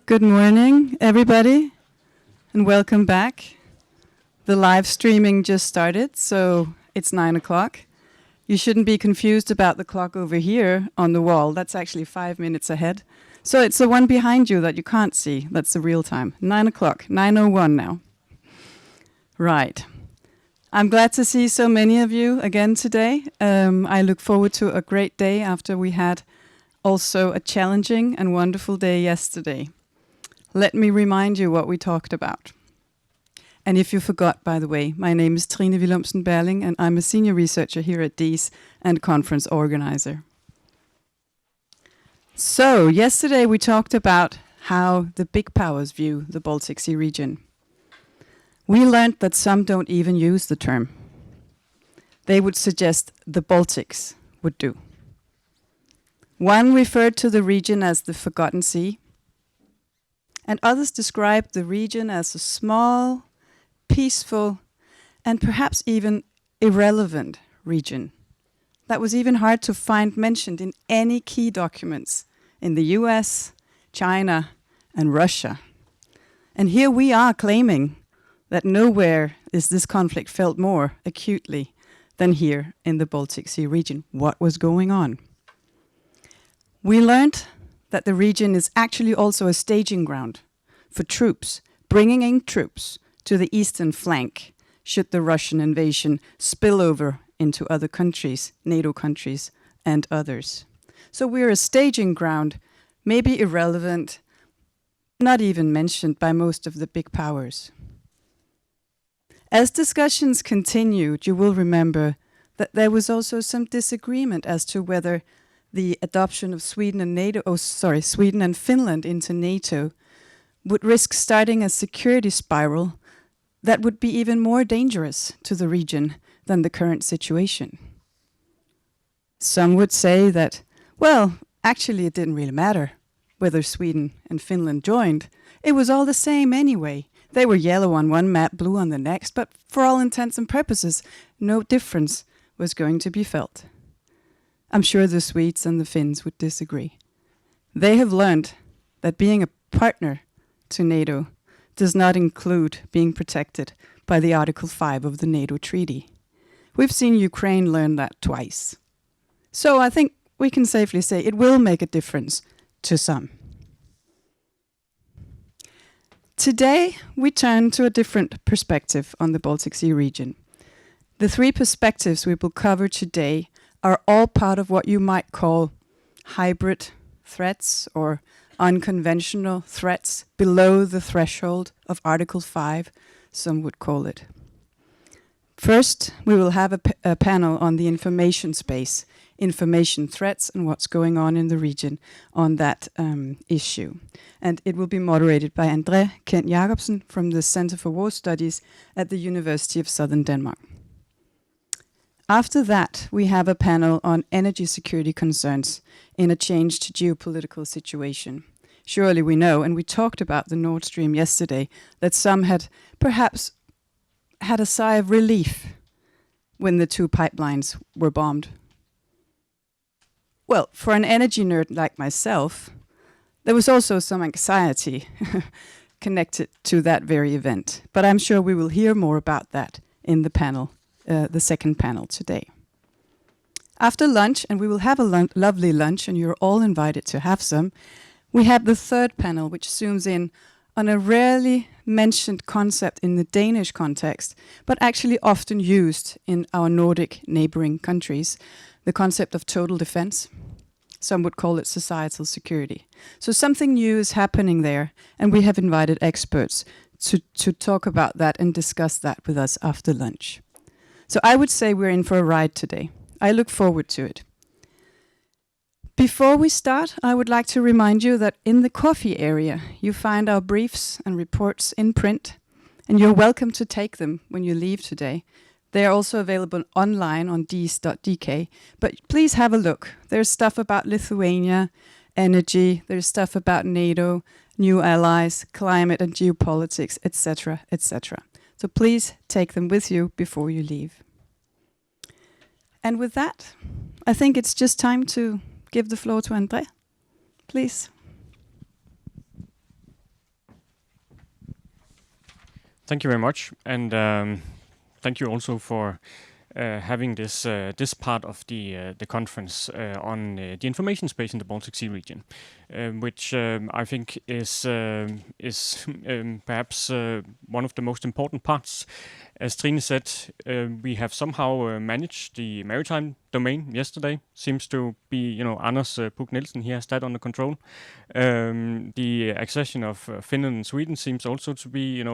Good morning, everybody, and welcome back. The live streaming just started, so it's 9 o'clock. You shouldn't be confused about the clock over here on the wall. That's actually 5 minutes ahead. So it's the one behind you that you can't see. That's the real time. 9 o'clock, 9:01 now. Right. I'm glad to see so many of you again today. I look forward to a great day after we had also a challenging and wonderful day yesterday. Let me remind you what we talked about. And if you forgot, by the way, my name is Trine Willumsen Berling, and I'm a senior researcher here at DIIS and conference organizer. So, yesterday we talked about how the big powers view the Baltic Sea region. We learned that some don't even use the term. They would suggest the Baltics would do. One referred to the region as the Forgotten Sea, and others described the region as a small, peaceful, and perhaps even irrelevant region that was even hard to find mentioned in any key documents in the US, China, and Russia. And here we are claiming that nowhere is this conflict felt more acutely than here in the Baltic Sea region. What was going on? We learned that the region is actually also a staging ground for troops, bringing in troops to the eastern flank should the Russian invasion spill over into other countries, NATO countries, and others. So we're a staging ground, maybe irrelevant, not even mentioned by most of the big powers. As discussions continued, you will remember that there was also some disagreement as to whether the adoption of Sweden and Finland into NATO would risk starting a security spiral that would be even more dangerous to the region than the current situation. Some would say that, well, actually it didn't really matter whether Sweden and Finland joined. It was all the same anyway. They were yellow on one map, blue on the next, but for all intents and purposes, no difference was going to be felt. I'm sure the Swedes and the Finns would disagree. They have learned that being a partner to NATO does not include being protected by the Article 5 of the NATO Treaty. We've seen Ukraine learn that twice. So I think we can safely say it will make a difference to some. Today, we turn to a different perspective on the Baltic Sea region. The three perspectives we will cover today are all part of what you might call hybrid threats or unconventional threats below the threshold of Article 5, some would call it. First, we will have a panel on the information space, information threats and what's going on in the region on that issue. And it will be moderated by André Kent Jacobsen from the Center for War Studies at the University of Southern Denmark. After that, we have a panel on energy security concerns in a changed geopolitical situation. Surely we know, and we talked about the Nord Stream yesterday, that some had perhaps had a sigh of relief when the two pipelines were bombed. Well, for an energy nerd like myself, there was also some anxiety connected to that very event. But I'm sure we will hear more about that in the panel. The second panel today. After lunch, and we will have a lovely lunch, and you're all invited to have some, we have the third panel, which zooms in on a rarely mentioned concept in the Danish context, but actually often used in our Nordic neighboring countries, the concept of total defense. Some would call it societal security. So something new is happening there, and we have invited experts to talk about that and discuss that with us after lunch. So I would say we're in for a ride today. I look forward to it. Before we start, I would like to remind you that in the coffee area, you find our briefs and reports in print, and you're welcome to take them when you leave today. They are also available online on diis.dk, but please have a look. There's stuff about Lithuania, energy, there's stuff about NATO, new allies, climate and geopolitics, etc., etc. So please take them with you before you leave. And with that, I think it's just time to give the floor to André. Please. Thank you very much, and thank you also for having this part of the conference on the information space in the Baltic Sea region, which I think is perhaps one of the most important parts. As Trine said, we have somehow managed the maritime domain yesterday. Seems to be, Anders Puk Nielsen, he has that under control. The accession of Finland and Sweden seems also to be,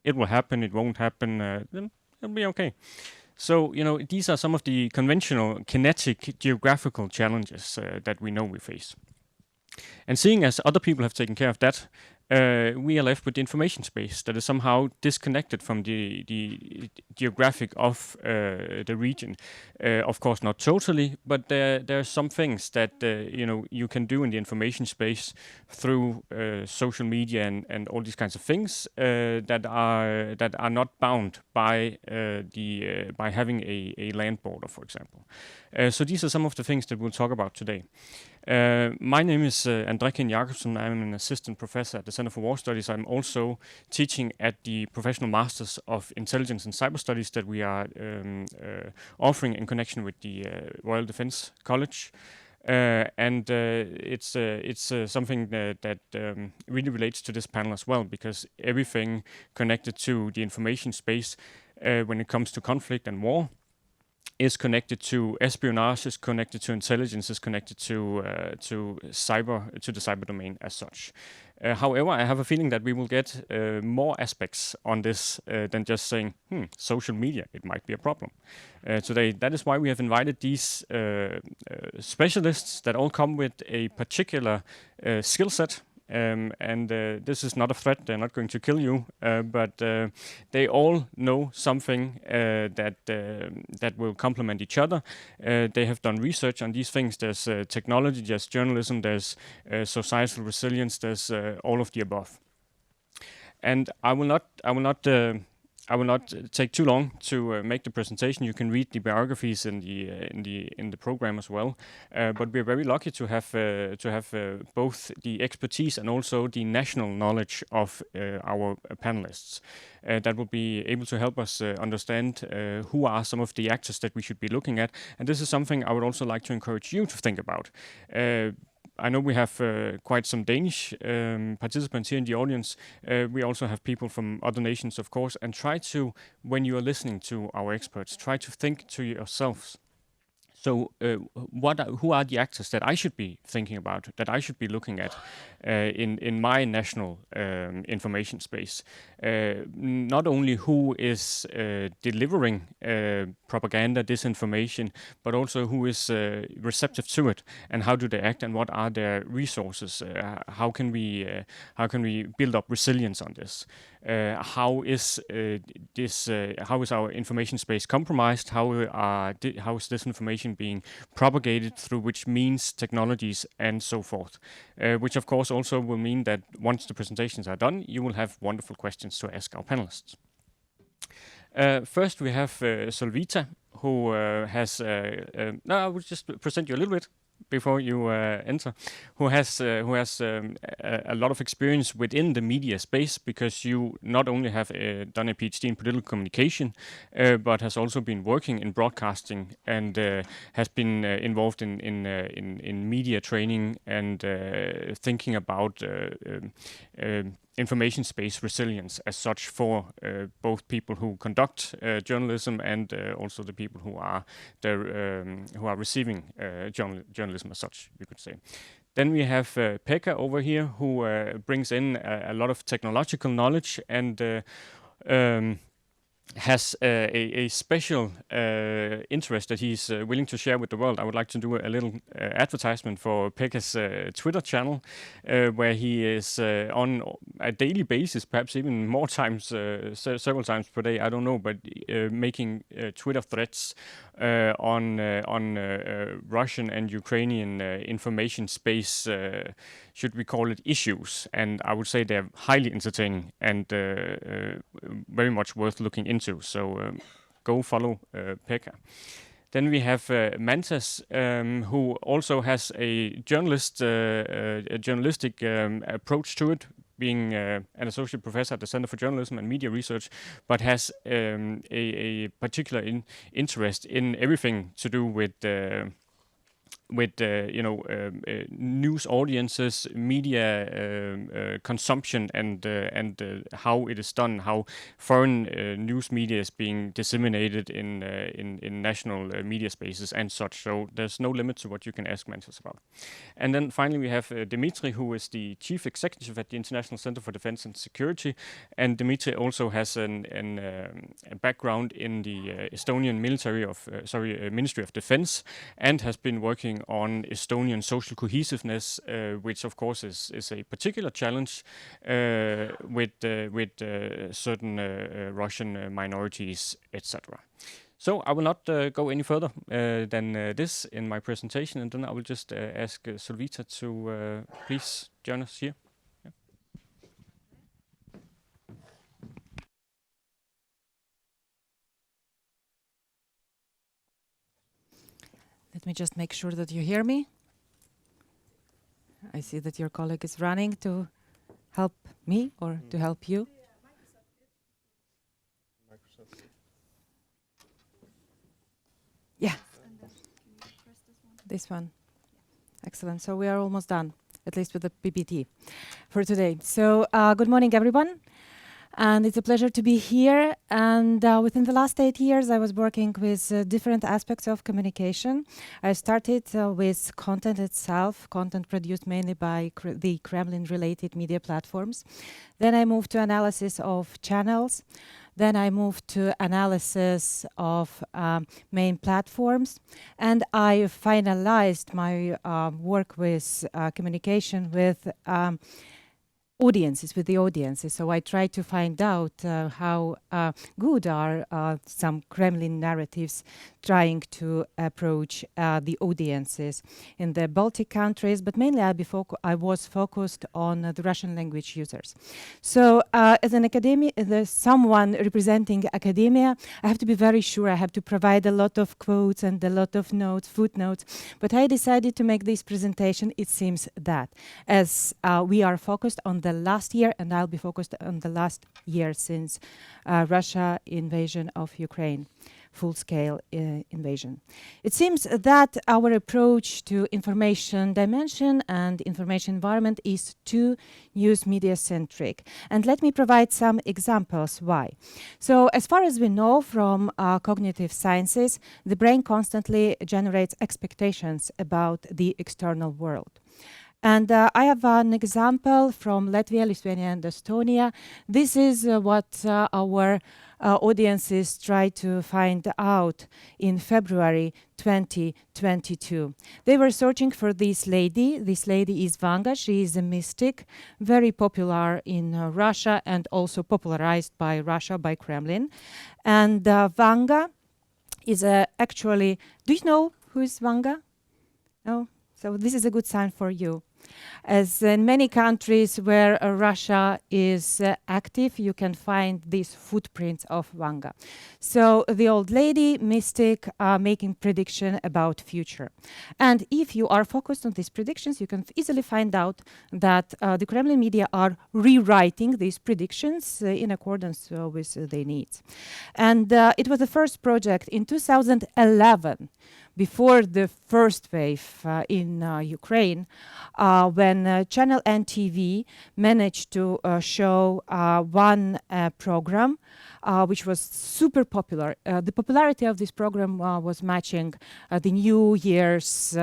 it will happen, it won't happen, it'll be okay. So, these are some of the conventional kinetic geographical challenges that we know we face. And seeing as other people have taken care of that, we are left with the information space that is somehow disconnected from the geographic of the region. Of course, not totally, but there are some things that you can do in the information space through social media and all these kinds of things that are not bound by by having a land border, for example. So these are some of the things that we'll talk about today. My name is André Kind Jacobsen. I'm an assistant professor at the Center for War Studies. I'm also teaching at the Professional Masters of Intelligence and Cyber Studies that we are offering in connection with the Royal Defence College. And it's something that really relates to this panel as well, because everything connected to the information space when it comes to conflict and war is connected to espionage, is connected to intelligence, is connected to the cyber domain as such. However, I have a feeling that we will get more aspects on this than just saying, social media, it might be a problem today. That is why we have invited these specialists that all come with a particular skill set. And this is not a threat. They're not going to kill you, but they all know something that will complement each other. They have done research on these things. There's technology, there's journalism, there's societal resilience, there's all of the above. And I will not take too long to make the presentation. You can read the biographies in the program as well. But we're very lucky to have both the expertise and also the national knowledge of our panelists that will be able to help us understand who are some of the actors that we should be looking at. And this is something I would also like to encourage you to think about. I know we have quite some Danish participants here in the audience. We also have people from other nations, of course, and try to, when you are listening to our experts, try to think to yourselves. So who are the actors that I should be thinking about, that I should be looking at in my national information space? Not only who is delivering propaganda, disinformation, but also who is receptive to it, and how do they act, and what are their resources? How can we build up resilience on this? How is our information space compromised? How is this information being propagated through which means, technologies, and so forth? Which of course also will mean that once the presentations are done, you will have wonderful questions to ask our panelists. First, we have Solvita, who has. I will just present you a little bit before you enter, who has a lot of experience within the media space, because you not only have done a PhD in political communication, but has also been working in broadcasting and has been involved in media training and thinking about information space resilience as such for both people who conduct journalism and also the people who are receiving journalism as such, you could say. Then we have Pekka over here, who brings in a lot of technological knowledge and has a special interest that he's willing to share with the world. I would like to do a little advertisement for Pekka's Twitter channel, where he is on a daily basis, perhaps even more times, several times per day, I don't know, but making Twitter threads on Russian and Ukrainian information space, should we call it, issues. And I would say they're highly entertaining and very much worth looking into. So go follow Pekka. Then we have Mantas, who also has a journalistic approach to it, being an associate professor at the Center for Journalism and Media Research, but has a particular interest in everything to do with news audiences, media consumption, and how it is done, how foreign news media is being disseminated in national media spaces and such. So there's no limit to what you can ask mentors about. And then finally we have Dimitri, who is the chief executive at the International Center for Defense and Security, and Dimitri also has a background in the Estonian Ministry of Defense, and has been working on Estonian social cohesiveness, which of course is a particular challenge with certain Russian minorities, etc. So I will not go any further than this in my presentation, and then I will just ask Solvita to please join us here. Let me just make sure that you hear me. I see that your colleague is running to help me or to help you. Yeah. This one. Excellent. So we are almost done, at least with the PPT for today. So good morning, everyone. And it's a pleasure to be here. And within the last 8 years, I was working with different aspects of communication. I started with content itself, content produced mainly by the Kremlin-related media platforms. Then I moved to analysis of channels. Then I moved to analysis of main platforms. And I finalized my work with communication with audiences, with the audiences. So I tried to find out how good are some Kremlin narratives trying to approach the audiences in the Baltic countries, but mainly I was focused on the Russian language users. So as an someone representing academia, I have to be very sure. I have to provide a lot of quotes and a lot of notes, footnotes. But I decided to make this presentation, it seems that, as we are focused on the last year, and I'll be focused on the last year since Russia invasion of Ukraine, full-scale invasion. It seems that our approach to information dimension and information environment is too news media-centric. And let me provide some examples why. So as far as we know from cognitive sciences, the brain constantly generates expectations about the external world. And I have an example from Latvia, Lithuania, and Estonia. This is what our audiences tried to find out in February 2022. They were searching for this lady. This lady is Vanga. She is a mystic, very popular in Russia and also popularized by Russia, by Kremlin. And Vanga is actually, do you know who is Vanga? No? So this is a good sign for you. As in many countries where Russia is active, you can find these footprints of Vanga. So the old lady, mystic, making prediction about future. And if you are focused on these predictions, you can easily find out that the Kremlin media are rewriting these predictions in accordance with their needs. And it was the first project in 2011, before the first wave in Ukraine, when Channel NTV managed to show one program which was super popular. The popularity of this program was matching the New Year's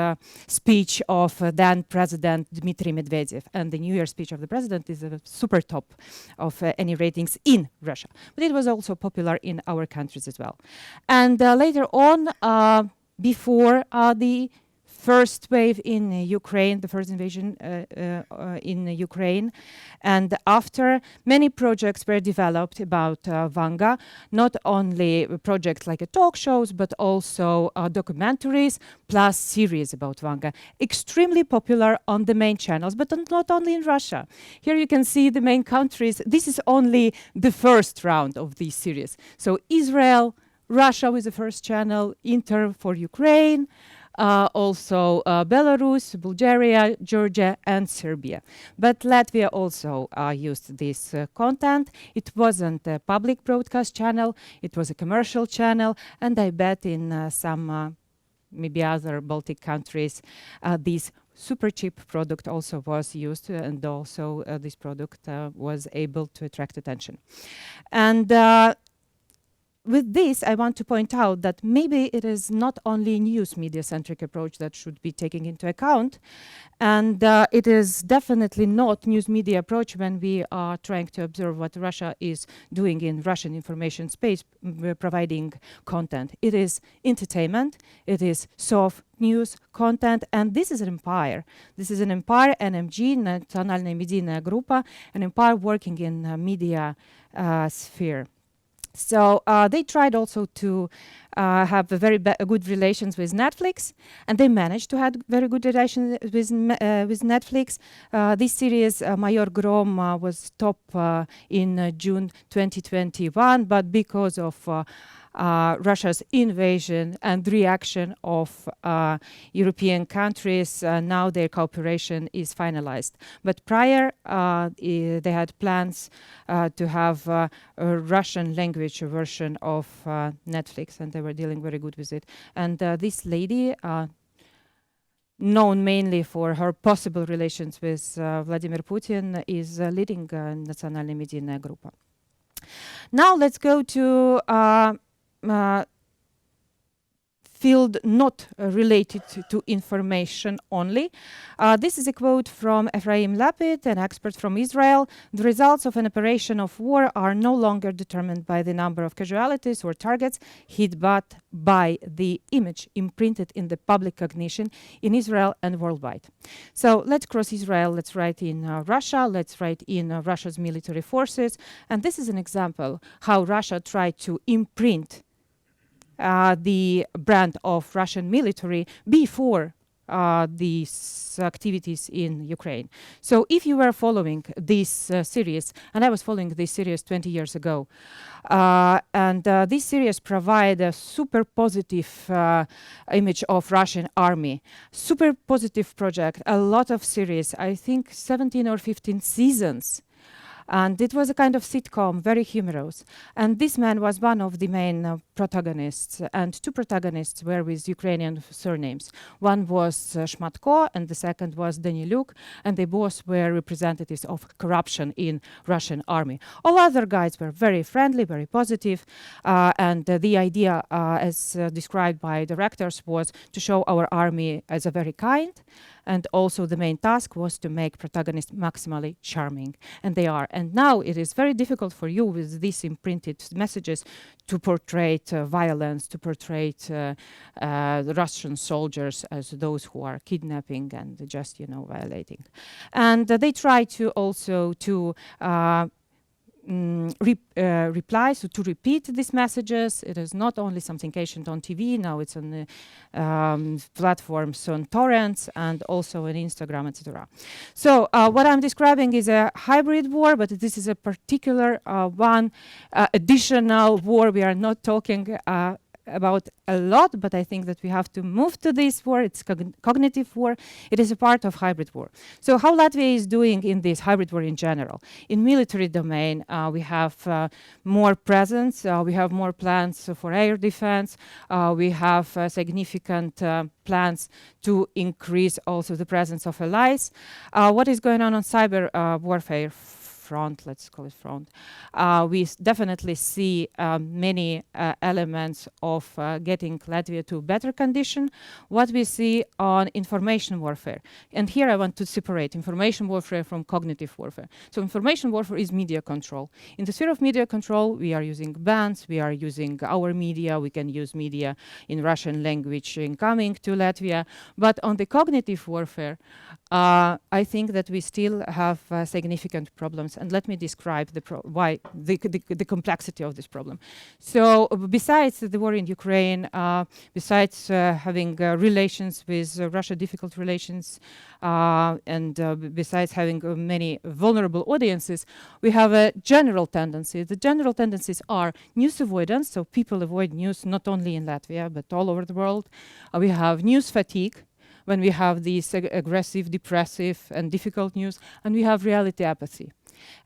speech of then President Dmitry Medvedev. And the New Year's speech of the president is a super top of any ratings in Russia. But it was also popular in our countries as well. And later on, before the first wave in Ukraine, the first invasion in Ukraine, and after, many projects were developed about Vanga, not only projects like talk shows, but also documentaries, plus series about Vanga. Extremely popular on the main channels, but not only in Russia. Here you can see the main countries. This is only the first round of this series. So Israel, Russia with the first channel, Inter for Ukraine, also Belarus, Bulgaria, Georgia, and Serbia. But Latvia also used this content. It wasn't a public broadcast channel, it was a commercial channel, and I bet in some maybe other Baltic countries, this super cheap product also was used, and also this product was able to attract attention. And with this, I want to point out that maybe it is not only news media-centric approach that should be taken into account, and it is definitely not news media approach when we are trying to observe what Russia is doing in Russian information space, providing content. It is entertainment, it is soft news content, and this is an empire. This is an empire, NMG, Национальная медийная группа, an empire working in media sphere. So they tried also to have very good relations with Netflix, and they managed to have very good relations with Netflix. This series, Mayor Grom, was top in June 2021, but because of Russia's invasion and reaction of European countries, now their cooperation is finalized. But prior, they had plans to have a Russian language version of Netflix, and they were dealing very good with it. And this lady, known mainly for her possible relations with Vladimir Putin, is leading Национальная медийная группа. Now let's go to field not related to information only. This is a quote from Ephraim Lapid, an expert from Israel. The results of an operation of war are no longer determined by the number of casualties or targets hit, but by the image imprinted in the public cognition in Israel and worldwide. So let's cross Israel, let's write in Russia, let's write in Russia's military forces. And this is an example how Russia tried to imprint the brand of Russian military before these activities in Ukraine. So if you were following this series, and I was following this series 20 years ago, and this series provide a super positive image of Russian army, super positive project, a lot of series, I think 17 or 15 seasons. And it was a kind of sitcom, very humorous. And this man was one of the main protagonists. And two protagonists were with Ukrainian surnames. One was Shmatko, and the second was Daniluk. And they both were representatives of corruption in Russian army. All other guys were very friendly, very positive. And the idea, as described by directors, was to show our army as a very kind. And also the main task was to make protagonists maximally charming. And they are. And now it is very difficult for you with these imprinted messages to portray violence, to portray the Russian soldiers as those who are kidnapping and just, violating. And they try to also to reply, so to repeat these messages. It is not only something ancient on TV, now it's on platforms on torrents and also on Instagram, etc. So what I'm describing is a hybrid war, but this is a particular one additional war. We are not talking about a lot, but I think that we have to move to this war. It's cognitive war. It is a part of hybrid war. So how Latvia is doing in this hybrid war in general? In military domain, we have more presence. We have more plans for air defense. We have significant plans to increase also the presence of allies. What is going on cyber warfare front, let's call it front, we definitely see many elements of getting Latvia to better condition. What we see on information warfare, and here I want to separate information warfare from cognitive warfare. So information warfare is media control. In the sphere of media control, we are using bans, we are using our media, we can use media in Russian language incoming to Latvia. But on the cognitive warfare, I think that we still have significant problems And let me describe why the complexity of this problem. So besides the war in Ukraine, besides having relations with Russia, difficult relations, and besides having many vulnerable audiences, we have a general tendency. The general tendencies are news avoidance, so people avoid news not only in Latvia, but all over the world. We have news fatigue, when we have these aggressive, depressive, and difficult news, and we have reality apathy.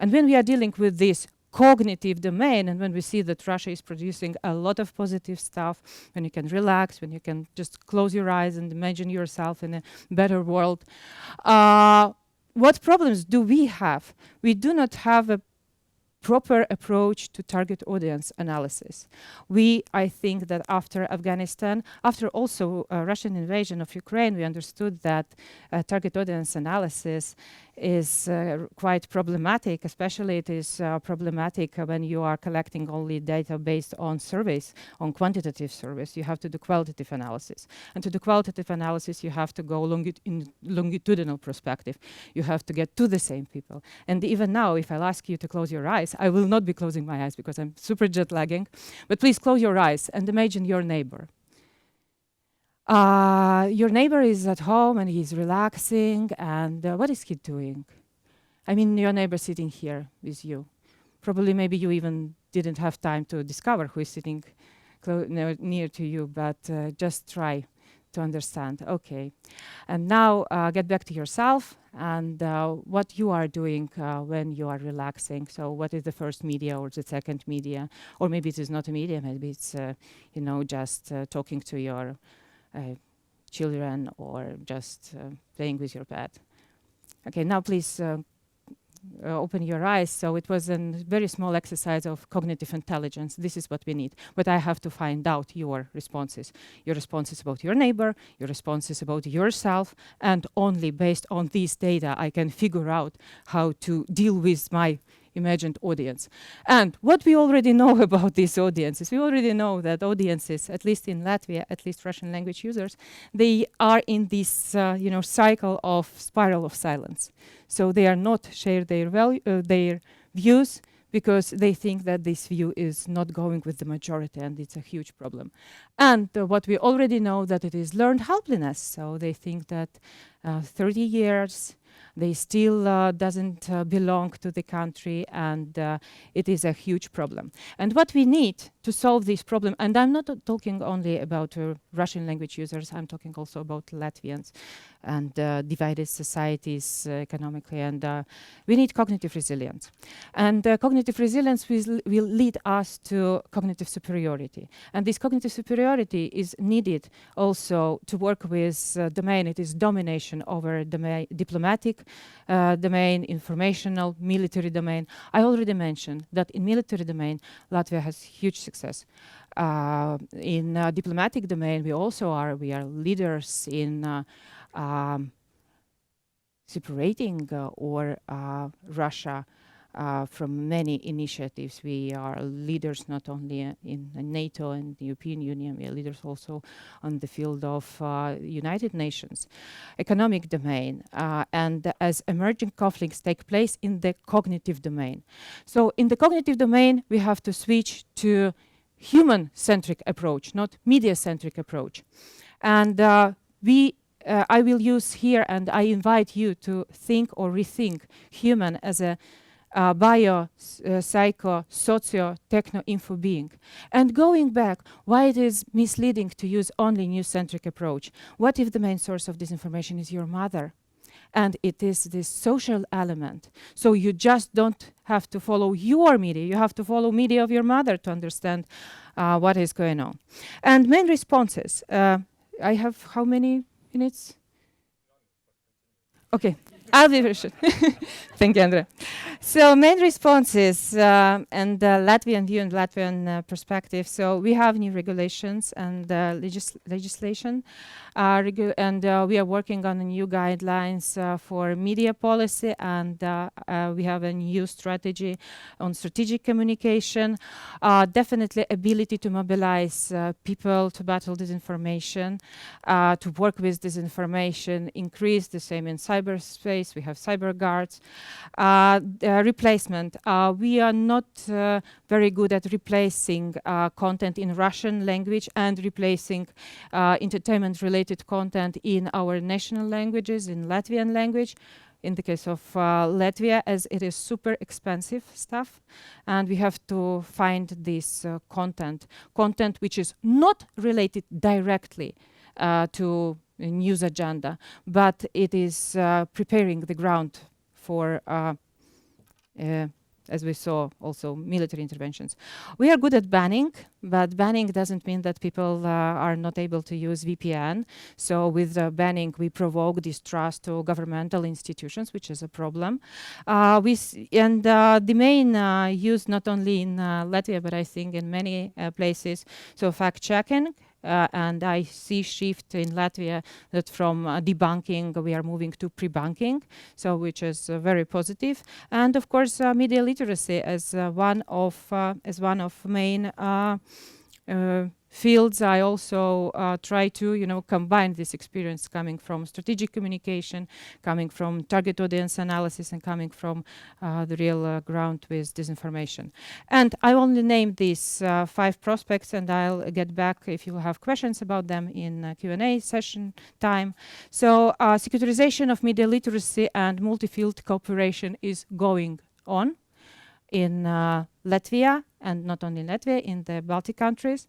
And when we are dealing with this cognitive domain, and when we see that Russia is producing a lot of positive stuff, when you can relax, when you can just close your eyes and imagine yourself in a better world, what problems do we have? We do not have a proper approach to target audience analysis. I think that after Afghanistan, after also Russian invasion of Ukraine, we understood that target audience analysis is quite problematic. Especially it is problematic when you are collecting only data based on surveys, on quantitative surveys. You have to do qualitative analysis. And to do qualitative analysis, you have to go in longitudinal perspective. You have to get to the same people. And even now, if I'll ask you to close your eyes, I will not be closing my eyes because I'm super jet lagging. But please close your eyes and imagine your neighbor. Your neighbor is at home and he's relaxing, and what is he doing? I mean, your neighbor sitting here with you. Probably maybe you even didn't have time to discover who is sitting near to you, but just try to understand. Okay. And now get back to yourself and what you are doing when you are relaxing. So what is the first media or the second media? Or maybe it is not a media, maybe it's, just talking to your children or just playing with your pet. Okay, now please open your eyes. So it was a very small exercise of cognitive intelligence. This is what we need. But I have to find out your responses. Your responses about your neighbor, your responses about yourself, and only based on these data I can figure out how to deal with my imagined audience. And what we already know about these audiences, we already know that audiences, at least in Latvia, at least Russian language users, they are in this cycle of spiral of silence. So they are not share their views because they think that this view is not going with the majority, and it's a huge problem. And what we already know that it is learned helplessness. So they think that 30 years they still doesn't belong to the country, and it is a huge problem. And what we need to solve this problem, and I'm not talking only about Russian language users, I'm talking also about Latvians and divided societies economically, and we need cognitive resilience. And cognitive resilience will lead us to cognitive superiority. And this cognitive superiority is needed also to work with domain. It is domination over diplomatic domain, informational, military domain. I already mentioned that in military domain, Latvia has huge success. In diplomatic domain, we are leaders in separating Russia from many initiatives. We are leaders not only in NATO and the European Union, we are leaders also on the field of United Nations. Economic domain, and as emerging conflicts take place in the cognitive domain. So in the cognitive domain, we have to switch to human-centric approach, not media-centric approach. And I will use here, and I invite you to think or rethink human as a bio, psycho, socio, techno, info being. And going back, why it is misleading to use only news-centric approach? What if the main source of this information is your mother? And it is this social element. So you just don't have to follow your media, you have to follow media of your mother to understand what is going on. And main responses. I have how many minutes? Okay. I'll be very short. Thank you, Andrea. So main responses and Latvian view and Latvian perspective. So we have new regulations and legislation. We are working on a new guidelines for media policy, and we have a new strategy on strategic communication. Definitely ability to mobilize people to battle disinformation, to work with disinformation, increase the same in cyberspace. We have cyber guards. Replacement. We are not very good at replacing content in Russian language and replacing entertainment-related content in our national languages, in Latvian language. In the case of Latvia, as it is super expensive stuff, and we have to find this content which is not related directly to news agenda, but it is preparing the ground for as we saw, also military interventions. We are good at banning, but banning doesn't mean that people are not able to use VPN. So with banning, we provoke distrust to governmental institutions, which is a problem. The main use, not only in Latvia, but I think in many places, so fact-checking. And I see shift in Latvia that from debunking we are moving to pre-bunking, so which is very positive. And of course, media literacy as one of main fields. I also try to combine this experience coming from strategic communication, coming from target audience analysis, and coming from the real ground with disinformation. And I only named these 5 prospects, and I'll get back if you have questions about them in Q&A session time. So securitization of media literacy and multi-field cooperation is going on in Latvia, and not only in Latvia, in the Baltic countries.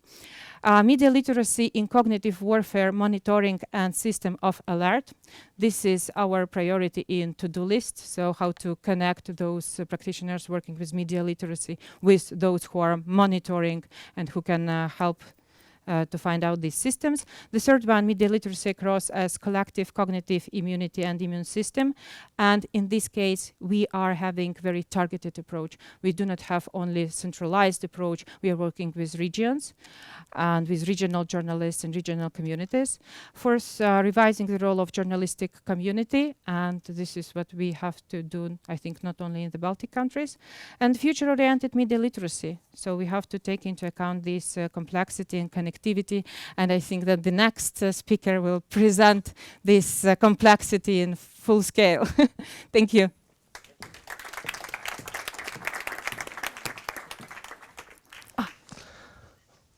Media literacy in cognitive warfare monitoring and system of alert. This is our priority in to-do list. So how to connect those practitioners working with media literacy with those who are monitoring and who can help to find out these systems. The third one, media literacy across as collective cognitive immunity and immune system. And in this case, we are having very targeted approach. We do not have only centralized approach. We are working with regions and with regional journalists and regional communities. First, revising the role of journalistic community. And this is what we have to do, I think, not only in the Baltic countries. And future-oriented media literacy. So we have to take into account this complexity and connectivity. And I think that the next speaker will present this complexity in full scale. Thank you.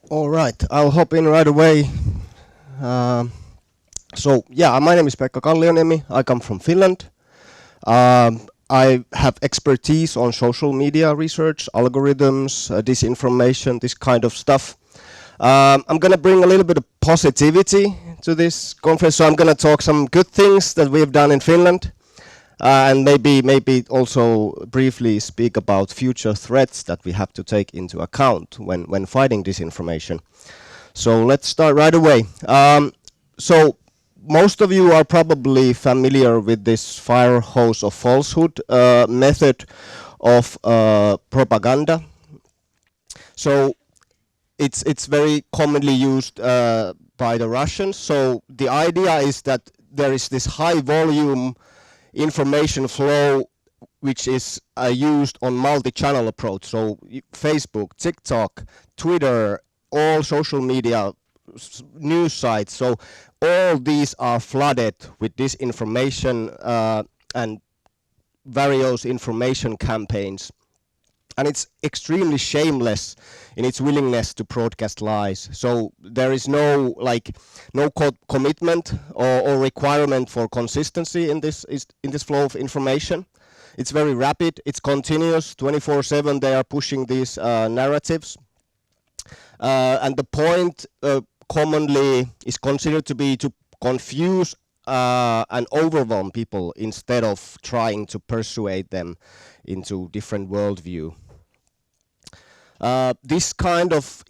All right, I'll hop in right away. My name is Pekka Kallioniemi. I come from Finland. I have expertise on social media research, algorithms, disinformation, this kind of stuff. I'm going to bring a little bit of positivity to this conference, so I'm going to talk some good things that we've done in Finland, and maybe also briefly speak about future threats that we have to take into account when fighting disinformation. So let's start right away. So most of you are probably familiar with this fire hose of falsehood method of propaganda. So it's very commonly used by the Russians. So the idea is that there is this high volume information flow which is used on multi-channel approach. So Facebook, TikTok, Twitter, all social media, news sites. So all these are flooded with disinformation and various information campaigns. And it's extremely shameless in its willingness to broadcast lies. So there is no commitment or requirement for consistency in this flow of information. It's very rapid. It's continuous. 24/7 they are pushing these narratives. And the point commonly is considered to be to confuse and overwhelm people instead of trying to persuade them into different worldview. This kind of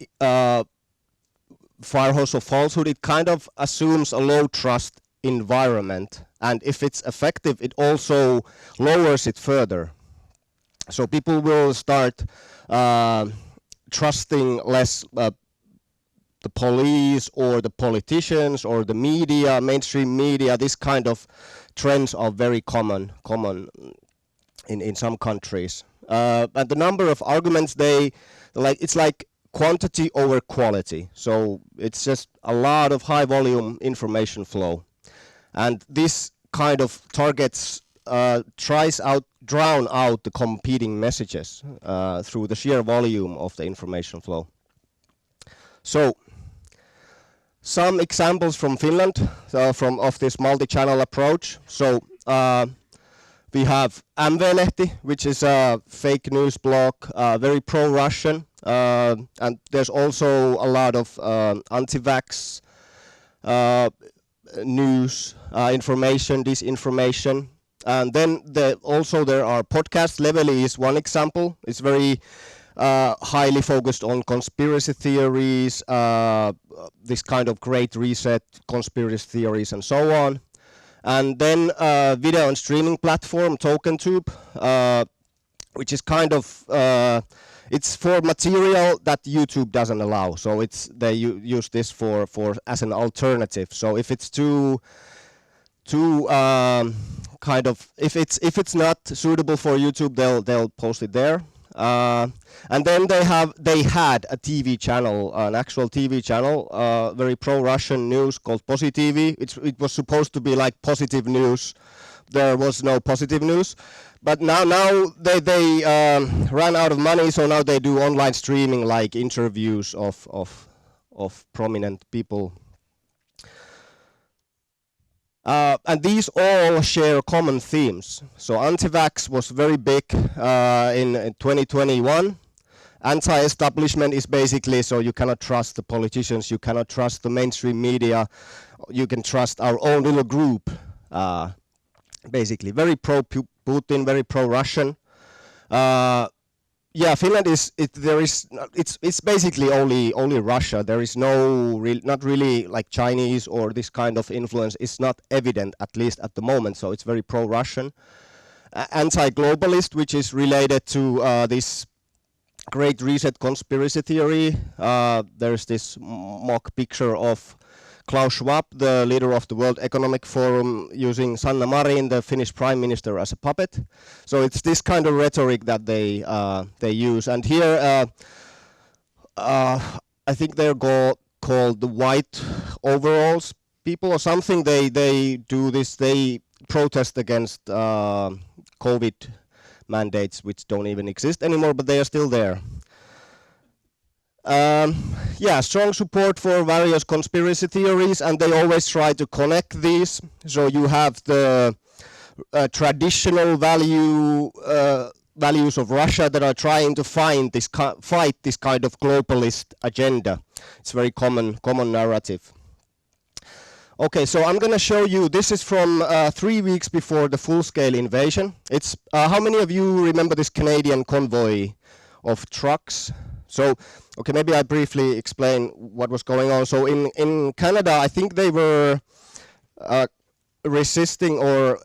fire hose of falsehood, it kind of assumes a low trust environment, and if it's effective, it also lowers it further. So people will start trusting less the police or the politicians or the media, mainstream media. This kind of trends are very common in some countries. And the number of arguments it's like quantity over quality. So it's just a lot of high volume information flow. And this kind of targets drown out the competing messages through the sheer volume of the information flow. So some examples from Finland of this multi-channel approach. So we have MV-lehti, which is a fake news blog, very pro-Russian, and there's also a lot of anti-vax news, information, disinformation. And then also there are podcasts. Leveli is one example. It's very highly focused on conspiracy theories, this kind of Great Reset, conspiracy theories, and so on. And then video and streaming platform TokenTube, which is kind of it's for material that YouTube doesn't allow. So they use this for as an alternative. So if it's too kind of if it's not suitable for YouTube, they'll post it there. And then they had a TV channel, an actual TV channel, very pro-Russian news called Positiivi. It was supposed to be like positive news. There was no positive news, but now they ran out of money, so now they do online streaming, like interviews of prominent people. And these all share common themes. So anti-vax was very big in 2021. Anti-establishment is basically, so you cannot trust the politicians, you cannot trust the mainstream media, you can trust our own little group. Basically, very pro-Putin, very pro-Russian. Yeah, Finland it's basically only Russia. There is not really like Chinese or this kind of influence. It's not evident, at least at the moment. So it's very pro-Russian. Anti-globalist, which is related to this Great Reset conspiracy theory. There's this mock picture of Klaus Schwab, the leader of the World Economic Forum, using Sanna Marin, the Finnish Prime Minister, as a puppet. So it's this kind of rhetoric that they use. And here, I think they're called the white overalls people or something. They do this. They protest against COVID mandates, which don't even exist anymore, but they are still there. Yeah, strong support for various conspiracy theories, and they always try to connect these. So you have the traditional values of Russia that are trying to fight this kind of globalist agenda. It's very common narrative. Okay, so I'm going to show you. This is from 3 weeks before the full-scale invasion. It's how many of you remember this Canadian convoy of trucks? So, okay, maybe I briefly explain what was going on. So in Canada, I think they were resisting or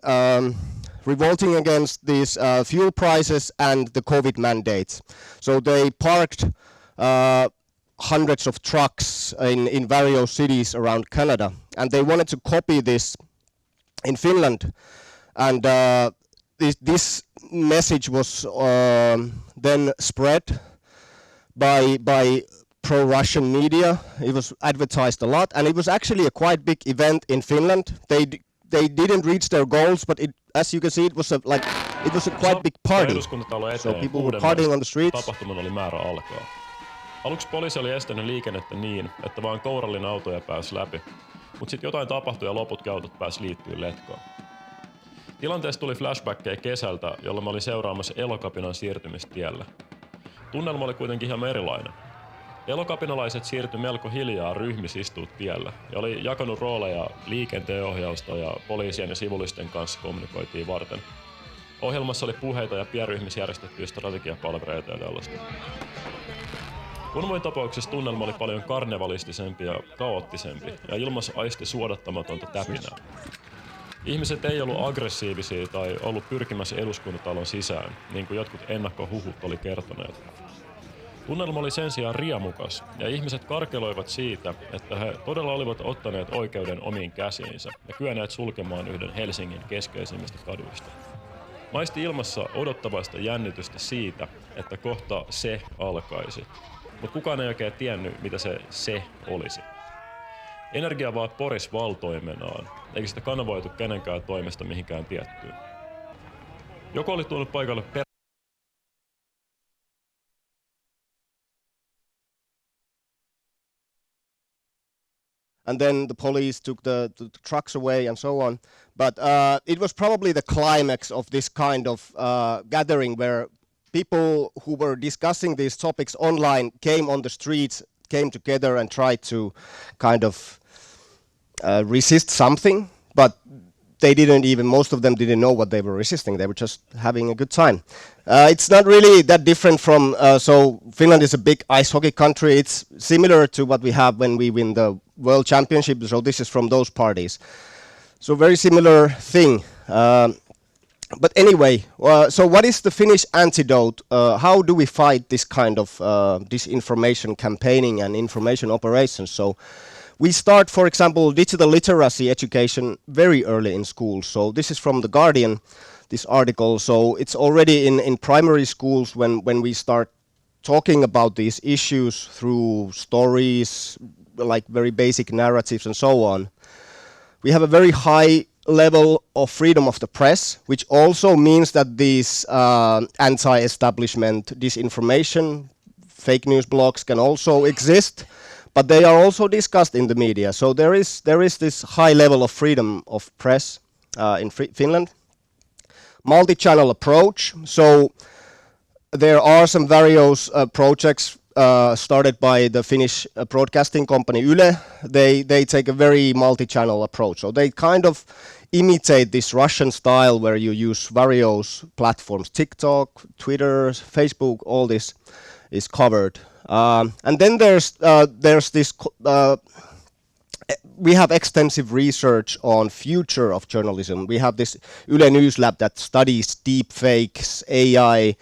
revolting against these fuel prices and the COVID mandates. So they parked hundreds of trucks in various cities around Canada, and they wanted to copy this in Finland. And this message was then spread by pro-Russian media. It was advertised a lot, and it was actually a quite big event in Finland. They didn't reach their goals, but as you can see, it was a quite big party. So people were partying on the streets. Tapahtuman oli määrä alkaa. Aluksi poliisi oli estänyt liikennettä niin, että vain kourallinen autoja pääsi läpi, mutta sitten jotain tapahtui ja loputkin autot pääsi liittyä letkoon. Tilanteesta tuli flashbackkejä kesältä, jolloin mä olin seuraamassa Elokapinan siirtymistiellä. Tunnelma oli kuitenkin hieman erilainen. Elokapinalaiset siirtyi melko hiljaa ryhmissä istua tiellä ja oli jakanut rooleja liikenteenohjausta ja poliisien ja sivullisten kanssa kommunikoitiin varten. Ohjelmassa oli puheita ja pienryhmissä järjestettyjä strategiapalvereita ja tällaista. Konvoin tapauksessa tunnelma oli paljon karnevalistisempi ja kaoottisempi ja ilmassa aisti suodattamatonta täpinää. Ihmiset ei ollut aggressiivisia tai ollut pyrkimässä eduskuntatalon sisään, niin kuin jotkut ennakkohuhut oli kertoneet. Tunnelma oli sen sijaan riemukas, ja ihmiset karkeloivat siitä, että he todella olivat ottaneet oikeuden omiin käsiinsä ja kyenneet sulkemaan yhden Helsingin keskeisimmistä kaduista. Maisti ilmassa odottavaista jännitystä siitä, että kohta se alkaisi, mutta kukaan ei oikein tiennyt, mitä se olisi. Energia vaan porisi valtoimenaan, eikä sitä kanavoitu kenenkään toimesta mihinkään tiettyyn. Joku oli tuonut paikalle and then the police took the trucks away and so on. But it was probably the climax of this kind of gathering where people who were discussing these topics online came on the streets, came together and tried to kind of resist something, but they didn't even, most of them didn't know what they were resisting. They were just having a good time. It's not really that different from, so Finland is a big ice hockey country. It's similar to what we have when we win the World Championship. So this is from those parties. So very similar thing. But anyway, so what is the Finnish antidote? How do we fight this kind of disinformation campaigning and information operations? So we start, for example, digital literacy education very early in schools. So this is from The Guardian, this article. So it's already in primary schools when we start talking about these issues through stories, like very basic narratives and so on. We have a very high level of freedom of the press, which also means that these anti-establishment disinformation, fake news blogs can also exist, but they are also discussed in the media. So there is this high level of freedom of press in Finland. Multi-channel approach. So there are some various projects started by the Finnish broadcasting company Yle. They take a very multi-channel approach. So they kind of imitate this Russian style where you use various platforms, TikTok, Twitter, Facebook, all this is covered. And then there's this, we have extensive research on future of journalism. We have this Yle News Lab that studies deep fakes, AI,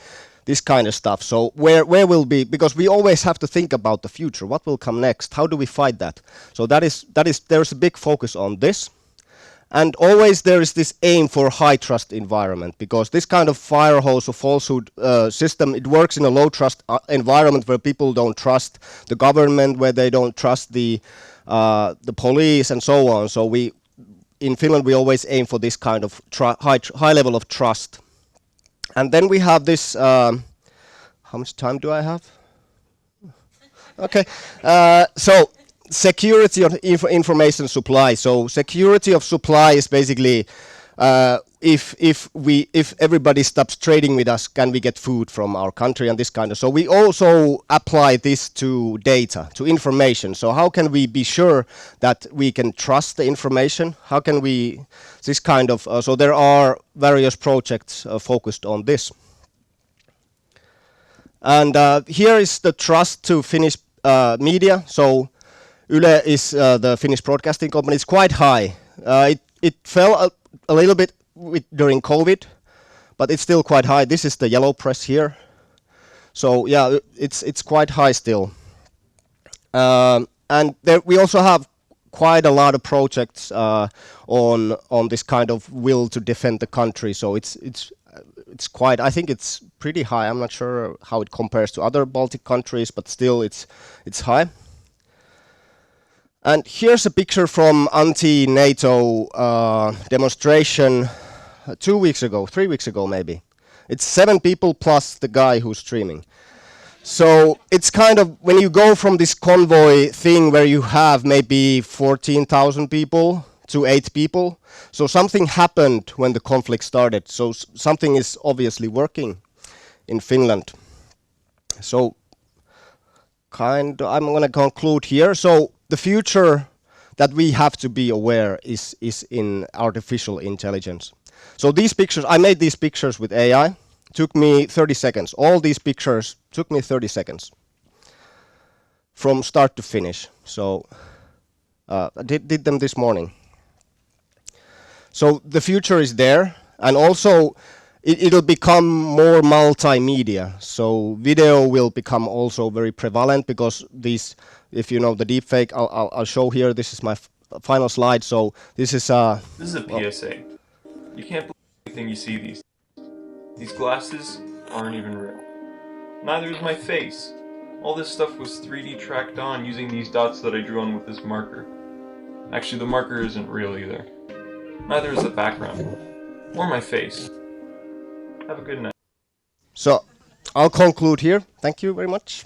this kind of stuff. So where will be, because we always have to think about the future, what will come next, how do we fight that? So there's a big focus on this. And always there is this aim for high trust environment, because this kind of fire hose of falsehood system, it works in a low trust environment where people don't trust the government, where they don't trust the police and so on. So in Finland we always aim for this kind of high level of trust. And then we have this, how much time do I have? Okay, so security of information supply. So security of supply is basically if everybody stops trading with us, can we get food from our country and this kind of. So we also apply this to data, to information. So how can we be sure that we can trust the information? How can we this kind of so there are various projects focused on this. And here is the trust to Finnish media. So Yle is the Finnish broadcasting company. It's quite high. It fell a little bit during COVID, but it's still quite high. This is the yellow press here. So yeah, it's quite high still. And there we also have quite a lot of projects on this kind of will to defend the country. So it's quite. I think it's pretty high. I'm not sure how it compares to other Baltic countries, but still it's high. And here's a picture from anti-NATO demonstration 3 weeks ago maybe. It's 7 people plus the guy who's streaming. So it's kind of, when you go from this convoy thing where you have maybe 14,000 people to 8 people, so something happened when the conflict started. So something is obviously working in Finland. So I'm going to conclude here. So the future that we have to be aware is in artificial intelligence. So these pictures, I made these pictures with AI. Took me 30 seconds. All these pictures took me 30 seconds from start to finish. So I did them this morning. So the future is there, and also it'll become more multimedia. So video will become also very prevalent because these, if you know the deepfake, I'll show here. This is my final slide. So this is This is a PSA. You can't believe anything you see these. These glasses aren't even real. Neither is my face. All this stuff was 3D tracked on using these dots that I drew on with this marker. Actually, the marker isn't real either. Neither is the background. Or my face. Have a good night. So I'll conclude here. Thank you very much.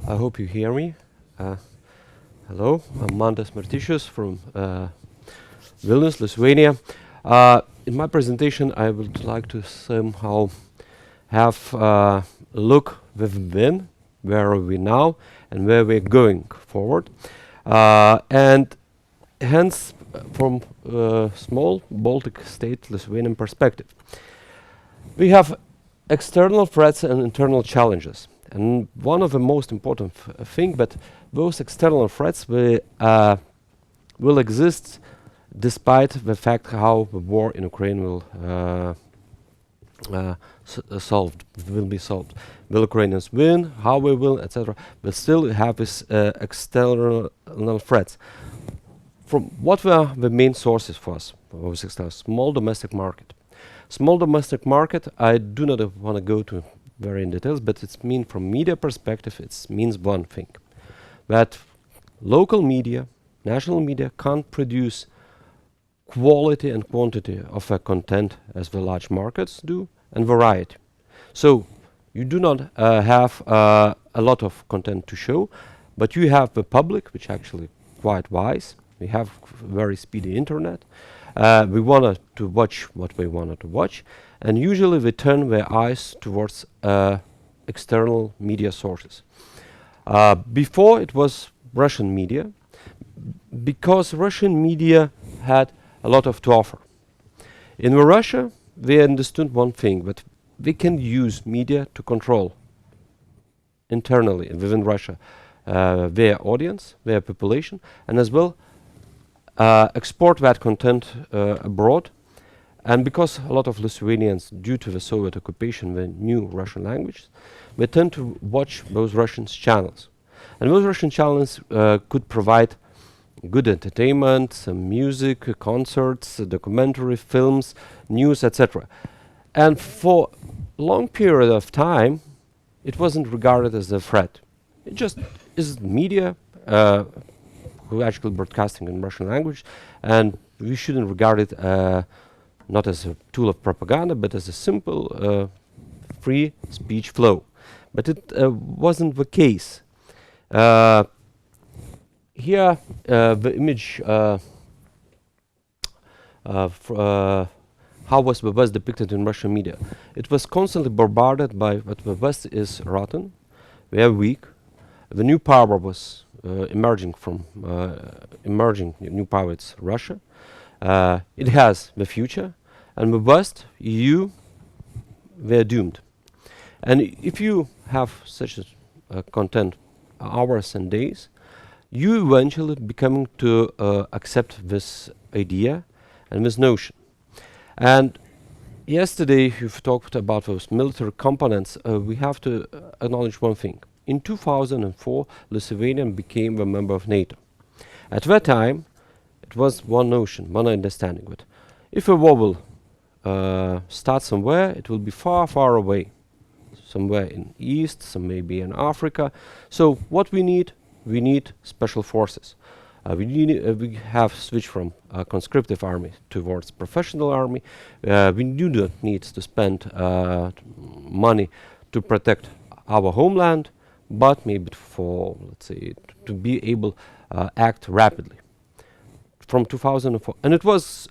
I hope you hear me. Hello, I'm Mantas Martisius from Vilnius, Lithuania. In my presentation, I would like to somehow have a look where we've been, where are we now, and where we're going forward. And hence, from a small Baltic state Lithuanian perspective. We have external threats and internal challenges. And one of the most important thing, but those external threats will exist despite the fact how the war in Ukraine will be solved. Will Ukrainians win? How we will, etc. But still we have this external threats. From what were the main sources for us? For those external, small domestic market. Small domestic market. I do not want to go to very in details, but it's mean from media perspective, it means one thing, that local media, national media can't produce quality and quantity of content as the large markets do, and variety. So you do not have a lot of content to show, but you have the public, which actually quite wise. We have very speedy internet. We wanted to watch what we wanted to watch, and usually we turn their eyes towards external media sources. Before it was Russian media, because Russian media had a lot to offer. In Russia, we understood one thing, that we can use media to control internally within Russia their audience, their population, and as well export that content abroad. And because a lot of Lithuanians, due to the Soviet occupation, they knew Russian language, they tend to watch those Russian channels. And those Russian channels could provide good entertainment, some music, concerts, documentary films, news, etc. And for a long period of time, it wasn't regarded as a threat. It just is media who actually broadcasting in Russian language, and we shouldn't regard it not as a tool of propaganda, but as a simple free speech flow. But it wasn't the case. Here, the image how was the West depicted in Russian media. It was constantly bombarded by what the West is rotten, very weak. The new power was emerging new power, it's Russia. It has the future, and the West, EU, they're doomed. And if you have such content hours and days, you eventually becoming to accept this idea and this notion. And yesterday you've talked about those military components. We have to acknowledge one thing. In 2004, Lithuania became a member of NATO. At that time, it was one notion, one understanding. But if a war will start somewhere, it will be far, far away. Somewhere in East, some maybe in Africa. So what we need special forces. We have switched from a conscriptive army towards professional army. We do not need to spend money to protect our homeland, but maybe for, let's say, to be able act rapidly. From 2004, and it was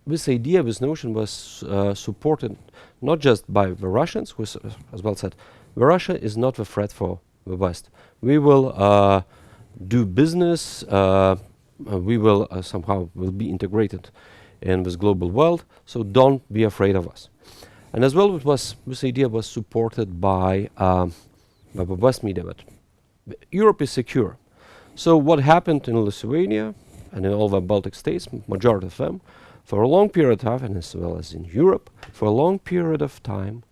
this idea, this notion was supported not just by the Russians, who as well said, Russia is not a threat for the West. We will do business. We will somehow will be integrated in this global world. So don't be afraid of us. And as well, this idea was supported by the West media that Europe is secure. So what happened in Lithuania and in all the Baltic states, majority of them, for a long period of time, and as well as in Europe, for a long period of time,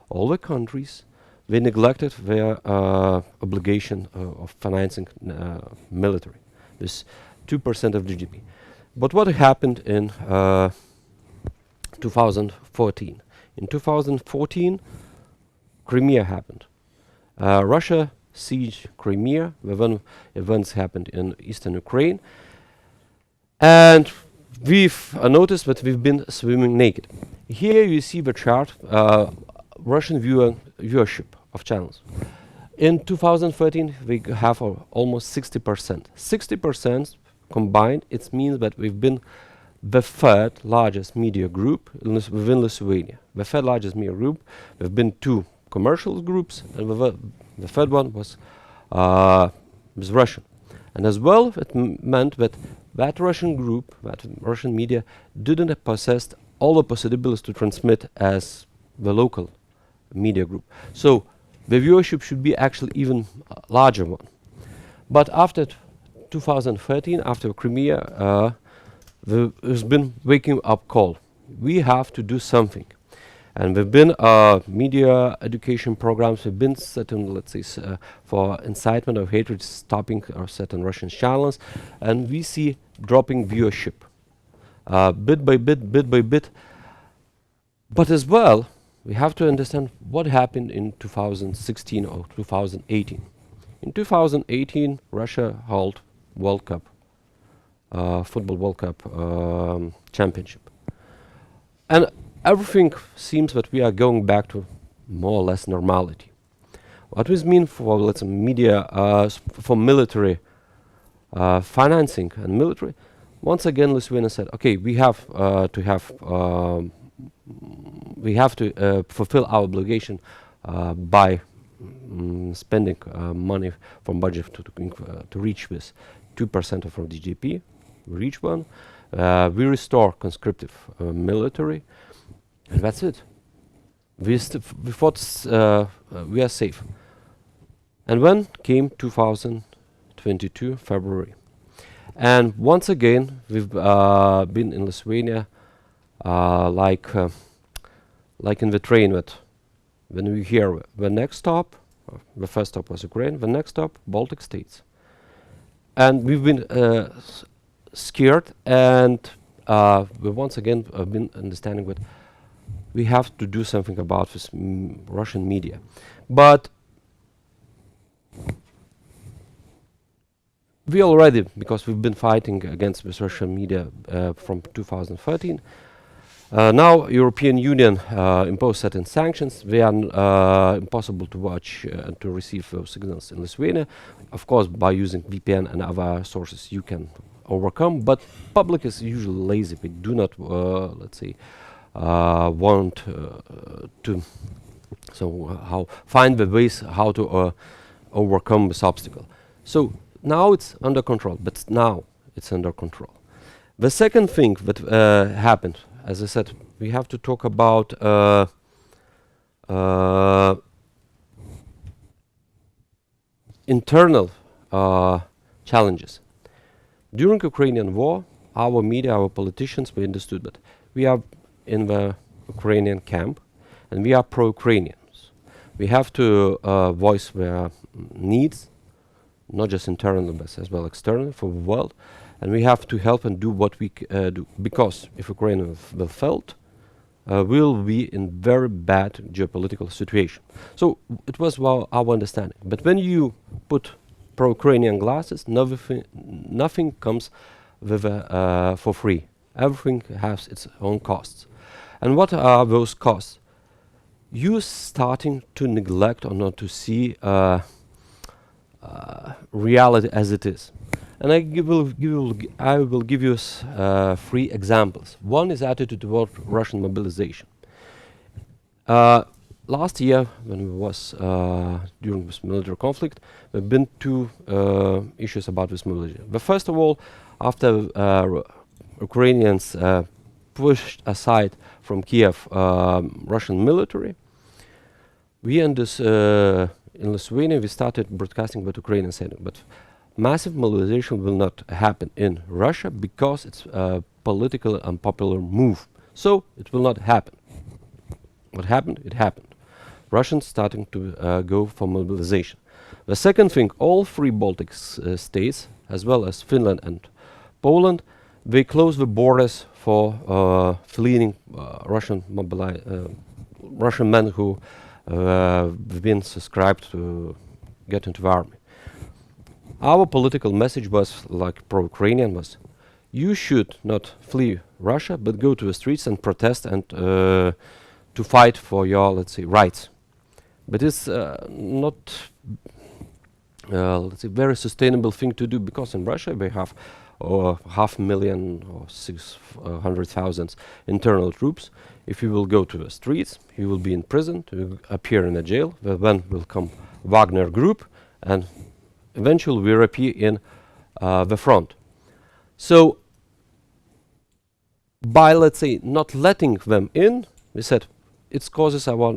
all the countries, they neglected their obligation of financing military, this 2% of GDP. But what happened in 2014? In 2014, Crimea happened. Russia sieged Crimea, when events happened in eastern Ukraine, and we've noticed that we've been swimming naked. Here you see the chart, Russian viewership of channels. In 2013, we have almost 60%. 60% combined, it means that we've been the third largest media group within Lithuania. The third largest media group, there have been two commercial groups, and the third one was Russian. And as well, it meant that that Russian group, that Russian media, didn't possess all the possibilities to transmit as the local media group. So the viewership should be actually even larger one. But after 2013, after Crimea, there's been waking up call. We have to do something. And we've been media education programs, we've been certain, let's say, for incitement of hatred, stopping certain Russian channels, and we see dropping viewership, bit by bit. But as well, we have to understand what happened in 2016 or 2018. In 2018, Russia held World Cup, Football World Cup championship. And everything seems that we are going back to more or less normality. What does it mean for, let's say, media, for military financing and military? Once again, Lithuania said, okay, we have to fulfill our obligation by spending money from budget to reach this 2% of our GDP. We reach one. We restore conscriptive military. And that's it. We thought we are safe. And when came 2022 February, and once again we've been in Lithuania like in the train, that when we hear the next stop, the first stop was Ukraine, the next stop Baltic states, and we've been scared, and we once again have been understanding that we have to do something about this Russian media. But we already, because we've been fighting against this Russian media from 2013, now European Union imposed certain sanctions. They are impossible to watch and to receive those signals in Lithuania. Of course, by using VPN and other sources you can overcome, but public is usually lazy. We do not, let's say, want to how find the ways how to overcome this obstacle. So now it's under control, but now it's under control. The second thing that happened, as I said, we have to talk about internal challenges. During Ukrainian war, our media, our politicians, we understood that we are in the Ukrainian camp, and we are pro-Ukrainians. We have to voice their needs, not just internally, but as well externally for the world, and we have to help and do what we do. Because if Ukraine will fail, we'll be in very bad geopolitical situation. So it was our understanding. But when you put pro-Ukrainian glasses, nothing comes with for free. Everything has its own costs. And what are those costs? You starting to neglect or not to see reality as it is. And I will give you 3 examples. One is attitude toward Russian mobilization. Last year, when we was during this military conflict, there have been 2 issues about this mobilization. But first of all, after Ukrainians pushed aside from Kiev Russian military. We in Lithuania we started broadcasting about Ukrainian setting, but massive mobilization will not happen in Russia because it's a political and popular move. So it will not happen. What happened? It happened. Russians starting to go for mobilization. The second thing, all three Baltic states, as well as Finland and Poland, they close the borders for fleeing Russian men who have been subscribed to get into the army. Our political message was, like pro-Ukrainian, was you should not flee Russia, but go to the streets and protest and to fight for your, let's say, rights. But it's not, let's say, very sustainable thing to do, because in Russia we have 500,000 or 600,000 internal troops. If you will go to the streets, you will be in prison, to appear in a jail. Then will come Wagner group, and eventually we appear in the front. So by, let's say, not letting them in, we said it causes our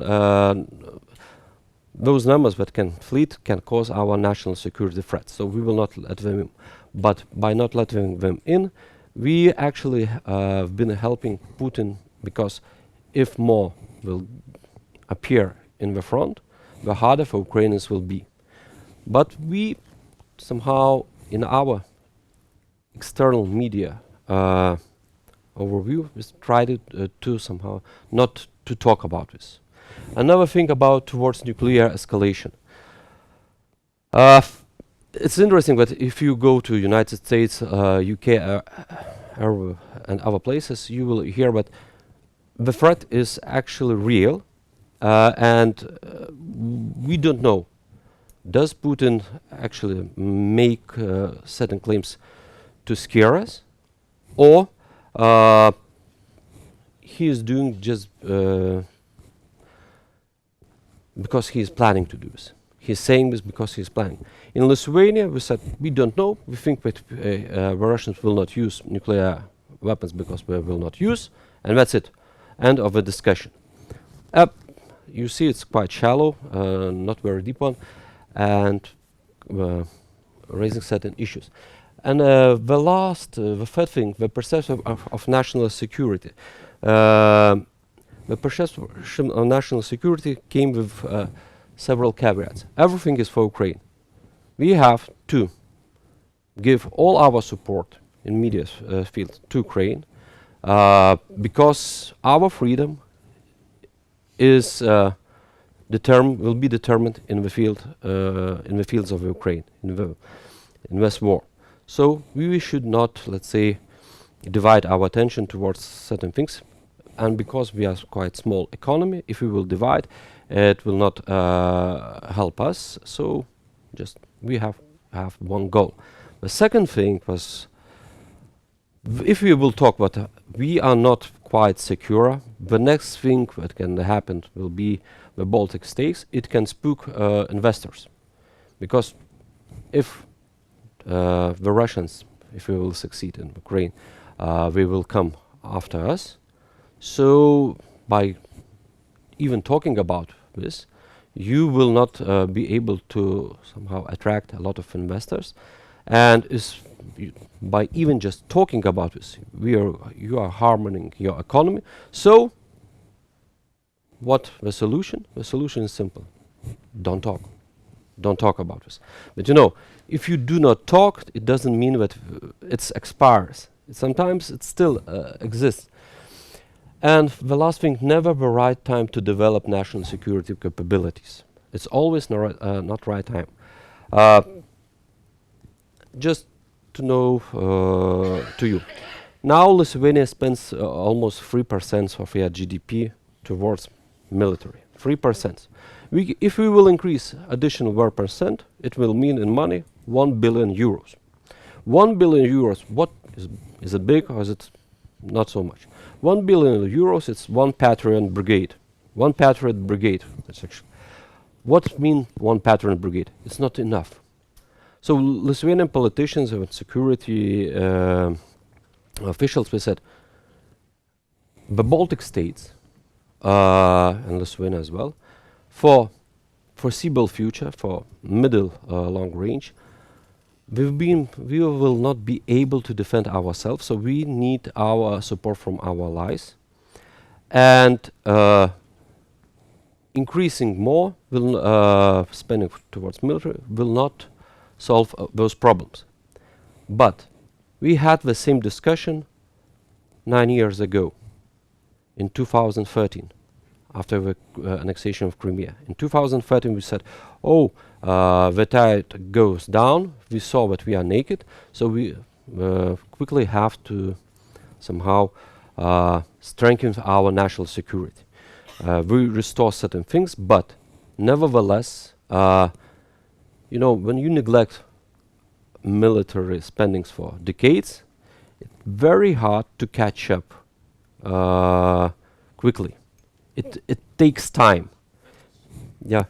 those numbers that can flee can cause our national security threats. So we will not let them in. But by not letting them in, we actually have been helping Putin, because if more will appear in the front, the harder for Ukrainians will be. But we somehow, in our external media overview, we tried to somehow not to talk about this. Another thing about towards nuclear escalation. It's interesting that if you go to United States, UK, and other places, you will hear that the threat is actually real, and we don't know. Does Putin actually make certain claims to scare us, or he is doing just because he is planning to do this? He's saying this because he's planning. In Lithuania, we said we don't know. We think that the Russians will not use nuclear weapons because we will not use, and that's it. End of the discussion. You see, it's quite shallow, not very deep one, and raising certain issues. And the third thing, the perception of national security. The perception of national security came with several caveats. Everything is for Ukraine. We have to give all our support in media field to Ukraine, because our freedom is will be determined in the fields of Ukraine, in this war. So we should not, let's say, divide our attention towards certain things, and because we are quite small economy, if we will divide, it will not help us. So just we have one goal. The second thing was, if we will talk about we are not quite secure, the next thing that can happen will be the Baltic states. It can spook investors, because if the Russians, if we will succeed in Ukraine, they will come after us. So by even talking about this, you will not be able to somehow attract a lot of investors, and by even just talking about this, you are harming your economy. So what the solution? The solution is simple: don't talk. Don't talk about this. But you know, if you do not talk, it doesn't mean that it expires. Sometimes it still exists. And the last thing, never the right time to develop national security capabilities. It's always not right time. Just to know to you, now Lithuania spends almost 3% of their GDP towards military. 3%. If we will increase additional 1%, it will mean in money 1 billion euros. 1 billion euros. What is it big, or is it not so much? 1 billion euros, it's one Patriot brigade. One Patriot brigade. What means one Patriot brigade? It's not enough. So Lithuanian politicians and security officials, we said, the Baltic states and Lithuania as well, for foreseeable future, for middle long range, we will not be able to defend ourselves, so we need our support from our allies. And increasing more, spending towards military, will not solve those problems. But we had the same discussion 9 years ago, in 2013, after the annexation of Crimea. In 2013 we said, oh, the tide goes down, we saw that we are naked, so we quickly have to somehow strengthen our national security. We restore certain things, but nevertheless, you know, when you neglect military spendings for decades, it's very hard to catch up quickly. It takes time. Yeah.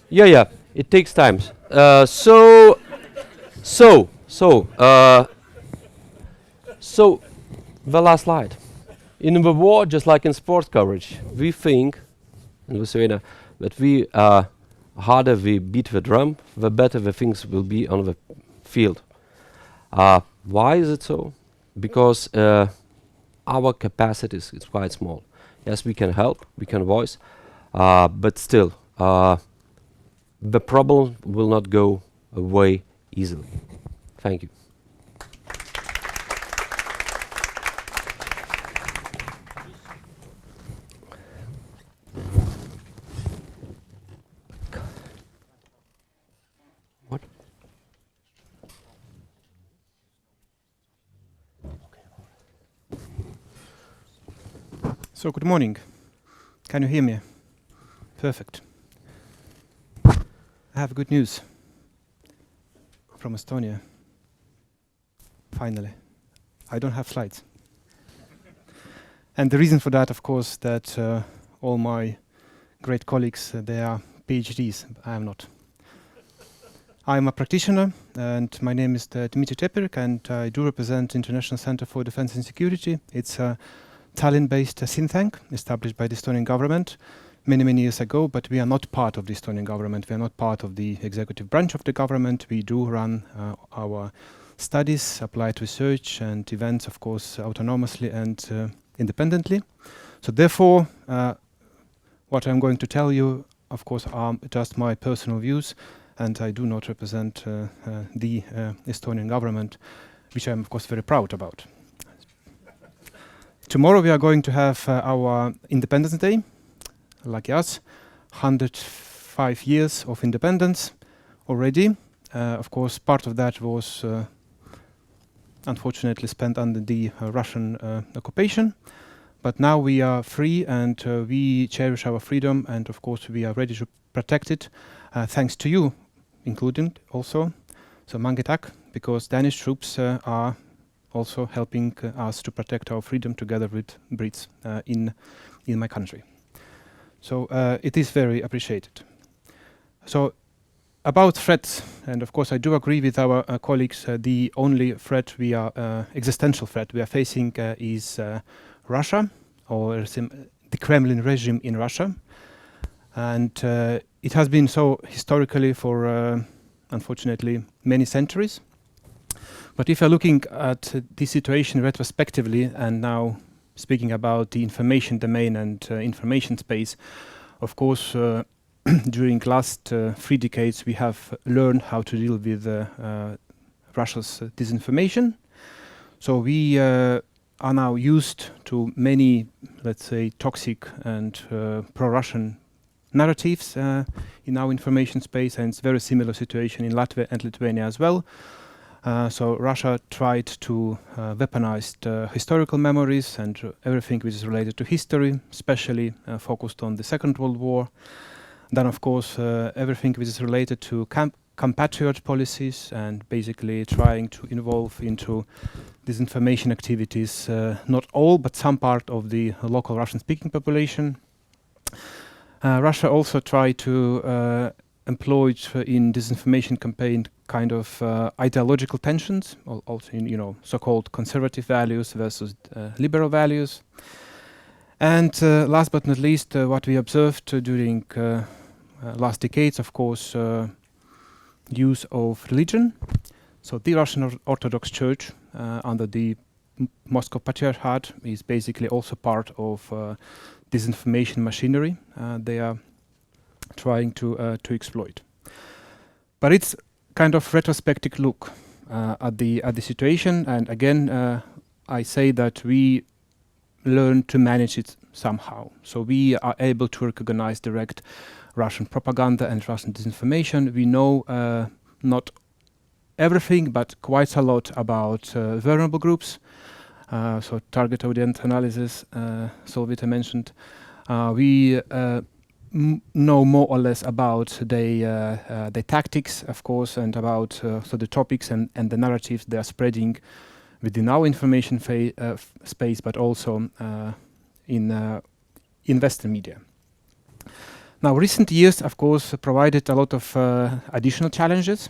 Yeah. It takes time. So the last slide. In the war, just like in sports coverage, we think in Lithuania that we harder we beat the drum, the better the things will be on the field. Why is it so? Because our capacity is quite small. Yes, we can help, we can voice, but still, the problem will not go away easily. Thank you. What? So good morning. Can you hear me? Perfect. I have good news from Estonia. Finally. I don't have slides. And the reason for that, of course, that all my great colleagues, they are PhDs. I am not. I'm a practitioner, and my name is Dmitry Tepirik, and I do represent International Center for Defense and Security. It's a Tallinn-based think tank established by the Estonian government many years ago, but we are not part of the Estonian government. We are not part of the executive branch of the government. We do run our studies, applied research, and events, of course, autonomously and independently. So therefore, what I'm going to tell you, of course, are just my personal views, and I do not represent the Estonian government, which I'm, of course, very proud about. Tomorrow we are going to have our Independence Day, like us, 105 years of independence already. Of course, part of that was unfortunately spent under the Russian occupation. But now we are free, and we cherish our freedom, and of course we are ready to protect it, thanks to you, including also, so mange tak, because Danish troops are also helping us to protect our freedom together with Brits in my country. So it is very appreciated. So about threats, and of course I do agree with our colleagues, the only threat we are, existential threat we are facing is Russia, or the Kremlin regime in Russia. And it has been so historically for, unfortunately, many centuries. But if you're looking at the situation retrospectively, and now speaking about the information domain and information space, of course, during last 3 decades, we have learned how to deal with Russia's disinformation. So we are now used to many, let's say, toxic and pro-Russian narratives in our information space, and it's a very similar situation in Latvia and Lithuania as well. So Russia tried to weaponize historical memories and everything which is related to history, especially focused on the Second World War. Then, of course, everything which is related to compatriot policies, and basically trying to involve into disinformation activities, not all, but some part of the local Russian-speaking population. Russia also tried to employ in disinformation kind of ideological tensions, also in so-called conservative values versus liberal values. And last but not least, what we observed during last decades, of course, use of religion. So the Russian Orthodox Church under the Moscow Patriarchate is basically also part of disinformation machinery they are trying to exploit. But it's kind of retrospective look at the situation, and again, I say that we learn to manage it somehow. So we are able to recognize direct Russian propaganda and Russian disinformation. We know not everything, but quite a lot about vulnerable groups. So target audience analysis, Solvita mentioned. We know more or less about the tactics, of course, and about so the topics and the narratives they are spreading within our information space, but also in Western media. Now, recent years, of course, provided a lot of additional challenges.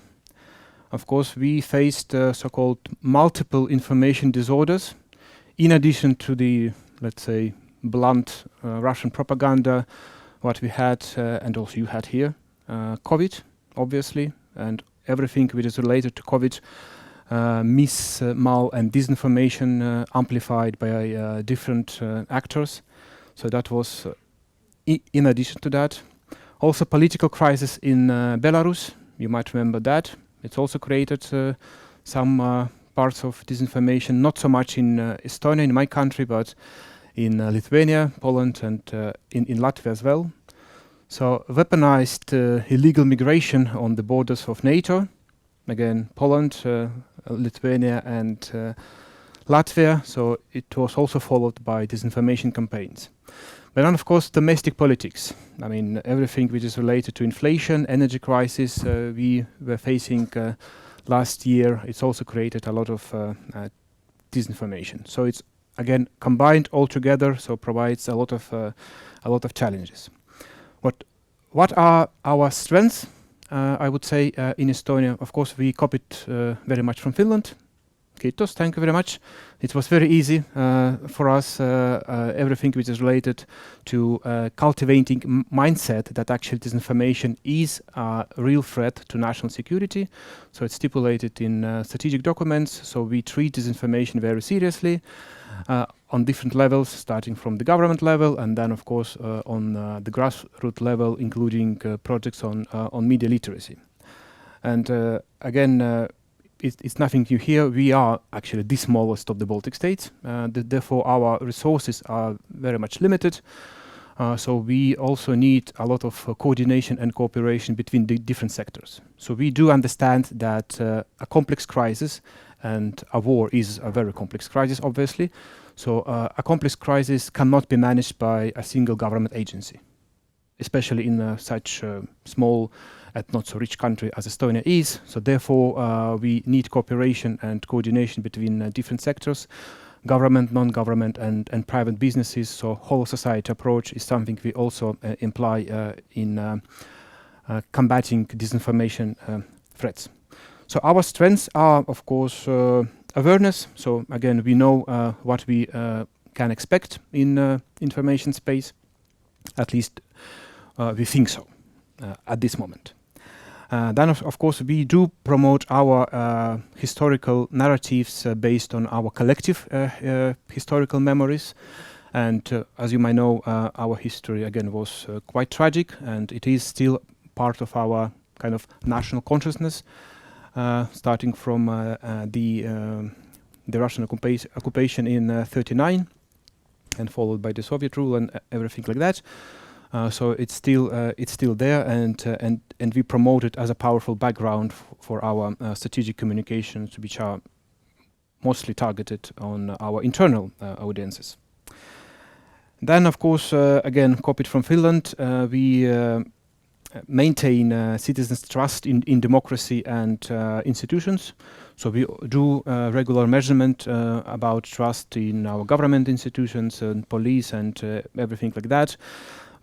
Of course, we faced so-called multiple information disorders, in addition to the, let's say, blunt Russian propaganda, what we had, and also you had here, COVID, obviously, and everything which is related to COVID, mal, and disinformation amplified by different actors. So that was in addition to that. Also political crisis in Belarus, you might remember that. It's also created some parts of disinformation, not so much in Estonia, in my country, but in Lithuania, Poland, and in Latvia as well. So weaponized illegal migration on the borders of NATO. Again, Poland, Lithuania, and Latvia. So it was also followed by disinformation campaigns. But then, of course, domestic politics. I mean, everything which is related to inflation, energy crisis we were facing last year. It's also created a lot of disinformation. So it's again combined all together. So provides a lot of challenges. What are our strengths? I would say in Estonia, of course, we copied very much from Finland. Kiitos, thank you very much. It was very easy for us, everything which is related to cultivating mindset that actually disinformation is a real threat to national security. So it's stipulated in strategic documents. So we treat disinformation very seriously on different levels, starting from the government level, and then, of course, on the grassroots level, including projects on media literacy. And again, it's nothing new here. We are actually the smallest of the Baltic states. Therefore, our resources are very much limited. So we also need a lot of coordination and cooperation between the different sectors. So we do understand that a complex crisis, and a war is a very complex crisis, obviously. So a complex crisis cannot be managed by a single government agency, especially in such small and not so rich country as Estonia is. So therefore, we need cooperation and coordination between different sectors, government, non-government, and private businesses. So whole society approach is something we also imply in combating disinformation threats. So our strengths are, of course, awareness. So again, we know what we can expect in information space. At least we think so at this moment. Then, of course, we do promote our historical narratives based on our collective historical memories. And as you might know, our history, again, was quite tragic, and it is still part of our kind of national consciousness, starting from the Russian occupation in 1939 and followed by the Soviet rule and everything like that. So it's still there, and we promote it as a powerful background for our strategic communications, which are mostly targeted on our internal audiences. Then, of course, again, copied from Finland, we maintain citizens' trust in democracy and institutions. So we do regular measurement about trust in our government institutions and police and everything like that.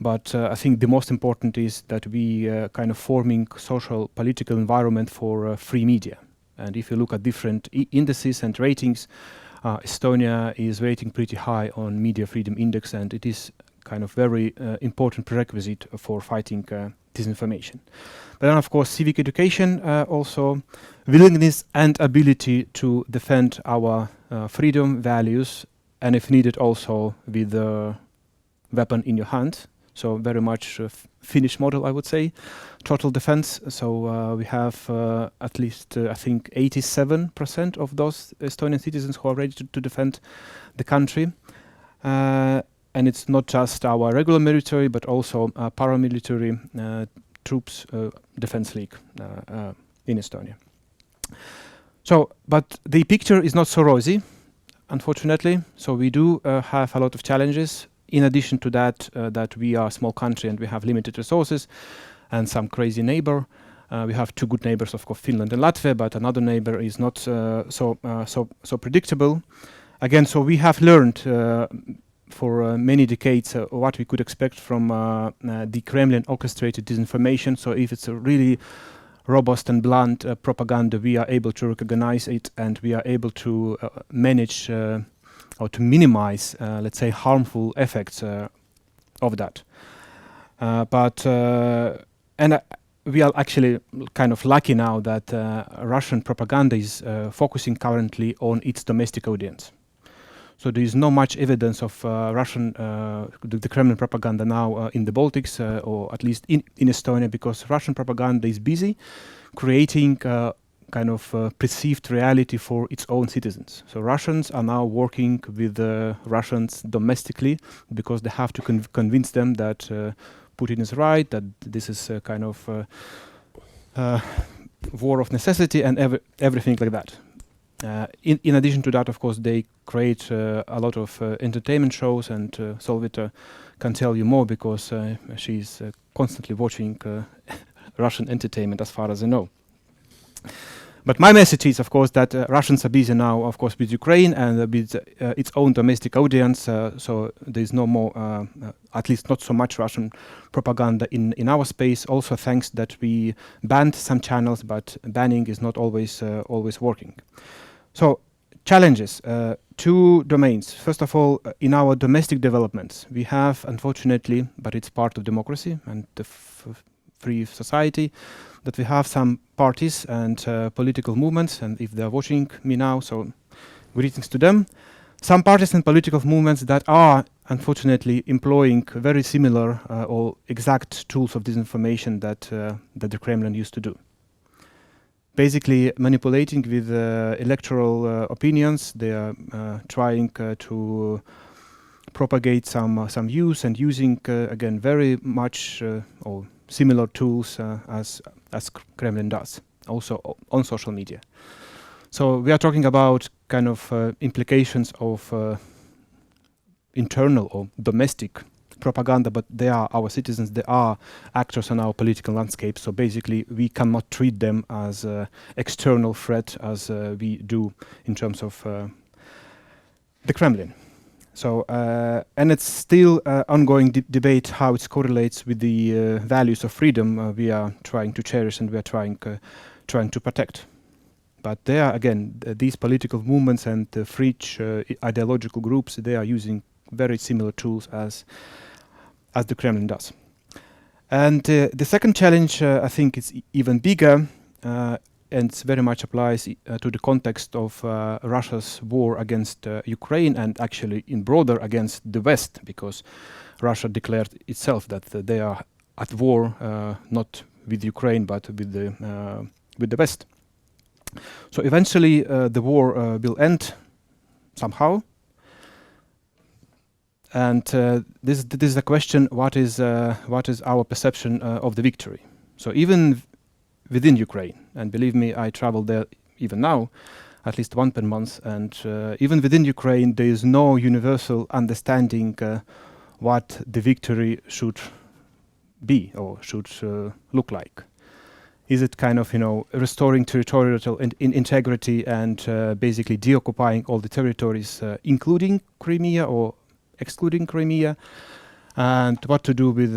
But I think the most important is that we kind of forming social political environment for free media. And if you look at different indices and ratings, Estonia is rating pretty high on Media Freedom Index, and it is kind of very important prerequisite for fighting disinformation. But then, of course, civic education, also willingness and ability to defend our freedom, values, and if needed, also with a weapon in your hand. So very much Finnish model, I would say, total defense. So we have at least, I think, 87% of those Estonian citizens who are ready to defend the country. And it's not just our regular military, but also paramilitary troops, Defense League in Estonia. So, but the picture is not so rosy, unfortunately. So we do have a lot of challenges. In addition to that, that we are a small country and we have limited resources and some crazy neighbor. We have two good neighbors, of course, Finland and Latvia, but another neighbor is not so predictable. Again, so we have learned for many decades what we could expect from the Kremlin orchestrated disinformation. So if it's a really robust and blunt propaganda, we are able to recognize it and we are able to manage or to minimize, let's say, harmful effects of that. We are actually kind of lucky now that Russian propaganda is focusing currently on its domestic audience. So there is no much evidence of Russian, the Kremlin propaganda now in the Baltics, or at least in Estonia, because Russian propaganda is busy creating kind of perceived reality for its own citizens. So Russians are now working with Russians domestically because they have to convince them that Putin is right, that this is a kind of war of necessity and everything like that. In addition to that, of course, they create a lot of entertainment shows, and Solvita can tell you more because she's constantly watching Russian entertainment, as far as I know. But my message is, of course, that Russians are busy now, of course, with Ukraine and with its own domestic audience. So there is no more, at least not so much Russian propaganda in our space. Also, thanks that we banned some channels, but banning is not always working. So challenges, two domains. First of all, in our domestic developments, we have, unfortunately, but it's part of democracy and the free society, that we have some parties and political movements, and if they're watching me now, so greetings to them. Some parties and political movements that are, unfortunately, employing very similar or exact tools of disinformation that the Kremlin used to do. Basically manipulating with electoral opinions. They are trying to propagate some views and using again very much or similar tools as Kremlin does, also on social media. So we are talking about kind of implications of internal or domestic propaganda, but they are our citizens, they are actors on our political landscape. So basically we cannot treat them as an external threat as we do in terms of the Kremlin. So, and it's still ongoing debate how it correlates with the values of freedom we are trying to cherish and we are trying to protect. But there are, again, these political movements and the fringe ideological groups, they are using very similar tools as the Kremlin does. And the second challenge, I think, is even bigger, and very much applies to the context of Russia's war against Ukraine and actually in broader against the West, because Russia declared itself that they are at war not with Ukraine but with the West. So eventually the war will end somehow. And this is the question: what is our perception of the victory? So even within Ukraine, and believe me, I travel there even now, at least one per month, and even within Ukraine, there is no universal understanding what the victory should be or should look like. Is it kind of, restoring territorial integrity and basically deoccupying all the territories, including Crimea or excluding Crimea? and what to do with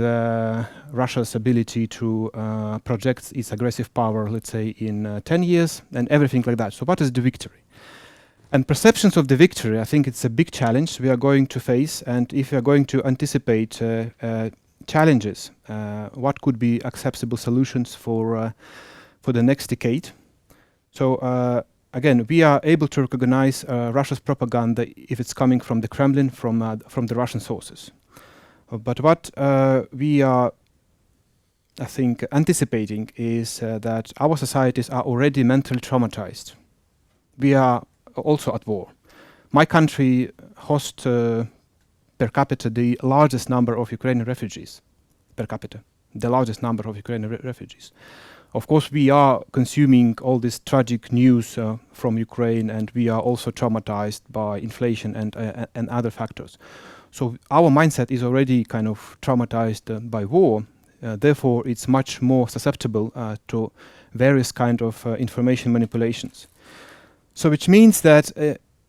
Russia's ability to project its aggressive power, let's say, in 10 years, and everything like that. So what is the victory? And perceptions of the victory, I think it's a big challenge we are going to face, and if we are going to anticipate challenges, what could be acceptable solutions for the next decade? So again, we are able to recognize Russia's propaganda if it's coming from the Kremlin, from the Russian sources. But what we are, I think, anticipating is that our societies are already mentally traumatized. We are also at war. My country hosts per capita the largest number of Ukrainian refugees per capita, the largest number of Ukrainian refugees. Of course, we are consuming all this tragic news from Ukraine, and we are also traumatized by inflation and other factors. So our mindset is already kind of traumatized by war. Therefore, it's much more susceptible to various kind of information manipulations. So which means that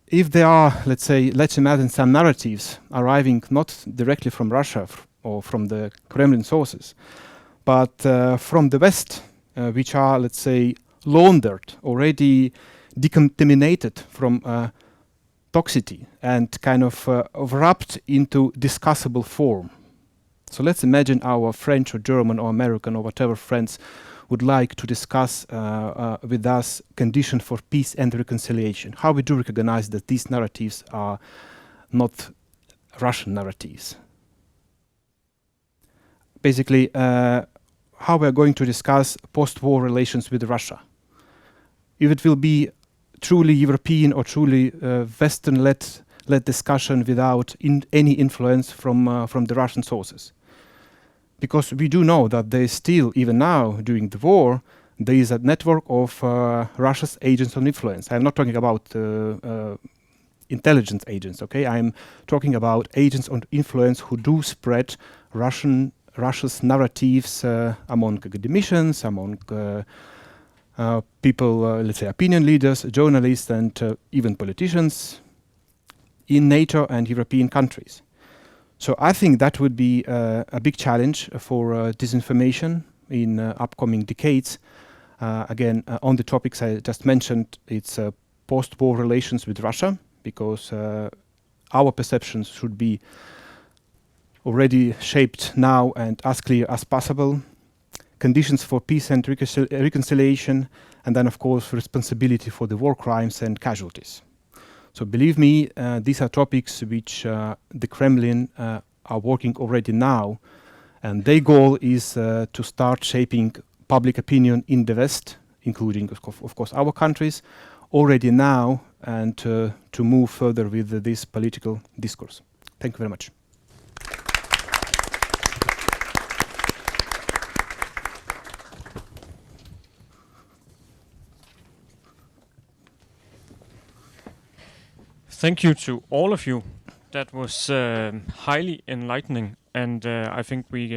if there are, let's say, let's imagine some narratives arriving not directly from Russia or from the Kremlin sources, but from the West, which are, let's say, laundered, already decontaminated from toxicity and kind of wrapped into discussable form. So let's imagine our French or German or American or whatever friends would like to discuss with us conditions for peace and reconciliation. How we do recognize that these narratives are not Russian narratives. Basically, how we are going to discuss post-war relations with Russia. If it will be truly European or truly Western-led discussion without any influence from the Russian sources. Because we do know that there is still, even now, during the war, there is a network of Russia's agents of influence. I'm not talking about intelligence agents, okay? I'm talking about agents of influence who do spread Russia's narratives among academicians, among people, let's say, opinion leaders, journalists, and even politicians in NATO and European countries. So I think that would be a big challenge for disinformation in upcoming decades. Again, on the topics I just mentioned, it's post-war relations with Russia, because our perceptions should be already shaped now and as clear as possible. Conditions for peace and reconciliation, and then, of course, responsibility for the war crimes and casualties. So believe me, these are topics which the Kremlin are working already now, and their goal is to start shaping public opinion in the West, including, of course, our countries, already now, and to move further with this political discourse. Thank you very much. Thank you to all of you. That was highly enlightening, and I think we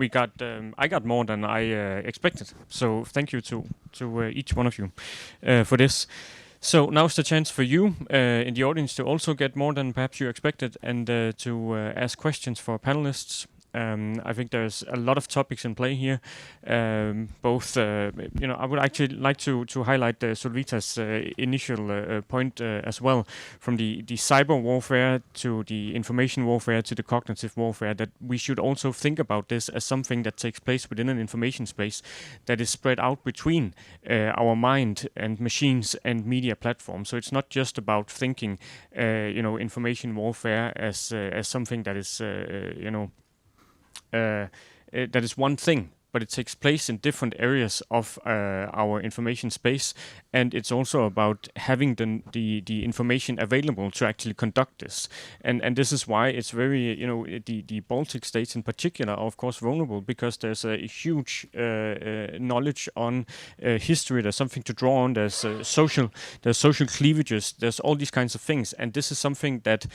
got I got more than I expected. So thank you to each one of you for this. So now's the chance for you in the audience to also get more than perhaps you expected, and to ask questions for panelists. I think there's a lot of topics in play here. Both, I would actually like to highlight Solvita's initial point as well, from the cyber warfare to the information warfare to the cognitive warfare, that we should also think about this as something that takes place within an information space that is spread out between our mind and machines and media platforms. So it's not just about thinking, information warfare as something that is, that is one thing, but it takes place in different areas of our information space, and it's also about having the information available to actually conduct this. And this is why it's very, the Baltic states in particular are of course vulnerable, because there's a huge knowledge on history. There's something to draw on. There's social cleavages. There's all these kinds of things, and this is something that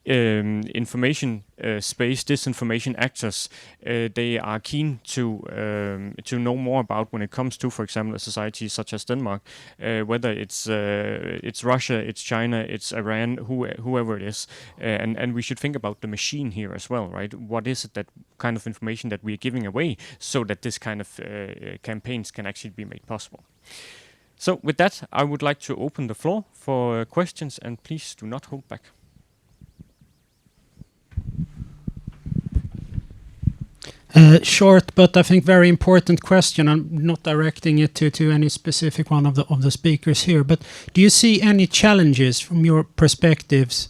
information space, disinformation actors, they are keen to know more about when it comes to, for example, a society such as Denmark, whether it's Russia, it's China, it's Iran, whoever it is, and we should think about the machine here as well, right? What is it that kind of information that we are giving away so that this kind of campaigns can actually be made possible? So with that, I would like to open the floor for questions, and please do not hold back. Short, but I think very important question. I'm not directing it to any specific one of the speakers here, but do you see any challenges from your perspectives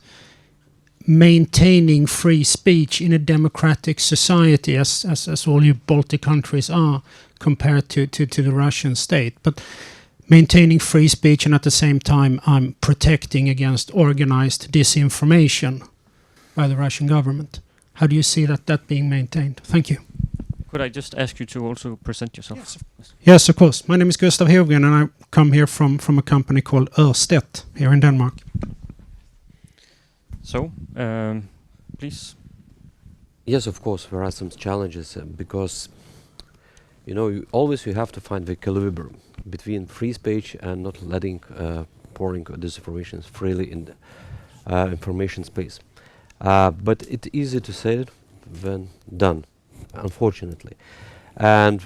maintaining free speech in a democratic society, as all you Baltic countries are, compared to the Russian state? But maintaining free speech and at the same time I'm protecting against organized disinformation by the Russian government. How do you see that being maintained? Thank you. Could I just ask you to also present yourself? Yes, of course. My name is Gustav Hevgren and I come here from a company called Ørsted here in Denmark. So, please. Yes, of course, there are some challenges because, you always have to find the equilibrium between free speech and not letting pouring disinformation freely in the information space. But it's easy to say it than done, unfortunately. And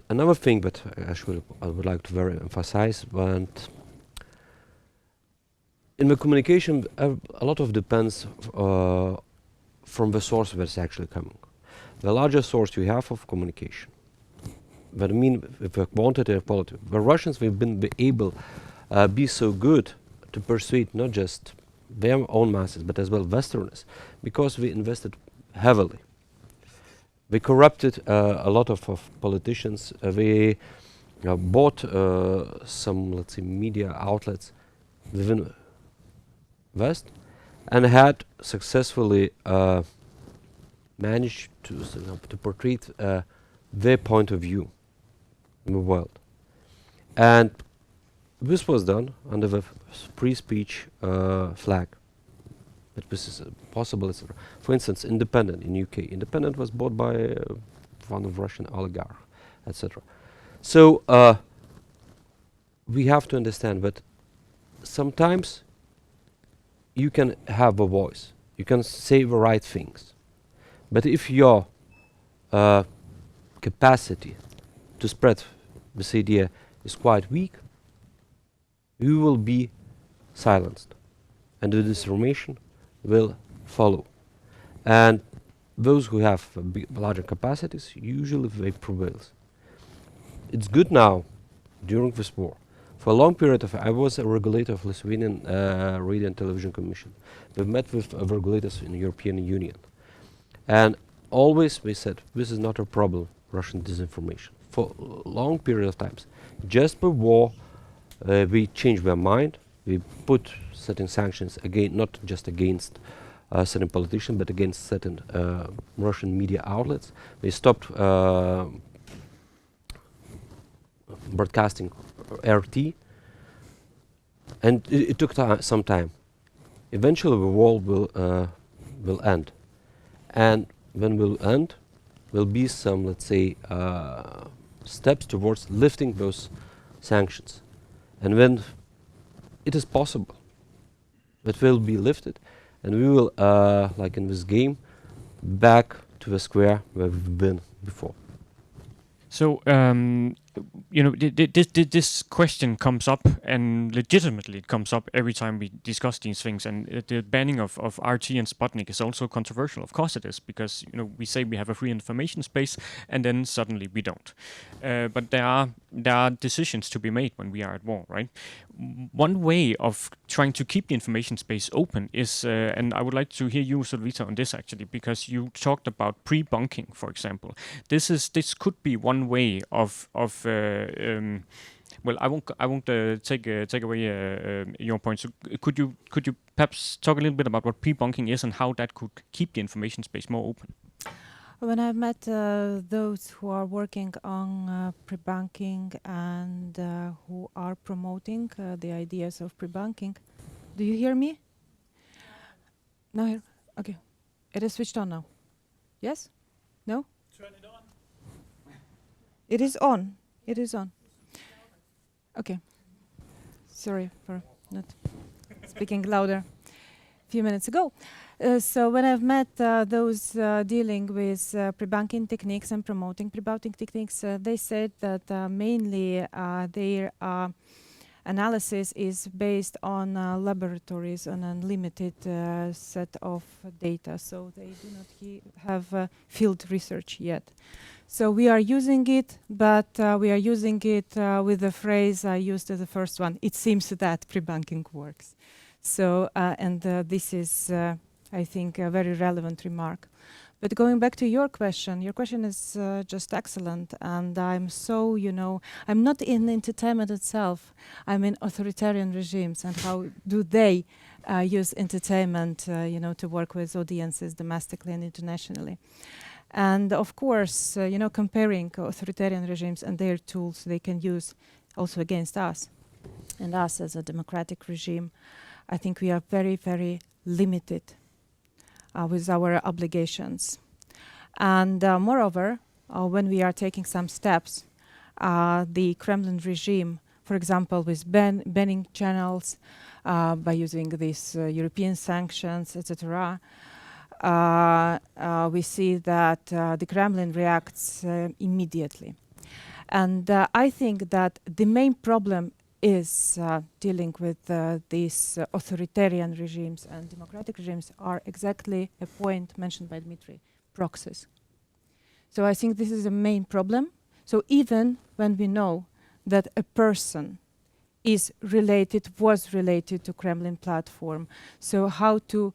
another thing that actually I would like to very emphasize, and in the communication, a lot of depends from the source that's actually coming. The larger source you have of communication, that mean with the quantity and quality. The Russians, they've been able be so good to persuade not just their own masses, but as well Westerners, because we invested heavily. We corrupted a lot of politicians. We bought some, let's say, media outlets within West, and had successfully managed to portray their point of view in the world. And this was done under the free speech flag. That this is possible, etc. For instance, Independent in UK. Independent was bought by one of Russian oligarch, etc. So we have to understand that sometimes you can have a voice, you can say the right things, but if your capacity to spread this idea is quite weak, you will be silenced, and the disinformation will follow. And those who have larger capacities, usually they prevail. It's good now, during this war. For a long period of I was a regulator of Lithuanian Radio and Television Commission. We've met with regulators in the European Union. And always we said, this is not a problem, Russian disinformation. For a long period of times. Just before we changed their mind, we put certain sanctions, again, not just against certain politicians, but against certain Russian media outlets. We stopped broadcasting RT, and it took some time. Eventually, the war will end, and when will end, will be some, let's say, steps towards lifting those sanctions, and when it is possible, it will be lifted, and we will, like in this game, back to the square where we've been before. So, this question comes up, and legitimately it comes up every time we discuss these things. And the banning of RT and Sputnik is also controversial. Of course it is, because we say we have a free information space, and then suddenly we don't. But there are decisions to be made when we are at war, right? One way of trying to keep the information space open is, and I would like to hear you, Ritzau, on this actually, because you talked about pre-bunking, for example. This could be one way of well, I won't take away your point. So could you perhaps talk a little bit about what pre-bunking is and how that could keep the information space more open? When I've met those who are working on pre-bunking and who are promoting the ideas of pre-bunking, do you hear me? No, here. Okay. It is switched on now. Yes? No? Turn it on. It is on. It is on. Okay. Sorry for not speaking louder a few minutes ago. So when I've met those dealing with pre-banking techniques and promoting pre-banking techniques, they said that mainly their analysis is based on laboratories on a limited set of data, so they do not have field research yet. So we are using it, but we are using it with the phrase I used as the first one, it seems that pre-banking works. So, and this is, I think, a very relevant remark. But going back to your question is just excellent. And I'm so, I'm not in entertainment itself. I'm in authoritarian regimes and how do they use entertainment, to work with audiences domestically and internationally. And of course, comparing authoritarian regimes and their tools they can use also against us. And us as a democratic regime, I think we are very, very limited with our obligations. And moreover, when we are taking some steps, the Kremlin regime, for example, with banning channels, by using these European sanctions, etc., we see that the Kremlin reacts immediately. And I think that the main problem is dealing with these authoritarian regimes and democratic regimes are exactly a point mentioned by Dmitry, proxies. So I think this is a main problem. So even when we know that a person was related to Kremlin platform, so how to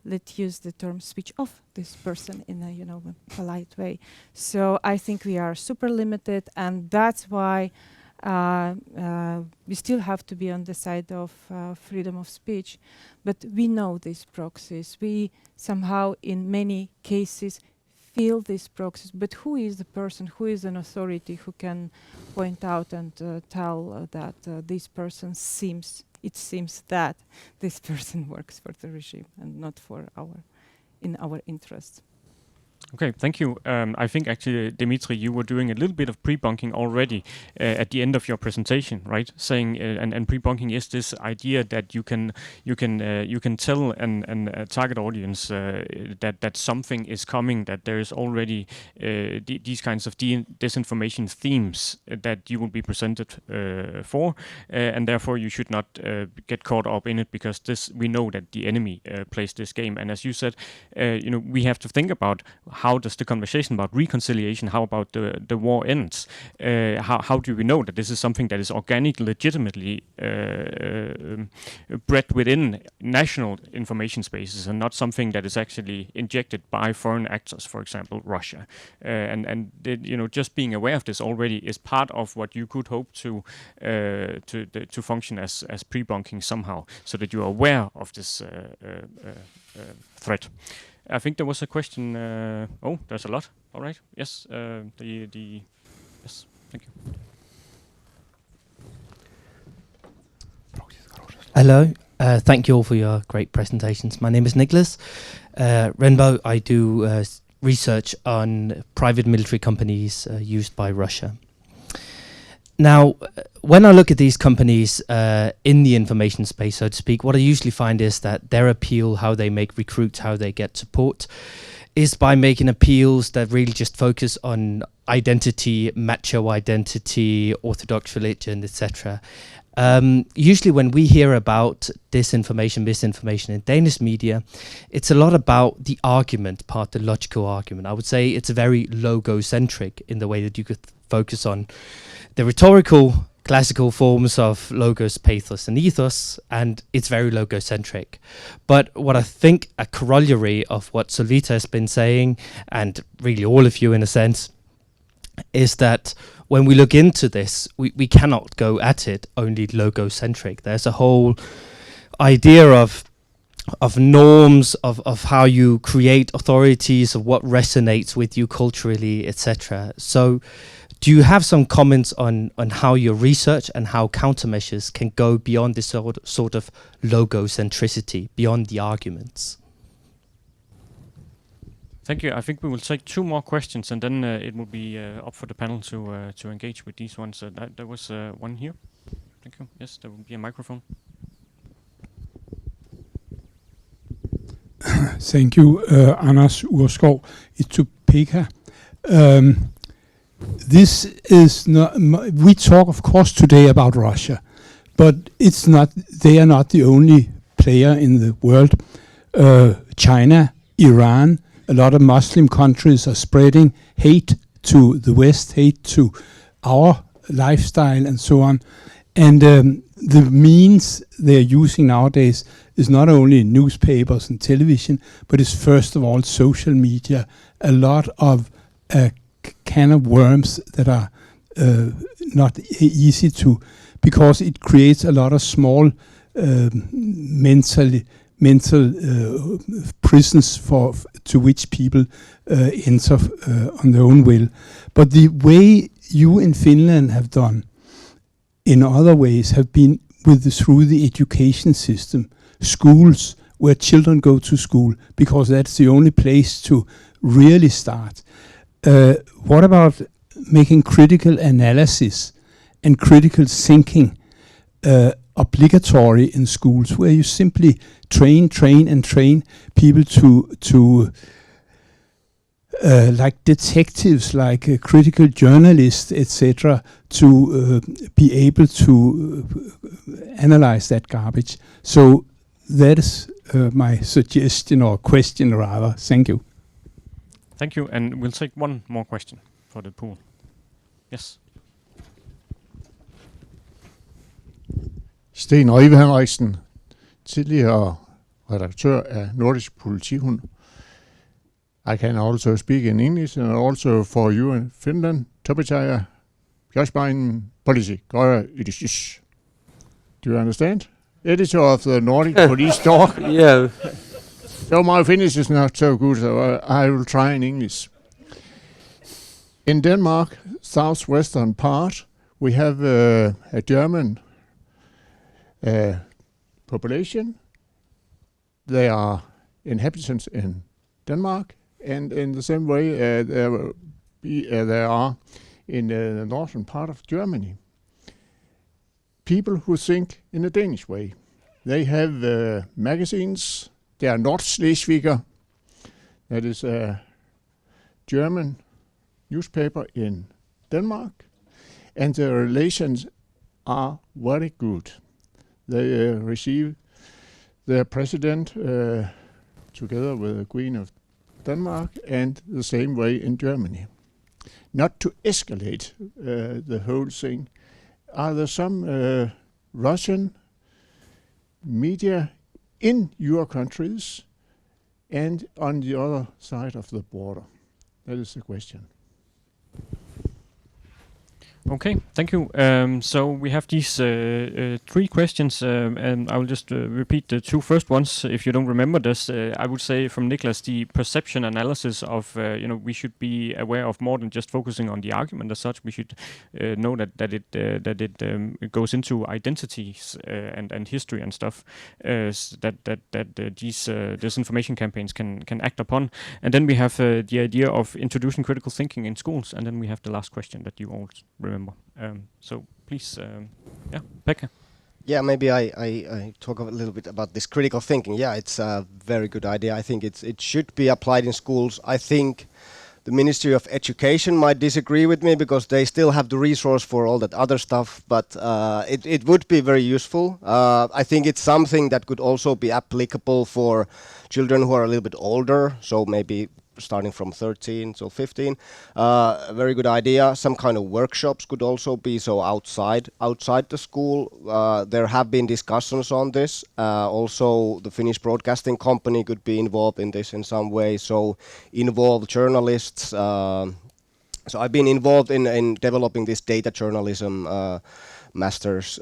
let's use the term switch off this person in a polite way. So I think we are super limited, and that's why we still have to be on the side of freedom of speech. But we know these proxies. We somehow, in many cases, feel these proxies. But who is the person, who is an authority who can point out and tell that this person it seems that this person works for the regime and not for in our interests. Okay, thank you. I think actually, Dimitri, you were doing a little bit of pre-bunking already at the end of your presentation, right? Saying and pre-bunking is this idea that you can tell a target audience that something is coming, that there is already these kinds of disinformation themes that you will be presented for, and therefore you should not get caught up in it because we know that the enemy plays this game. And as you said, we have to think about how does the conversation about reconciliation, how about the war ends? How do we know that this is something that is organic, legitimately bred within national information spaces and not something that is actually injected by foreign actors, for example, Russia? Just being aware of this already is part of what you could hope to function as pre-bunking somehow, so that you are aware of this threat. I think there was a question. There's a lot. All right. Yes. Yes. Thank you. Hello. Thank you all for your great presentations. My name is Nicholas Renbo. I do research on private military companies used by Russia. Now, when I look at these companies in the information space, so to speak, what I usually find is that their appeal, how they make recruits, how they get support, is by making appeals that really just focus on identity, macho identity, orthodox religion, etc. Usually when we hear about disinformation, misinformation in Danish media, it's a lot about the argument part, the logical argument. I would say it's very logocentric in the way that you could focus on the rhetorical classical forms of logos, pathos and ethos, and it's very logocentric. But what I think a corollary of what Solvita has been saying, and really all of you in a sense, is that when we look into this, we cannot go at it only logocentric. There's a whole idea of norms, of how you create authorities, of what resonates with you culturally, etc. So do you have some comments on how your research and how countermeasures can go beyond this sort of logocentricity, beyond the arguments? Thank you. I think we will take 2 more questions, and then it will be up for the panel to engage with these ones. There was one here. Thank you. Yes, there will be a microphone. Thank you, Anders Urskov. It's Topeka. This is not. We talk, of course, today about Russia, but it's not. They are not the only player in the world. China, Iran, a lot of Muslim countries are spreading hate to the West, hate to our lifestyle, and so on. And the means they're using nowadays is not only newspapers and television, but it's first of all social media. A lot of can of worms that are not easy to, because it creates a lot of small mental prisons to which people enter on their own will. But the way you in Finland have done in other ways have been through the education system, schools where children go to school, because that's the only place to really start. What about making critical analysis and critical thinking obligatory in schools, where you simply train people to like detectives, like critical journalists, etc., to be able to analyze that garbage. So that is my suggestion, or question rather. Thank you. Thank you, and we'll take one more question for the pool. Yes. Sten Rive Henriksen, tidligere redaktør af Nordisk Politihund. I can also speak in English, and also for you in Finland, Topetaja, Josbein, policy, Goya, Idis. Do you understand? Editor of the Nordic Police Talk. Yeah. So my Finnish is not so good, so I will try in English. In Denmark, southwestern part, we have a German population. They are inhabitants in Denmark, and in the same way there are in the northern part of Germany people who think in a Danish way. They have magazines. They are Nordschleswiger. That is a German newspaper in Denmark, and the relations are very good. They receive their president together with the Queen of Denmark, and the same way in Germany. Not to escalate the whole thing, are there some Russian media in your countries and on the other side of the border? That is the question. Okay, thank you. So we have these 3 questions, and I will just repeat the 2 first ones. If you don't remember this, I would say from Niklas, the perception analysis of, we should be aware of more than just focusing on the argument as such. We should know that it goes into identities and history and stuff that these disinformation campaigns can act upon. And then we have the idea of introducing critical thinking in schools, and then we have the last question that you all remember. So please, Pekka. Yeah, maybe I talk a little bit about this critical thinking. Yeah, it's a very good idea. I think it should be applied in schools. I think the Ministry of Education might disagree with me because they still have the resource for all that other stuff, but it would be very useful. I think it's something that could also be applicable for children who are a little bit older, so maybe starting from 13 till 15. A very good idea. Some kind of workshops could also be so outside the school. There have been discussions on this. Also, the Finnish Broadcasting Company could be involved in this in some way. So involve journalists. So I've been involved in developing this data journalism master's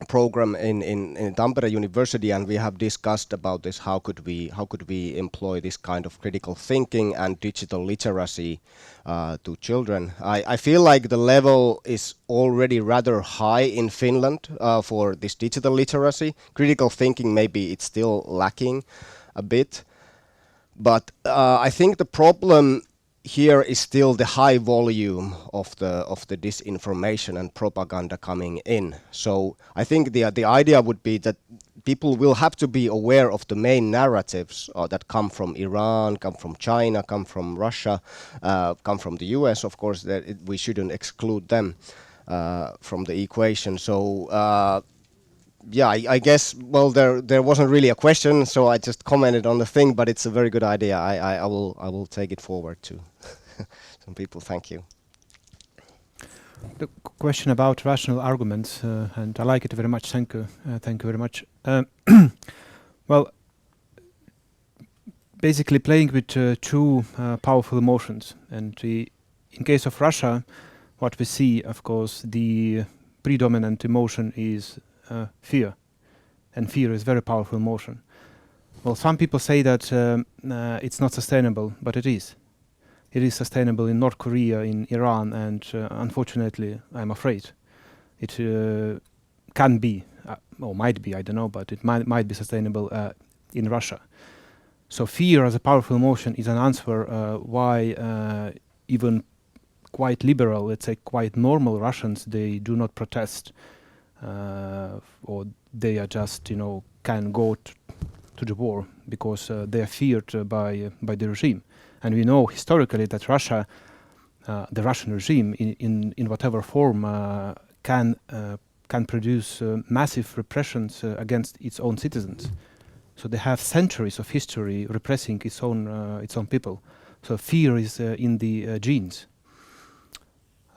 program in Tampere University, and we have discussed about this. How could we employ this kind of critical thinking and digital literacy to children? I feel like the level is already rather high in Finland for this digital literacy. Critical thinking, maybe it's still lacking a bit. But I think the problem here is still the high volume of the disinformation and propaganda coming in. So I think the idea would be that people will have to be aware of the main narratives that come from Iran, come from China, come from Russia, come from the US, of course, that we shouldn't exclude them from the equation. So yeah, I guess, well, there wasn't really a question, so I just commented on the thing, but it's a very good idea. I will take it forward to some people. Thank you. The question about rational arguments, and I like it very much. Thank you very much. Well, basically playing with two powerful emotions, and in case of Russia, what we see, of course, the predominant emotion is fear, and fear is very powerful emotion. Well, some people say that it's not sustainable, but it is. It is sustainable in North Korea, in Iran, and unfortunately, I'm afraid, it can be, or might be, I don't know, but it might be sustainable in Russia. So fear as a powerful emotion is an answer why even quite liberal, let's say quite normal Russians, they do not protest, or they are just, can go to the war because they are feared by the regime. And we know historically that Russia, the Russian regime, in whatever form, can produce massive repressions against its own citizens. So they have centuries of history repressing its own people. So fear is in the genes.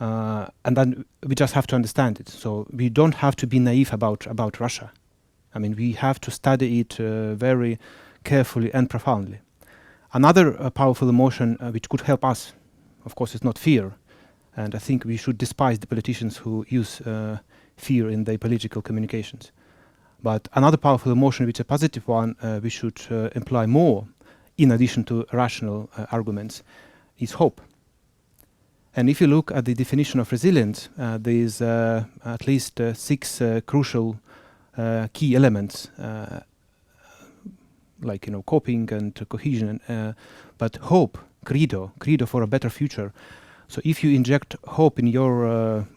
And then we just have to understand it. So we don't have to be naive about Russia. I mean, we have to study it very carefully and profoundly. Another powerful emotion which could help us, of course, is not fear. And I think we should despise the politicians who use fear in their political communications. But another powerful emotion, which is a positive one, we should employ more, in addition to rational arguments, is hope. And if you look at the definition of resilience, there is at least 6 crucial key elements, like coping and cohesion, but hope, credo for a better future. So if you inject hope in your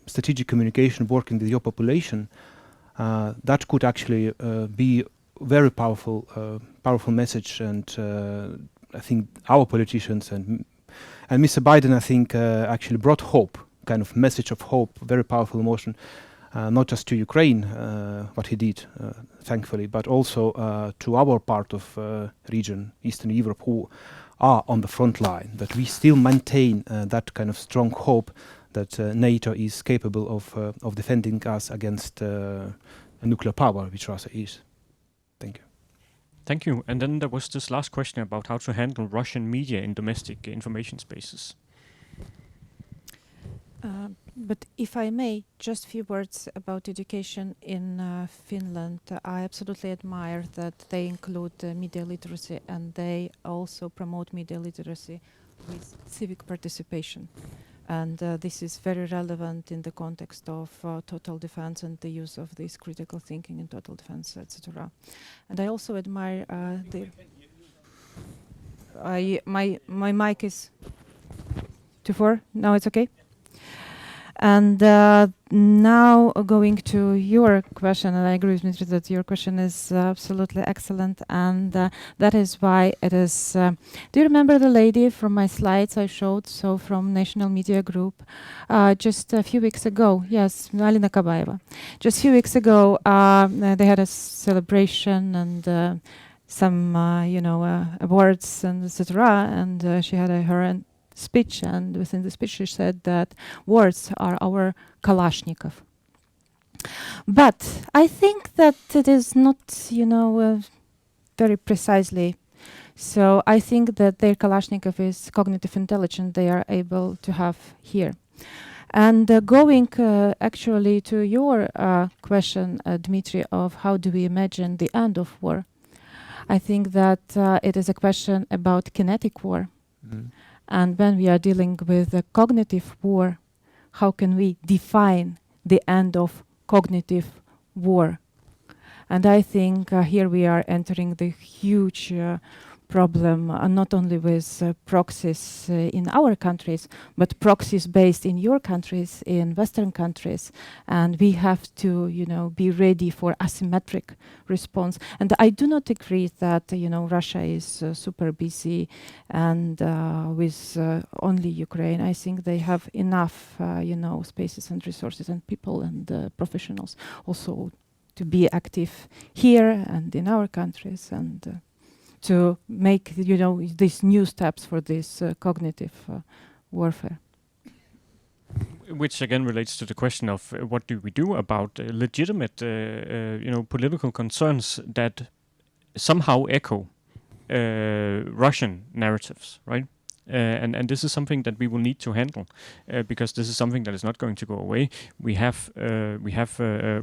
strategic communication, working with your population, that could actually be very powerful message. And I think our politicians and Mr. Biden, I think, actually brought hope, kind of message of hope, very powerful emotion, not just to Ukraine, what he did, thankfully, but also to our part of region, Eastern Europe, who are on the front line, that we still maintain that kind of strong hope that NATO is capable of defending us against nuclear power, which Russia is. Thank you. Thank you. And then there was this last question about how to handle Russian media in domestic information spaces. But if I may, just a few words about education in Finland. I absolutely admire that they include media literacy, and they also promote media literacy with civic participation. And this is very relevant in the context of total defense and the use of this critical thinking in total defense, etc. And I also admire my mic is 2-4. Now it's okay. And now going to your question, and I agree with Dmitry that your question is absolutely excellent, and that is why it is. Do you remember the lady from my slides I showed? So from National Media Group, just a few weeks ago, yes, Alina Kabaeva. Just a few weeks ago, they had a celebration and some, awards and etc. And she had her speech, and within the speech she said that words are our Kalashnikov. But I think that it is not, very precisely. So I think that their Kalashnikov is cognitive intelligence they are able to have here. And going actually to your question, Dmitry, of how do we imagine the end of war, I think that it is a question about kinetic war. Mm. And when we are dealing with a cognitive war, how can we define the end of cognitive war? And I think here we are entering the huge problem not only with proxies in our countries, but proxies based in your countries, in Western countries, and we have to, be ready for asymmetric response. And I do not agree that, Russia is super busy and with only Ukraine. I think they have enough, spaces and resources and people and professionals also to be active here and in our countries and to make, these new steps for this cognitive warfare. Which again relates to the question of what do we do about legitimate, political concerns that somehow echo Russian narratives, right? And this is something that we will need to handle because this is something that is not going to go away. We have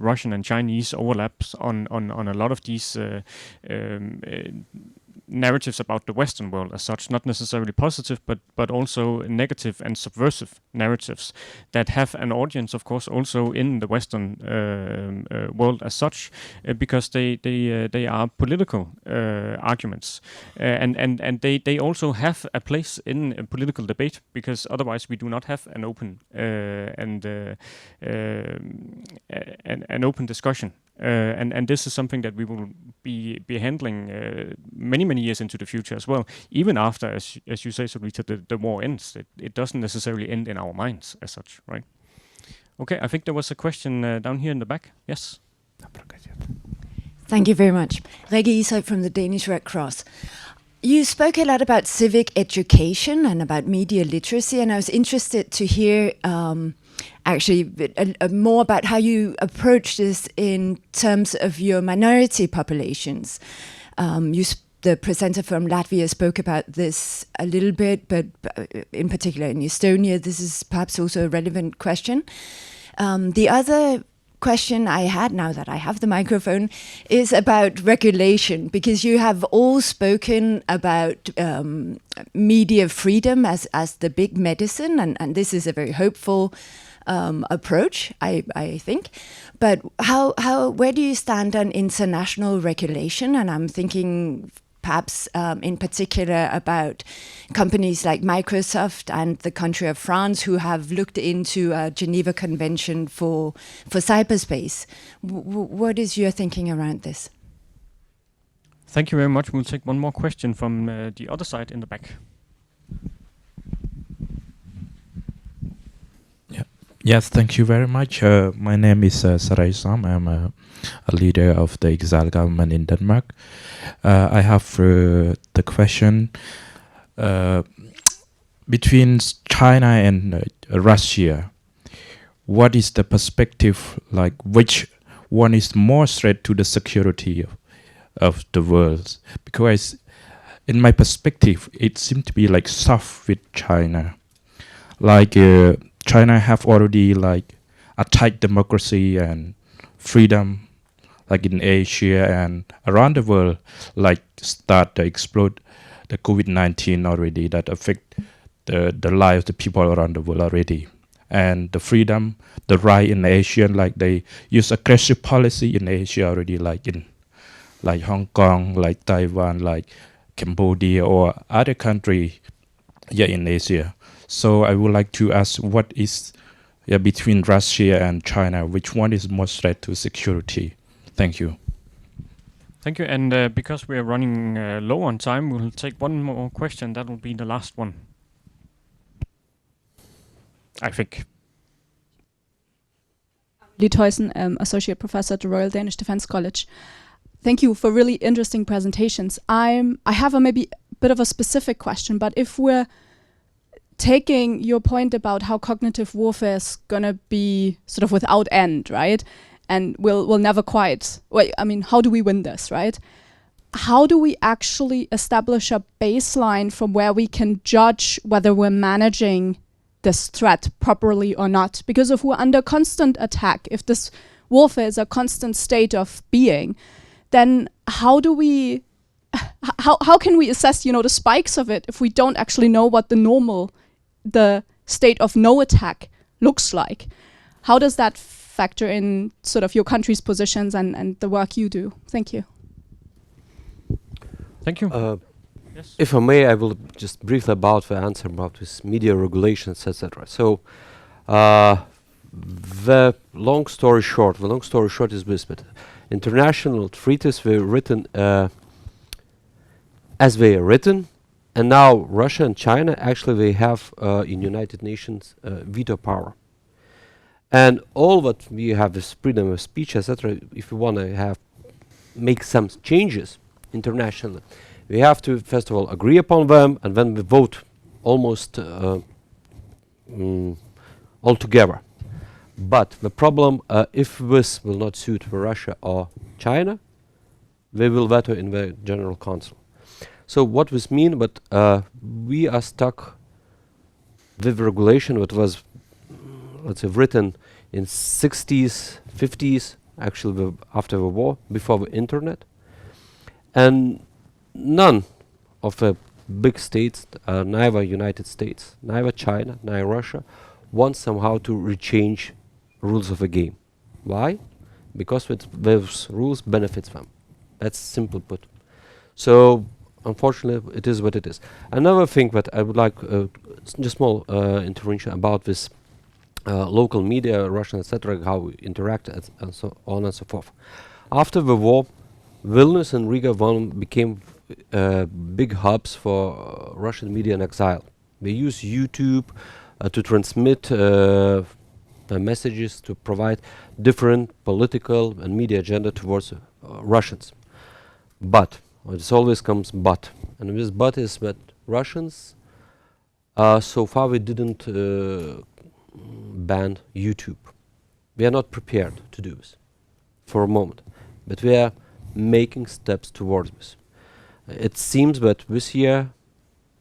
Russian and Chinese overlaps on a lot of these narratives about the Western world as such, not necessarily positive, but also negative and subversive narratives that have an audience, of course, also in the Western world as such, because they are political arguments, and they also have a place in a political debate, because otherwise we do not have an open and an open discussion. And this is something that we will be handling many years into the future as well, even after, as you say, Sarita, the war ends. It doesn't necessarily end in our minds as such, right? Okay, I think there was a question down here in the back. Yes. Thank you very much. Rikke Ishøj from the Danish Red Cross. You spoke a lot about civic education and about media literacy, and I was interested to hear actually more about how you approach this in terms of your minority populations. The presenter from Latvia spoke about this a little bit, but in particular in Estonia, this is perhaps also a relevant question. The other question I had, now that I have the microphone, is about regulation, because you have all spoken about media freedom as the big medicine, and this is a very hopeful approach, I think. But where do you stand on international regulation? And I'm thinking perhaps in particular about companies like Microsoft and the country of France, who have looked into a Geneva Convention for cyberspace. What is your thinking around this? Thank you very much. We'll take one more question from the other side in the back. Yes, thank you very much. My name is Sarai Sam. I'm a leader of the exile government in Denmark. I have the question between China and Russia. What is the perspective, like which one is more threat to the security of the world? Because in my perspective, it seems to be like soft with China. Like China have already like attacked democracy and freedom, like in Asia and around the world, like start to explode the COVID-19 already, that affect the lives of the people around the world already. And the freedom, the right in Asia, like they use aggressive policy in Asia already, like in like Hong Kong, like Taiwan, like Cambodia or other country in Asia. So I would like to ask, what is between Russia and China, which one is more threat to security? Thank you. Thank you. And because we are running low on time, we'll take one more question. That will be the last one, I think. Lee Teusen, Associate Professor at the Royal Danish Defence College. Thank you for really interesting presentations. I have a maybe bit of a specific question, but if we're taking your point about how cognitive warfare is going to be sort of without end, right? And we'll never quite, how do we win this, right? How do we actually establish a baseline from where we can judge whether we're managing this threat properly or not? Because if we're under constant attack, if this warfare is a constant state of being, then how can we assess, the spikes of it if we don't actually know what the state of no attack looks like? How does that factor in sort of your country's positions and the work you do? Thank you. Thank you. Yes. If I may, I will just briefly about the answer about this media regulations, etc. So, the long story short is this: that international treaties were written as they are written, and now Russia and China actually they have in United Nations veto power. And all what we have is freedom of speech, etc. If we want to make some changes internationally, we have to first of all agree upon them, and then we vote almost all together. But the problem, if this will not suit Russia or China, they will veto in the General Council. So what this mean? But we are stuck with regulation that was, let's say, written in 60s, 50s, actually after the war, before the internet, and none of the big states, neither United States, neither China, neither Russia, want somehow to rechange rules of the game. Why? Because those rules benefits them. That's simple put. So unfortunately, it is what it is. Another thing that I would like, just small intervention about this local media, Russian, etc., how we interact, and so on and so forth. After the war, Vilnius and Riga became big hubs for Russian media in exile. They use YouTube to transmit messages, to provide different political and media agenda towards Russians. But it always comes but, and this but is that Russians so far we didn't ban YouTube. We are not prepared to do this for a moment, but we are making steps towards this. It seems that this year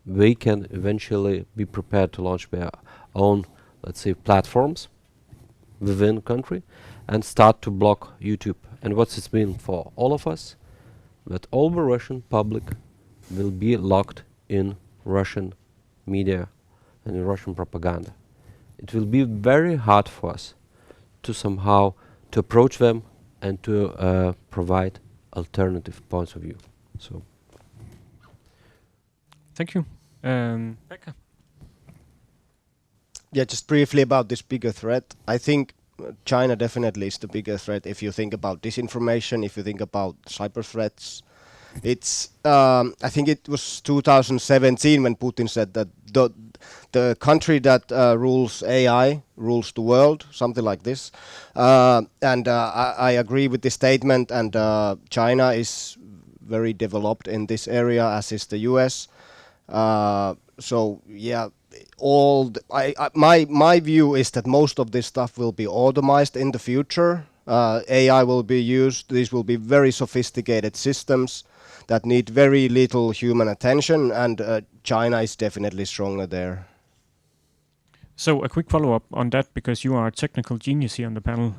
they can eventually be prepared to launch their own, let's say, platforms within country and start to block YouTube. And what's it mean for all of us? That all the Russian public will be locked in Russian media and in Russian propaganda. It will be very hard for us to somehow to approach them and to provide alternative points of view. So, thank you, Pekka. Yeah, just briefly about this bigger threat. I think China definitely is the bigger threat if you think about disinformation, if you think about cyber threats. It's I think it was 2017 when Putin said that the country that rules AI rules the world, something like this. And I agree with this statement, and China is very developed in this area, as is the US. So yeah, my view is that most of this stuff will be automized in the future. AI will be used. These will be very sophisticated systems that need very little human attention, and China is definitely stronger there. So a quick follow-up on that, because you are a technical genius here on the panel.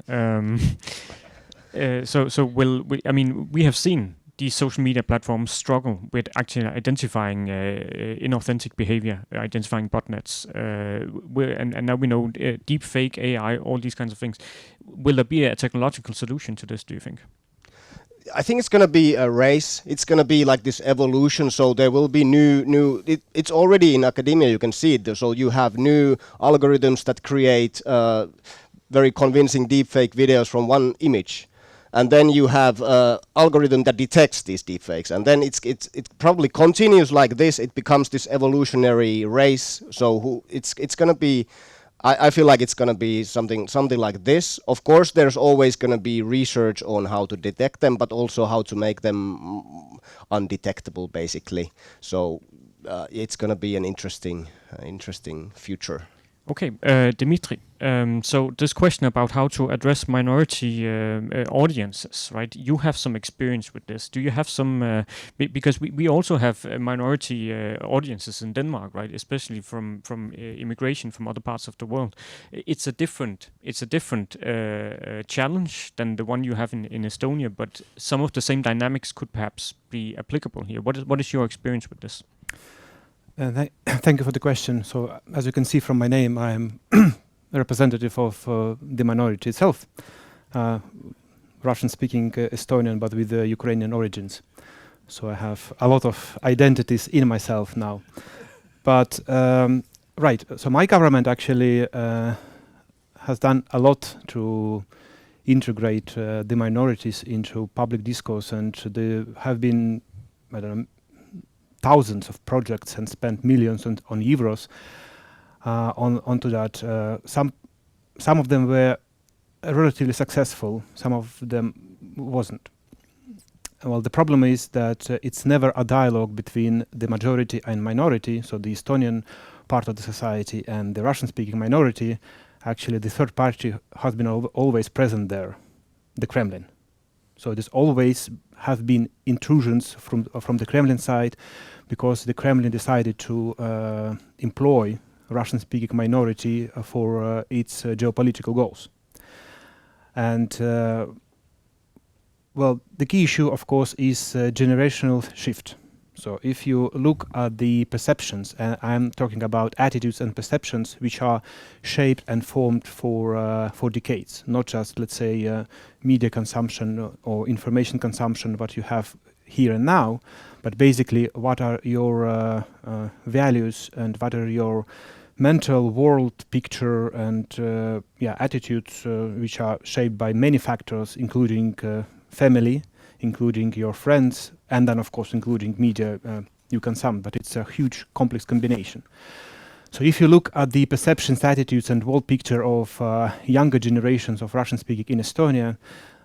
I mean, we have seen these social media platforms struggle with actually identifying inauthentic behavior, identifying botnets, and now we know deep fake AI, all these kinds of things. Will there be a technological solution to this, do you think? I think it's going to be a race. It's going to be like this evolution. So there will be new. It's already in academia. You can see it. So you have new algorithms that create very convincing deepfake videos from one image, and then you have algorithm that detects these deepfakes, and then it probably continues like this. It becomes this evolutionary race. So it's going to be. I feel like it's going to be something like this. Of course, there's always going to be research on how to detect them, but also how to make them undetectable, basically. So it's going to be an interesting future. Okay, Dimitri. So this question about how to address minority audiences, right? You have some experience with this. Do you have some? Because we also have minority audiences in Denmark, right? Especially from immigration from other parts of the world. It's a different challenge than the one you have in Estonia, but some of the same dynamics could perhaps be applicable here. What is your experience with this? Thank you for the question. So, as you can see from my name, I am a representative of the minority itself, Russian-speaking Estonian, but with Ukrainian origins. So I have a lot of identities in myself now. But right, so my government actually has done a lot to integrate the minorities into public discourse, and there have been, I don't know, thousands of projects and spent millions on euros onto that. Some of them were relatively successful, some of them wasn't. Well, the problem is that it's never a dialogue between the majority and minority, so the Estonian part of the society and the Russian-speaking minority. Actually, the third party has been always present there, the Kremlin. So there's always have been intrusions from the Kremlin side, because the Kremlin decided to employ Russian-speaking minority for its geopolitical goals. And well, the key issue, of course, is generational shift. So if you look at the perceptions, and I'm talking about attitudes and perceptions which are shaped and formed for decades, not just, let's say, media consumption or information consumption, what you have here and now, but basically what are your values and what are your mental world picture and attitudes which are shaped by many factors, including family, including your friends, and then of course including media you consume, but it's a huge complex combination. So if you look at the perceptions, attitudes and world picture of younger generations of Russian speaking in Estonia,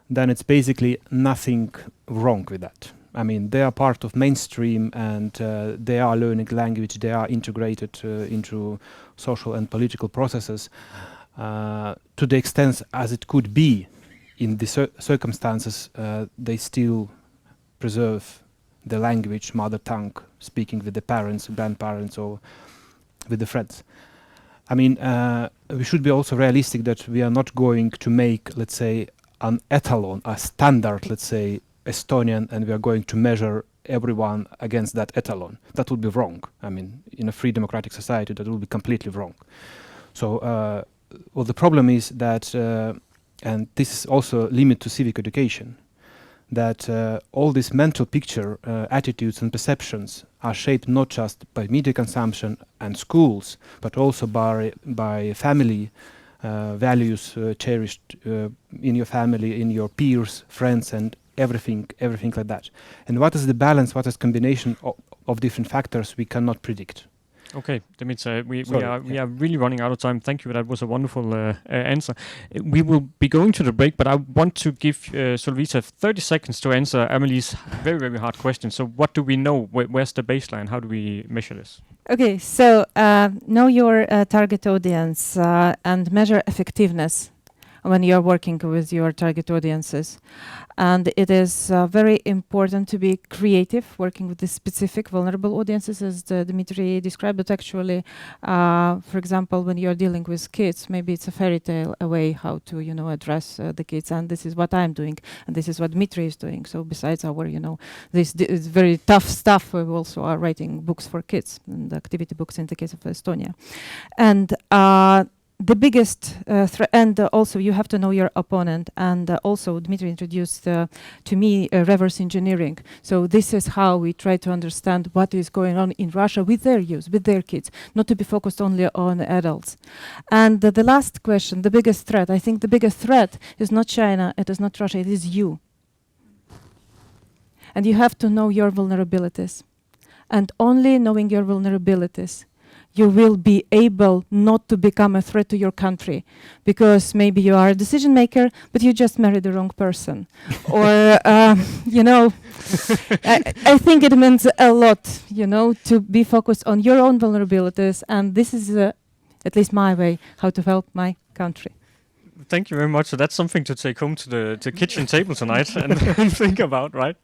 then it's basically nothing wrong with that. I mean, they are part of mainstream and they are learning language, they are integrated into social and political processes to the extent as it could be. In the circumstances, they still preserve the language, mother tongue, speaking with the parents, grandparents, or with the friends. I mean, we should be also realistic that we are not going to make, let's say, an etalon, a standard, let's say, Estonian, and we are going to measure everyone against that etalon. That would be wrong. I mean, in a free democratic society, that would be completely wrong. So, well, the problem is that and this is also a limit to civic education, that all this mental picture, attitudes and perceptions are shaped not just by media consumption and schools, but also by family values cherished in your family, in your peers, friends, and everything like that. And what is the balance, what is combination of different factors we cannot predict. Okay, that means we are really running out of time. Thank you. That was a wonderful answer. We will be going to the break, but I want to give Solvita 30 seconds to answer Amelie's very, very hard question. So what do we know? Where's the baseline? How do we measure this? Okay, so know your target audience and measure effectiveness when you're working with your target audiences. And it is very important to be creative, working with the specific vulnerable audiences, as Dmitry described. But actually, for example, when you're dealing with kids, maybe it's a fairy tale way how to, address the kids. And this is what I'm doing, and this is what Dmitry is doing. So besides our, this very tough stuff, we also are writing books for kids, and activity books in the case of Estonia. And the biggest threat, and also you have to know your opponent, and also Dmitry introduced to me reverse engineering. So this is how we try to understand what is going on in Russia with their youth, with their kids, not to be focused only on adults. And the last question, the biggest threat, I think the biggest threat is not China, it is not Russia, it is you. And you have to know your vulnerabilities. And only knowing your vulnerabilities, you will be able not to become a threat to your country, because maybe you are a decision maker, but you just married the wrong person. Or, I think it means a lot, to be focused on your own vulnerabilities. And this is, at least my way, how to help my country. Thank you very much. So that's something to take home to the kitchen table tonight and think about, right?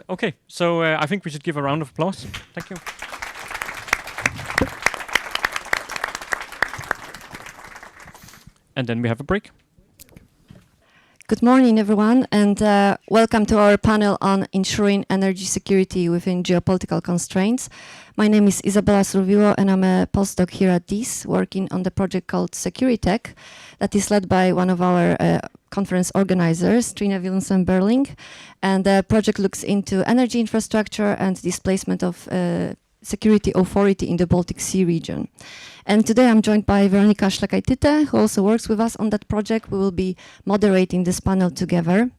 Okay, so I think we should give a round of applause. Thank you. And then we have a break. Good morning, everyone, and welcome to our panel on ensuring energy security within geopolitical constraints. My name is Izabela Surviło, and I'm a postdoc here at DIIS, working on the project called SecuriTech, that is led by one of our conference organizers, Trine Wilhelmsen-Berling, and the project looks into energy infrastructure and displacement of security authority in the Baltic Sea region. And today I'm joined by Veronika Szlakaitite, who also works with us on that project. We will be moderating this panel together.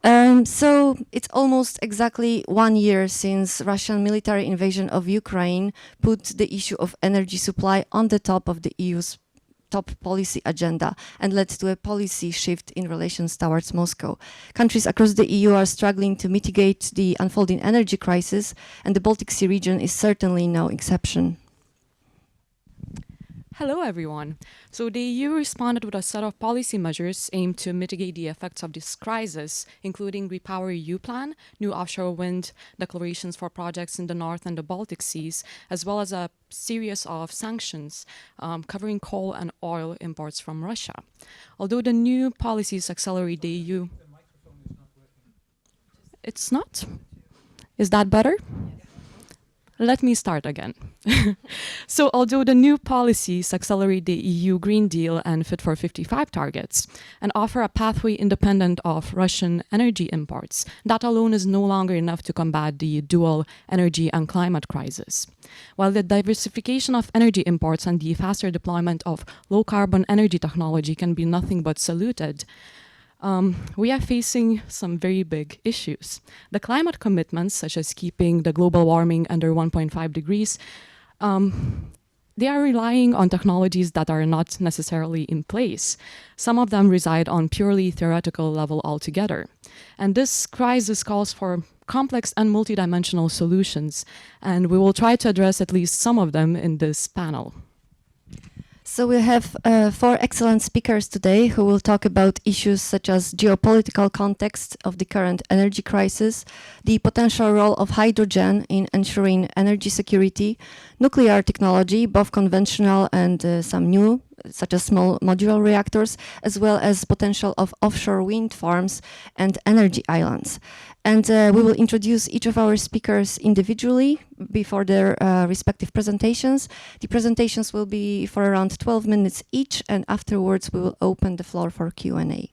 So it's almost exactly 1 year since Russian military invasion of Ukraine put the issue of energy supply on the top of the EU's top policy agenda and led to a policy shift in relations towards Moscow. Countries across the EU are struggling to mitigate the unfolding energy crisis, and the Baltic Sea region is certainly no exception. Hello, everyone. So the EU responded with a set of policy measures aimed to mitigate the effects of this crisis, including Repower EU plan, new offshore wind declarations for projects in the North and the Baltic Seas, as well as a series of sanctions covering coal and oil imports from Russia. Although the new policies accelerate the EU... It's not? Is that better? Let me start again. So although the new policies accelerate the EU Green Deal and Fit for 55 targets and offer a pathway independent of Russian energy imports, that alone is no longer enough to combat the dual energy and climate crisis. While the diversification of energy imports and the faster deployment of low-carbon energy technology can be nothing but saluted, we are facing some very big issues. The climate commitments, such as keeping the global warming under 1.5 degrees, they are relying on technologies that are not necessarily in place. Some of them reside on purely theoretical level altogether. And this crisis calls for complex and multidimensional solutions, and we will try to address at least some of them in this panel. So we have 4 excellent speakers today who will talk about issues such as geopolitical context of the current energy crisis, the potential role of hydrogen in ensuring energy security, nuclear technology, both conventional and some new, such as small modular reactors, as well as potential of offshore wind farms and energy islands. And we will introduce each of our speakers individually before their respective presentations. The presentations will be for around 12 minutes each, and afterwards we will open the floor for Q&A.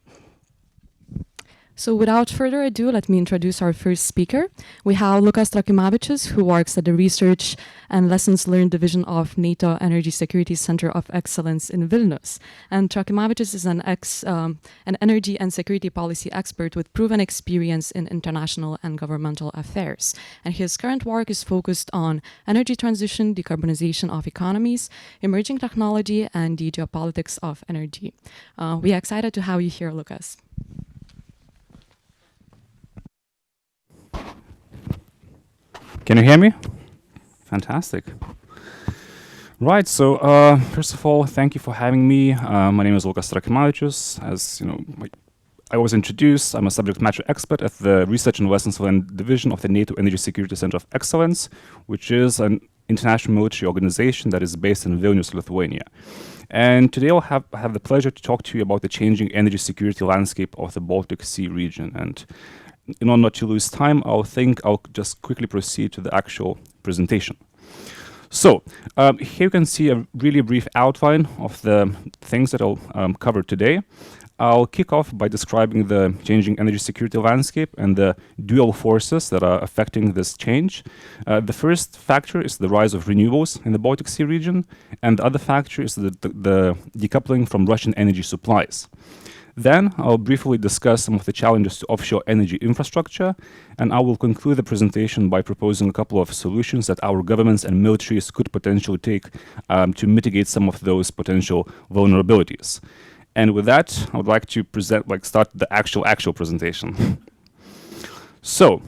So without further ado, let me introduce our first speaker. We have Lukas Trakimavičius, who works at the Research and Lessons Learned Division of NATO Energy Security Center of Excellence in Vilnius. And Trakimavičius is an energy and security policy expert with proven experience in international and governmental affairs. And his current work is focused on energy transition, decarbonization of economies, emerging technology, and the geopolitics of energy. We are excited to have you here, Lukas. Can you hear me? Fantastic. Right, so first of all, thank you for having me. My name is Lukas Trakimavičius. As you know, I was introduced, I'm a subject matter expert at the Research and Lessons Learned Division of the NATO Energy Security Center of Excellence, which is an international military organization that is based in Vilnius, Lithuania. And today I'll have the pleasure to talk to you about the changing energy security landscape of the Baltic Sea region. And in order not to lose time, I'll just quickly proceed to the actual presentation. So here you can see a really brief outline of the things that I'll cover today. I'll kick off by describing the changing energy security landscape and the dual forces that are affecting this change. The first factor is the rise of renewables in the Baltic Sea region, and the other factor is the decoupling from Russian energy supplies. Then I'll briefly discuss some of the challenges to offshore energy infrastructure, and I will conclude the presentation by proposing a couple of solutions that our governments and militaries could potentially take to mitigate some of those potential vulnerabilities. And with that, I would like to start the actual presentation. So,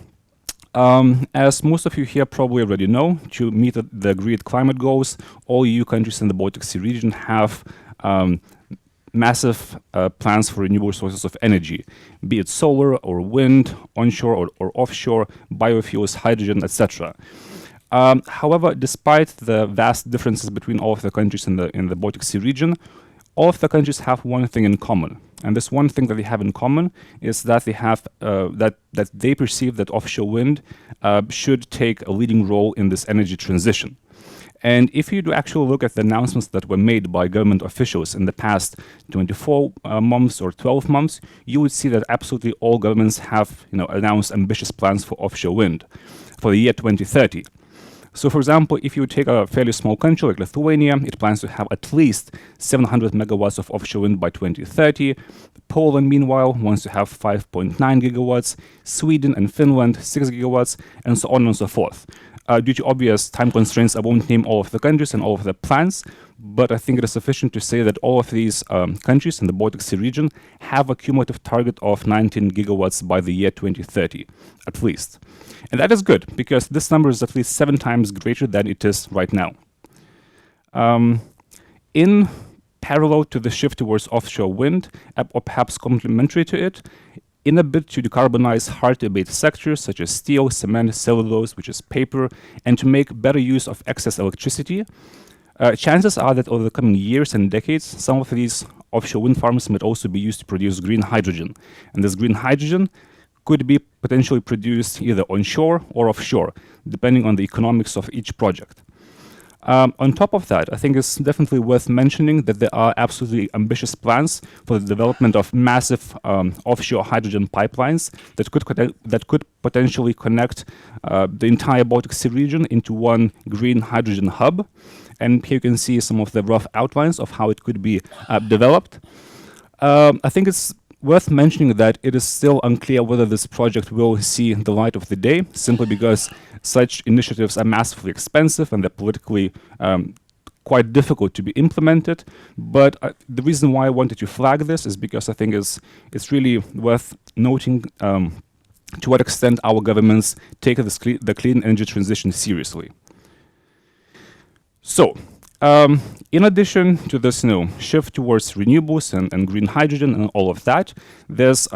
as most of you here probably already know, to meet the agreed climate goals, all EU countries in the Baltic Sea region have massive plans for renewable sources of energy, be it solar or wind, onshore or offshore, biofuels, hydrogen, etc. However, despite the vast differences between all of the countries in the Baltic Sea region, all of the countries have one thing in common, and this one thing that they have in common is that they have that they perceive that offshore wind should take a leading role in this energy transition. And if you do actually look at the announcements that were made by government officials in the past 24 months or 12 months, you would see that absolutely all governments have announced ambitious plans for offshore wind for the year 2030. So, for example, if you take a fairly small country like Lithuania, it plans to have at least 700 megawatts of offshore wind by 2030. Poland, meanwhile, wants to have 5.9 gigawatts, Sweden and Finland 6 gigawatts, and so on and so forth. Due to obvious time constraints, I won't name all of the countries and all of their plans, but I think it is sufficient to say that all of these countries in the Baltic Sea region have a cumulative target of 19 gigawatts by the year 2030, at least. And that is good, because this number is at least 7 times greater than it is right now. In parallel to the shift towards offshore wind, or perhaps complementary to it, in a bid to decarbonize hard-to-abate sectors such as steel, cement, cellulose, which is paper, and to make better use of excess electricity, chances are that over the coming years and decades, some of these offshore wind farms might also be used to produce green hydrogen. And this green hydrogen could be potentially produced either onshore or offshore, depending on the economics of each project. On top of that, I think it's definitely worth mentioning that there are absolutely ambitious plans for the development of massive offshore hydrogen pipelines that could potentially connect the entire Baltic Sea region into one green hydrogen hub. And here you can see some of the rough outlines of how it could be developed. I think it's worth mentioning that it is still unclear whether this project will see the light of the day, simply because such initiatives are massively expensive and they're politically quite difficult to be implemented. But the reason why I wanted to flag this is because I think it's really worth noting to what extent our governments take the clean energy transition seriously. So, in addition to this shift towards renewables and green hydrogen and all of that, there's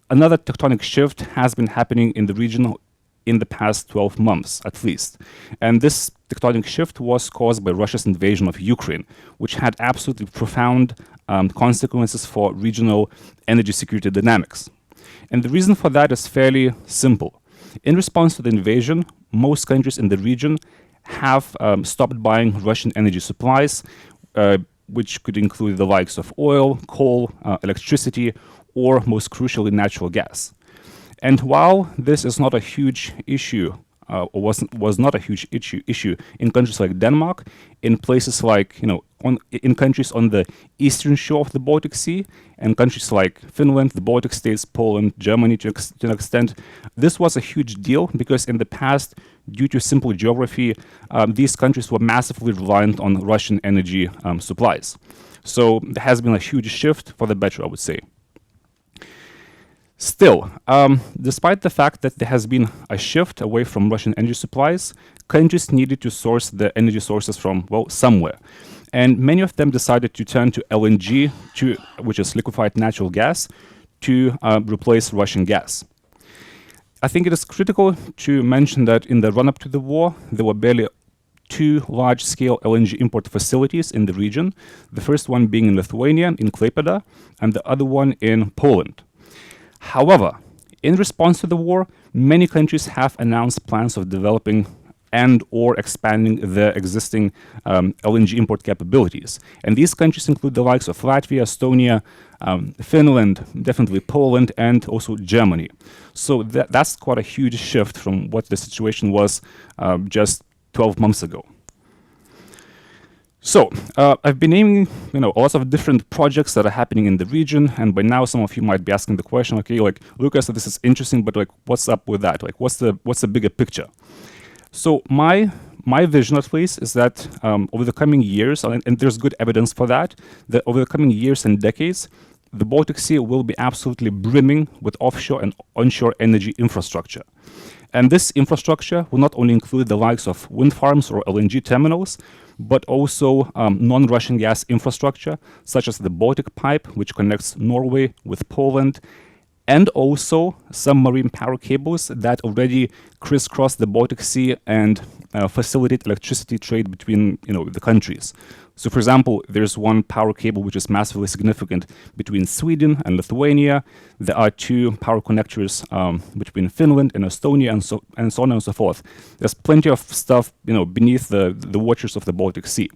another tectonic shift has been happening in the region in the past 12 months at least. And this tectonic shift was caused by Russia's invasion of Ukraine, which had absolutely profound consequences for regional energy security dynamics. And the reason for that is fairly simple. In response to the invasion, most countries in the region have stopped buying Russian energy supplies, which could include the likes of oil, coal, electricity, or most crucially, natural gas. And while this is not a huge issue, or was not a huge issue in countries like Denmark, in places like, in countries on the eastern shore of the Baltic Sea, and countries like Finland, the Baltic States, Poland, Germany to an extent, this was a huge deal because in the past, due to simple geography, these countries were massively reliant on Russian energy supplies. So there has been a huge shift for the better, I would say. Still, despite the fact that there has been a shift away from Russian energy supplies, countries needed to source the energy sources from, well, somewhere. And many of them decided to turn to LNG, which is liquefied natural gas, to replace Russian gas. I think it is critical to mention that in the run-up to the war, there were barely 2 large-scale LNG import facilities in the region, the first one being in Lithuania, in Klaipėda, and the other one in Poland. However, in response to the war, many countries have announced plans of developing and or expanding their existing LNG import capabilities. And these countries include the likes of Latvia, Estonia, Finland, definitely Poland, and also Germany. So that's quite a huge shift from what the situation was just 12 months ago. So, I've been naming, lots of different projects that are happening in the region, and by now some of you might be asking the question, okay, like, Lucas, this is interesting, but like, what's up with that? Like, what's the bigger picture? So my vision, at least, is that over the coming years, and there's good evidence for that over the coming years and decades, the Baltic Sea will be absolutely brimming with offshore and onshore energy infrastructure. And this infrastructure will not only include the likes of wind farms or LNG terminals, but also non-Russian gas infrastructure, such as the Baltic Pipe, which connects Norway with Poland, and also submarine power cables that already crisscross the Baltic Sea and facilitate electricity trade between the countries. So, for example, there's one power cable which is massively significant between Sweden and Lithuania. There are two power connectors between Finland and Estonia, and so on and so forth. There's plenty of stuff beneath the waters of the Baltic Sea.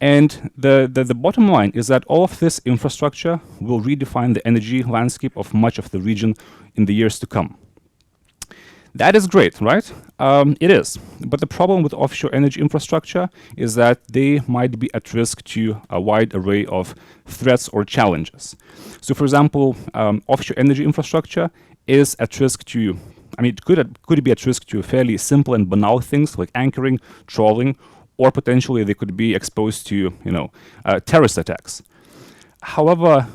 And the bottom line is that all of this infrastructure will redefine the energy landscape of much of the region in the years to come. That is great, right? It is. But the problem with offshore energy infrastructure is that they might be at risk to a wide array of threats or challenges. So, for example, offshore energy infrastructure is at risk to, it could be at risk to fairly simple and banal things like anchoring, trawling, or potentially they could be exposed to, terrorist attacks. However,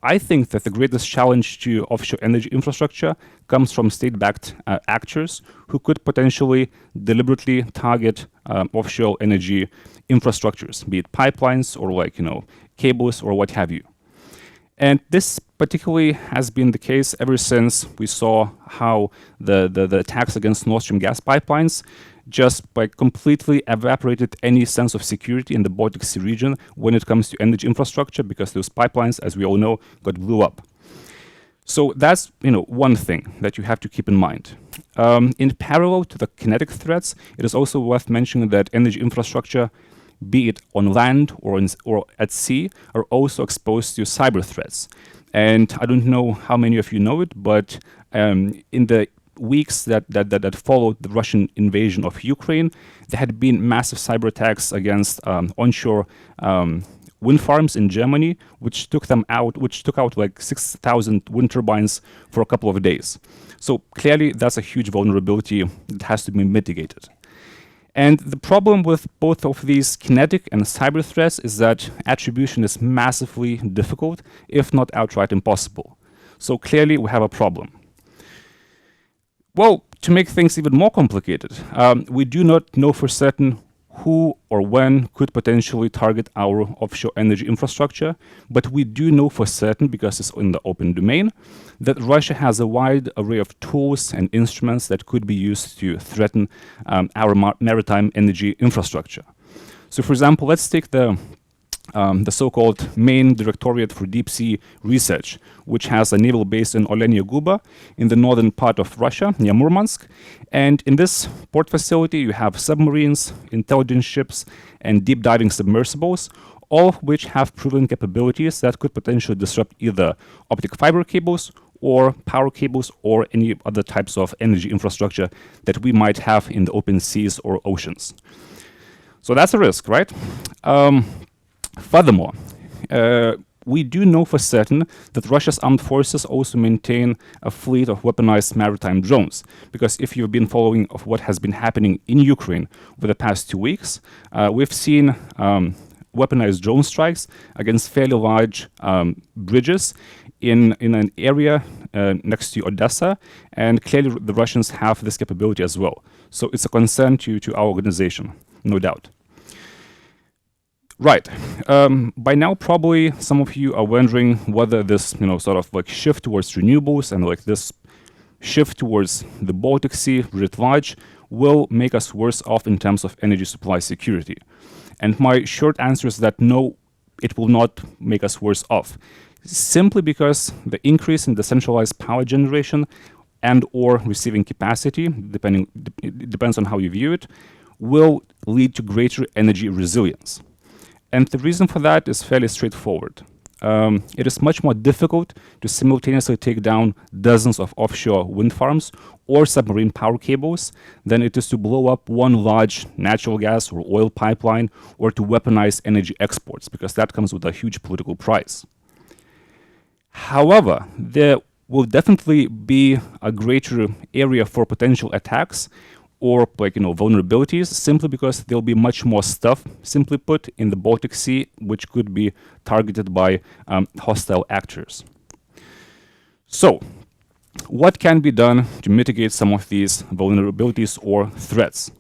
I think that the greatest challenge to offshore energy infrastructure comes from state-backed actors who could potentially deliberately target offshore energy infrastructures, be it pipelines or cables or what have you. And this particularly has been the case ever since we saw how the attacks against Nord Stream gas pipelines just completely evaporated any sense of security in the Baltic Sea region when it comes to energy infrastructure, because those pipelines, as we all know, got blew up. So that's one thing that you have to keep in mind. In parallel to the kinetic threats, it is also worth mentioning that energy infrastructure, be it on land or at sea, are also exposed to cyber threats. And I don't know how many of you know it, but in the weeks that followed the Russian invasion of Ukraine, there had been massive cyber attacks against onshore wind farms in Germany, which took out like 6,000 wind turbines for a couple of days. So clearly, that's a huge vulnerability that has to be mitigated. And the problem with both of these kinetic and cyber threats is that attribution is massively difficult, if not outright impossible. So clearly, we have a problem. Well, to make things even more complicated, we do not know for certain who or when could potentially target our offshore energy infrastructure, but we do know for certain, because it's in the open domain, that Russia has a wide array of tools and instruments that could be used to threaten our maritime energy infrastructure. So, for example, let's take the so-called Main Directorate for Deep Sea Research, which has a naval base in Olenia Guba in the northern part of Russia, near Murmansk. And in this port facility, you have submarines, intelligence ships, and deep diving submersibles, all of which have proven capabilities that could potentially disrupt either optic fiber cables or power cables or any other types of energy infrastructure that we might have in the open seas or oceans. So that's a risk, right? Furthermore, we do know for certain that Russia's armed forces also maintain a fleet of weaponized maritime drones, because if you've been following of what has been happening in Ukraine over the past 2 weeks, we've seen weaponized drone strikes against fairly large bridges in an area next to Odessa, and clearly the Russians have this capability as well. So it's a concern to our organization, no doubt. Right. By now, probably some of you are wondering whether this, sort of like shift towards renewables and like this shift towards the Baltic Sea writ large will make us worse off in terms of energy supply security. And my short answer is that no, it will not make us worse off, simply because the increase in decentralized power generation and or receiving capacity, it depends on how you view it, will lead to greater energy resilience. And the reason for that is fairly straightforward. It is much more difficult to simultaneously take down dozens of offshore wind farms or submarine power cables than it is to blow up one large natural gas or oil pipeline or to weaponize energy exports, because that comes with a huge political price. However, there will definitely be a greater area for potential attacks or vulnerabilities, simply because there'll be much more stuff, simply put, in the Baltic Sea, which could be targeted by hostile actors. So, what can be done to mitigate some of these vulnerabilities or threats?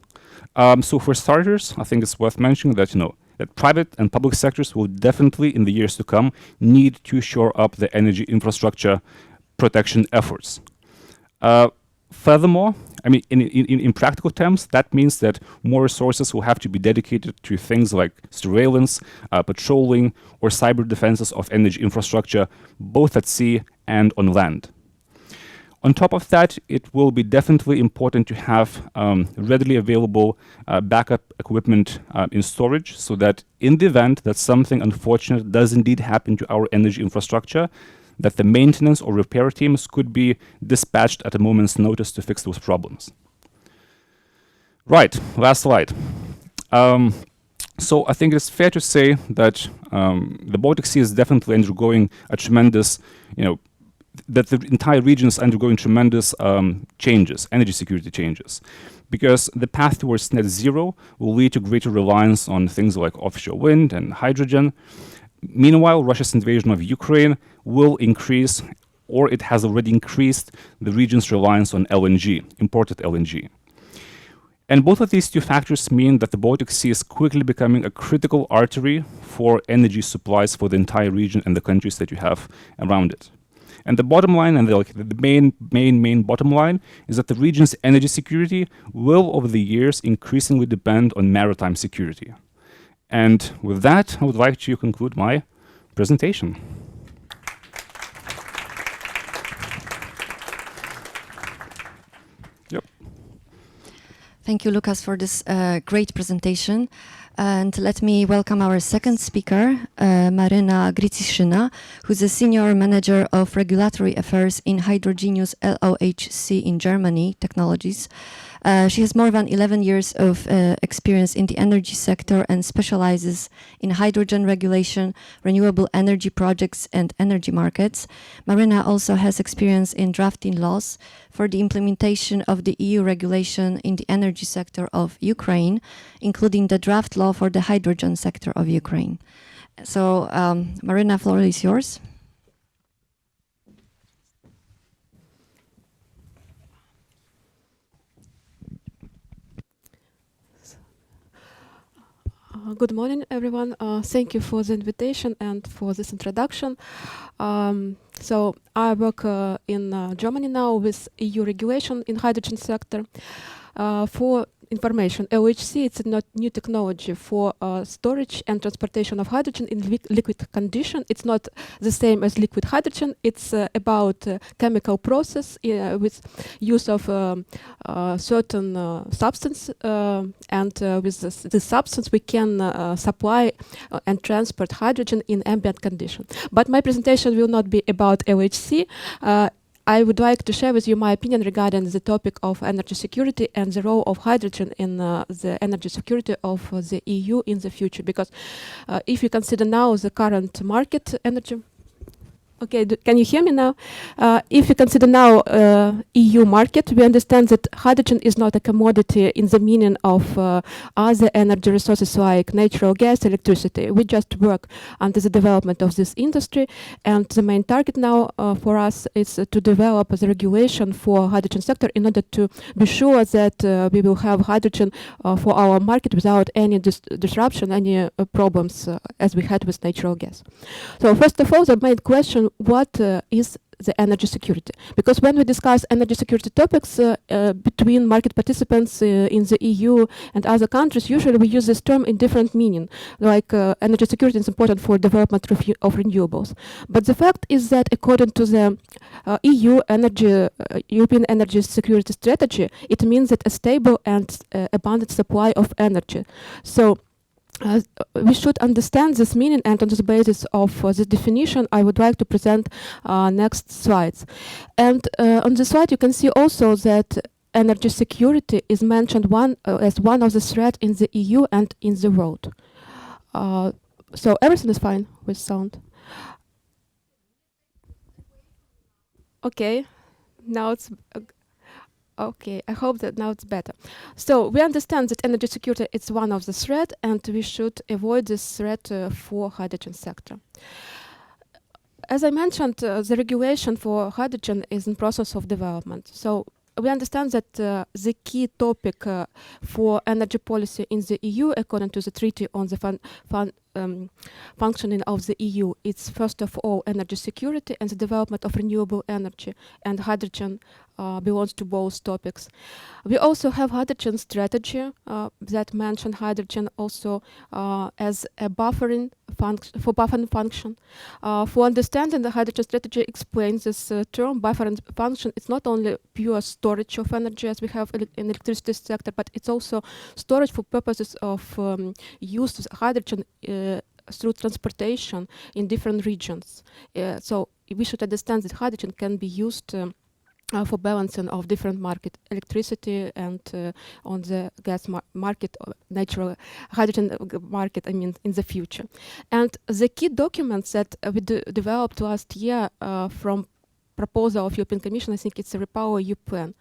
So for starters, I think it's worth mentioning that, that private and public sectors will definitely, in the years to come, need to shore up the energy infrastructure protection efforts. Furthermore, I mean, in practical terms, that means that more resources will have to be dedicated to things like surveillance, patrolling, or cyber defenses of energy infrastructure, both at sea and on land. On top of that, it will be definitely important to have readily available backup equipment in storage, so that in the event that something unfortunate does indeed happen to our energy infrastructure, that the maintenance or repair teams could be dispatched at a moment's notice to fix those problems. Right, last slide. So I think it's fair to say that the Baltic Sea is definitely undergoing a tremendous, that the entire region is undergoing tremendous changes, energy security changes, because the path towards net zero will lead to greater reliance on things like offshore wind and hydrogen. Meanwhile, Russia's invasion of Ukraine will increase, or it has already increased, the region's reliance on LNG, imported LNG. And both of these two factors mean that the Baltic Sea is quickly becoming a critical artery for energy supplies for the entire region and the countries that you have around it. And the bottom line, and the main bottom line, is that the region's energy security will, over the years, increasingly depend on maritime security. And with that, I would like to conclude my presentation. Yep. Thank you, Lukas, for this great presentation. And let me welcome our second speaker, Marina Griciszina, who's a senior manager of regulatory affairs in Hydrogenius LOHC in Germany Technologies. She has more than 11 years of experience in the energy sector and specializes in hydrogen regulation, renewable energy projects, and energy markets. Marina also has experience in drafting laws for the implementation of the EU regulation in the energy sector of Ukraine, including the draft law for the hydrogen sector of Ukraine. So, Marina, floor is yours. Good morning, everyone. Thank you for the invitation and for this introduction. So I work in Germany now with EU regulation in hydrogen sector. For information, LOHC, it's a new technology for storage and transportation of hydrogen in liquid condition. It's not the same as liquid hydrogen. It's about chemical process with use of certain substance, and with this substance we can supply and transport hydrogen in ambient condition. But my presentation will not be about LOHC. I would like to share with you my opinion regarding the topic of energy security and the role of hydrogen in the energy security of the EU in the future. Because if you consider now the current market energy, okay, can you hear me now? If you consider now EU market, we understand that hydrogen is not a commodity in the meaning of other energy resources like natural gas, electricity. We just work under the development of this industry, and the main target now for us is to develop the regulation for hydrogen sector in order to be sure that we will have hydrogen for our market without any disruption, any problems as we had with natural gas. So first of all, the main question, what is the energy security? Because when we discuss energy security topics between market participants in the EU and other countries, usually we use this term in different meaning. Like energy security is important for development of renewables. But the fact is that according to the European energy security strategy, it means that a stable and abundant supply of energy. So we should understand this meaning, and on the basis of the definition, I would like to present next slides. And on the slide, you can see also that energy security is mentioned as one of the threats in the EU and in the world. So everything is fine with sound. Okay, now it's okay, I hope that now it's better. So we understand that energy security is one of the threats, and we should avoid this threat for hydrogen sector. As I mentioned, the regulation for hydrogen is in process of development. So we understand that the key topic for energy policy in the EU, according to the Treaty on the functioning of the EU. It's first of all energy security and the development of renewable energy, and hydrogen belongs to both topics. We also have hydrogen strategy that mention hydrogen also as a buffering function. For understanding the hydrogen strategy explains this term buffering function. It's not only pure storage of energy as we have in electricity sector, but it's also storage for purposes of use of hydrogen through transportation in different regions. So we should understand that hydrogen can be used for balancing of different market, electricity and on the gas market, or natural hydrogen market, I mean, in the future. And the key documents that we developed last year from proposal of European Commission, I think it's a REPowerEU plan.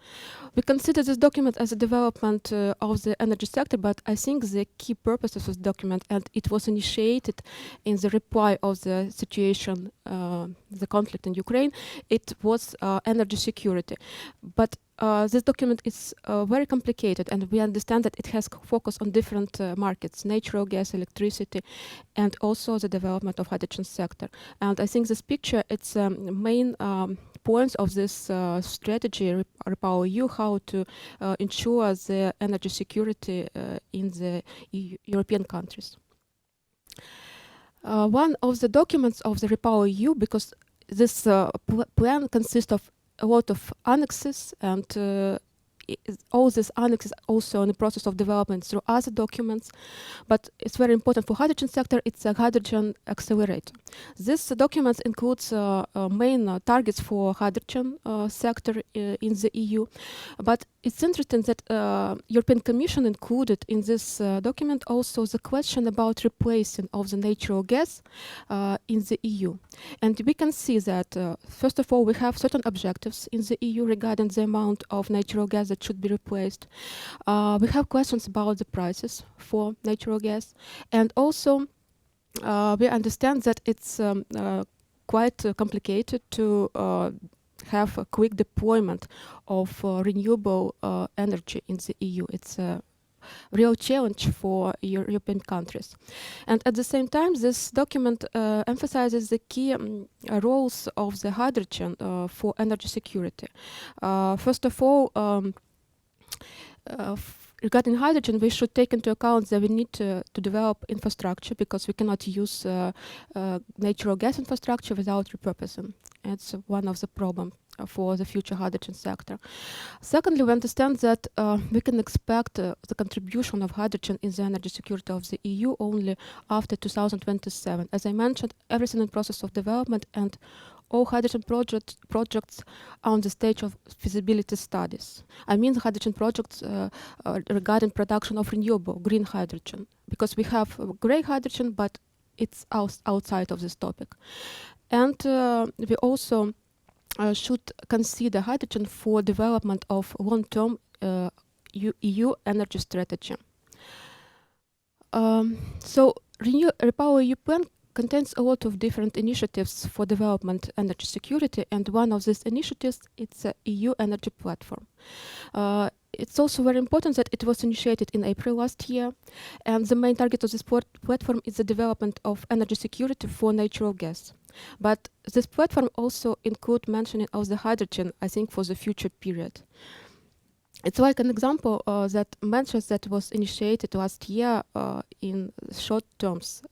We consider this document as a development of the energy sector, but I think the key purpose of this document, and it was initiated in the reply of the situation, the conflict in Ukraine, it was energy security. But this document is very complicated, and we understand that it has focus on different markets, natural gas, electricity, and also the development of hydrogen sector. And I think this picture, it's main points of this strategy, REPowerEU, how to ensure the energy security in the European countries. One of the documents of the REPowerEU, because this plan consists of a lot of annexes, and all these annexes also in the process of development through other documents, but it's very important for hydrogen sector. It's a hydrogen accelerator. This document includes main targets for hydrogen sector in the EU, but it's interesting that European Commission included in this document also the question about replacing of the natural gas in the EU. And we can see that, first of all, we have certain objectives in the EU regarding the amount of natural gas that should be replaced. We have questions about the prices for natural gas. And also, we understand that it's quite complicated to have a quick deployment of renewable energy in the EU. It's a real challenge for European countries. And at the same time, this document emphasizes the key roles of the hydrogen for energy security. First of all, regarding hydrogen, we should take into account that we need to develop infrastructure, because we cannot use natural gas infrastructure without repurposing. It's one of the problems for the future hydrogen sector. Secondly, we understand that we can expect the contribution of hydrogen in the energy security of the EU only after 2027. As I mentioned, everything in process of development, and all hydrogen projects are on the stage of feasibility studies. I mean the hydrogen projects regarding production of renewable green hydrogen, because we have grey hydrogen, but it's outside of this topic. And we also should consider hydrogen for development of long-term EU energy strategy. So REPowerEU plan contains a lot of different initiatives for development energy security, and one of these initiatives is a EU energy platform. It's also very important that it was initiated in April last year, and the main target of this platform is the development of energy security for natural gas. But this platform also includes mentioning of the hydrogen, I think, for the future period. It's like an example that mentions that was initiated last year in short terms.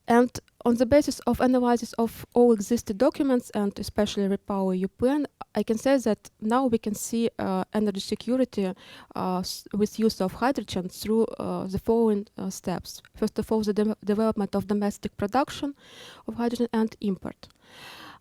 And on the basis of analysis of all existing documents, and especially REPowerEU plan, I can say that now we can see energy security with use of hydrogen through the following steps. First of all, the development of domestic production of hydrogen and import.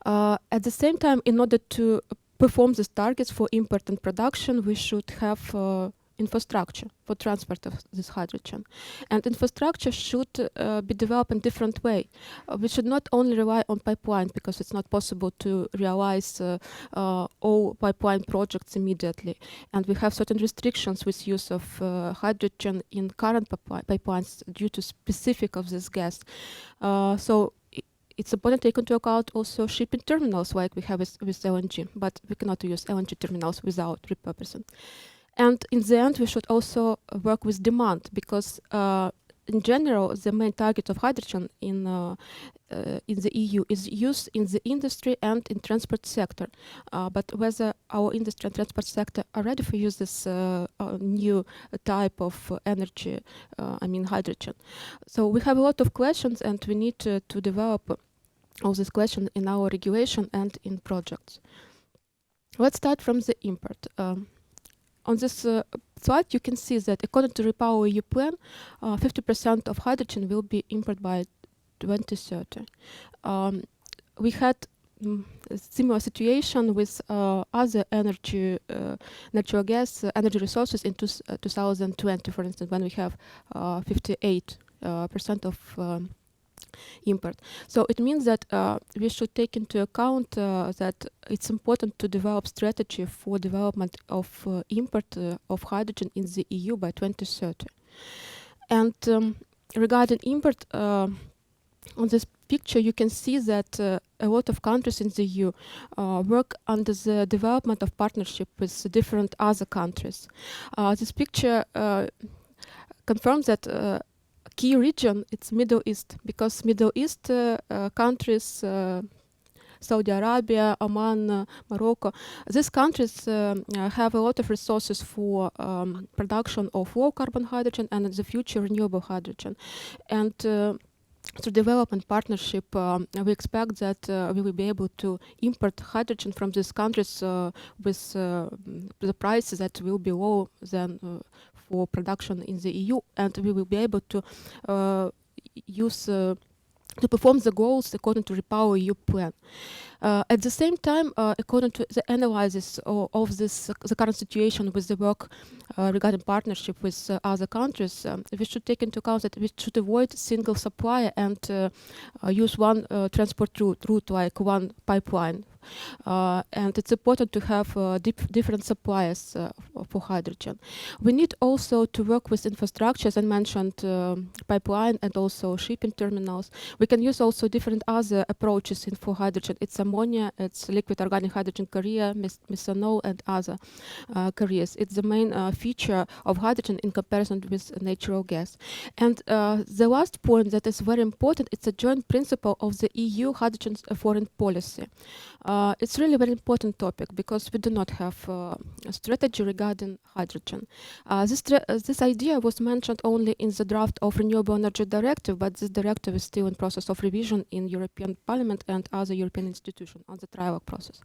At the same time, in order to perform these targets for import and production, we should have infrastructure for transport of this hydrogen. And infrastructure should be developed in different way. We should not only rely on pipelines, because it's not possible to realize all pipeline projects immediately. And we have certain restrictions with use of hydrogen in current pipelines due to specific of this gas. So it's important to take into account also shipping terminals like we have with LNG, but we cannot use LNG terminals without repurposing. And in the end, we should also work with demand, because in general, the main target of hydrogen in the EU is used in the industry and in transport sector. But whether our industry and transport sector are ready for use this new type of energy, I mean hydrogen. So we have a lot of questions, and we need to develop all these questions in our regulation and in projects. Let's start from the import. On this slide, you can see that according to REPowerEU plan, 50% of hydrogen will be imported by 2030. We had a similar situation with other energy, natural gas energy resources in 2020, for instance, when we have 58% of import. So it means that we should take into account that it's important to develop strategy for development of import of hydrogen in the EU by 2030. And regarding import, on this picture you can see that a lot of countries in the EU work under the development of partnership with different other countries. This picture confirms that key region, it's Middle East, because Middle East countries, Saudi Arabia, Oman, Morocco, these countries have a lot of resources for production of low carbon hydrogen and in the future renewable hydrogen. And through development partnership, we expect that we will be able to import hydrogen from these countries with the prices that will be lower than for production in the EU, and we will be able to use to perform the goals according to REPowerEU plan. At the same time, according to the analysis of this, the current situation with the work regarding partnership with other countries, we should take into account that we should avoid single supplier and use one transport route like one pipeline. And it's important to have different suppliers for hydrogen. We need also to work with infrastructure, as I mentioned, pipeline and also shipping terminals. We can use also different other approaches for hydrogen. It's ammonia, it's liquid organic hydrogen carrier, methanol, and other carriers. It's the main feature of hydrogen in comparison with natural gas. And the last point that is very important, it's a joint principle of the EU hydrogen foreign policy. It's really a very important topic because we do not have a strategy regarding hydrogen. This idea was mentioned only in the draft of Renewable Energy Directive, but this directive is still in process of revision in European Parliament and other European institutions on the trial process.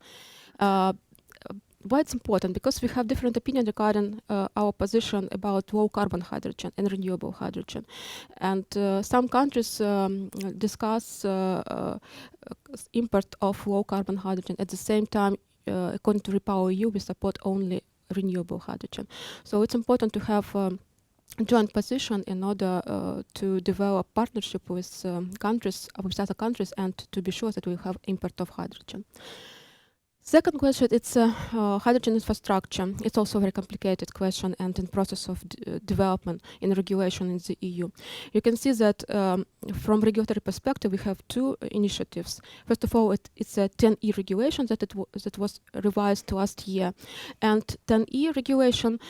Why it's important? Because we have different opinions regarding our position about low carbon hydrogen and renewable hydrogen. And some countries discuss import of low carbon hydrogen. At the same time, according to REPowerEU, we support only renewable hydrogen. So it's important to have joint position in order to develop partnership with countries, with other countries, and to be sure that we have import of hydrogen. Second question, it's hydrogen infrastructure. It's also a very complicated question and in process of development in regulation in the EU. You can see that from regulatory perspective, we have two initiatives. First of all, it's a 10E regulation that was revised last year. And 10E regulation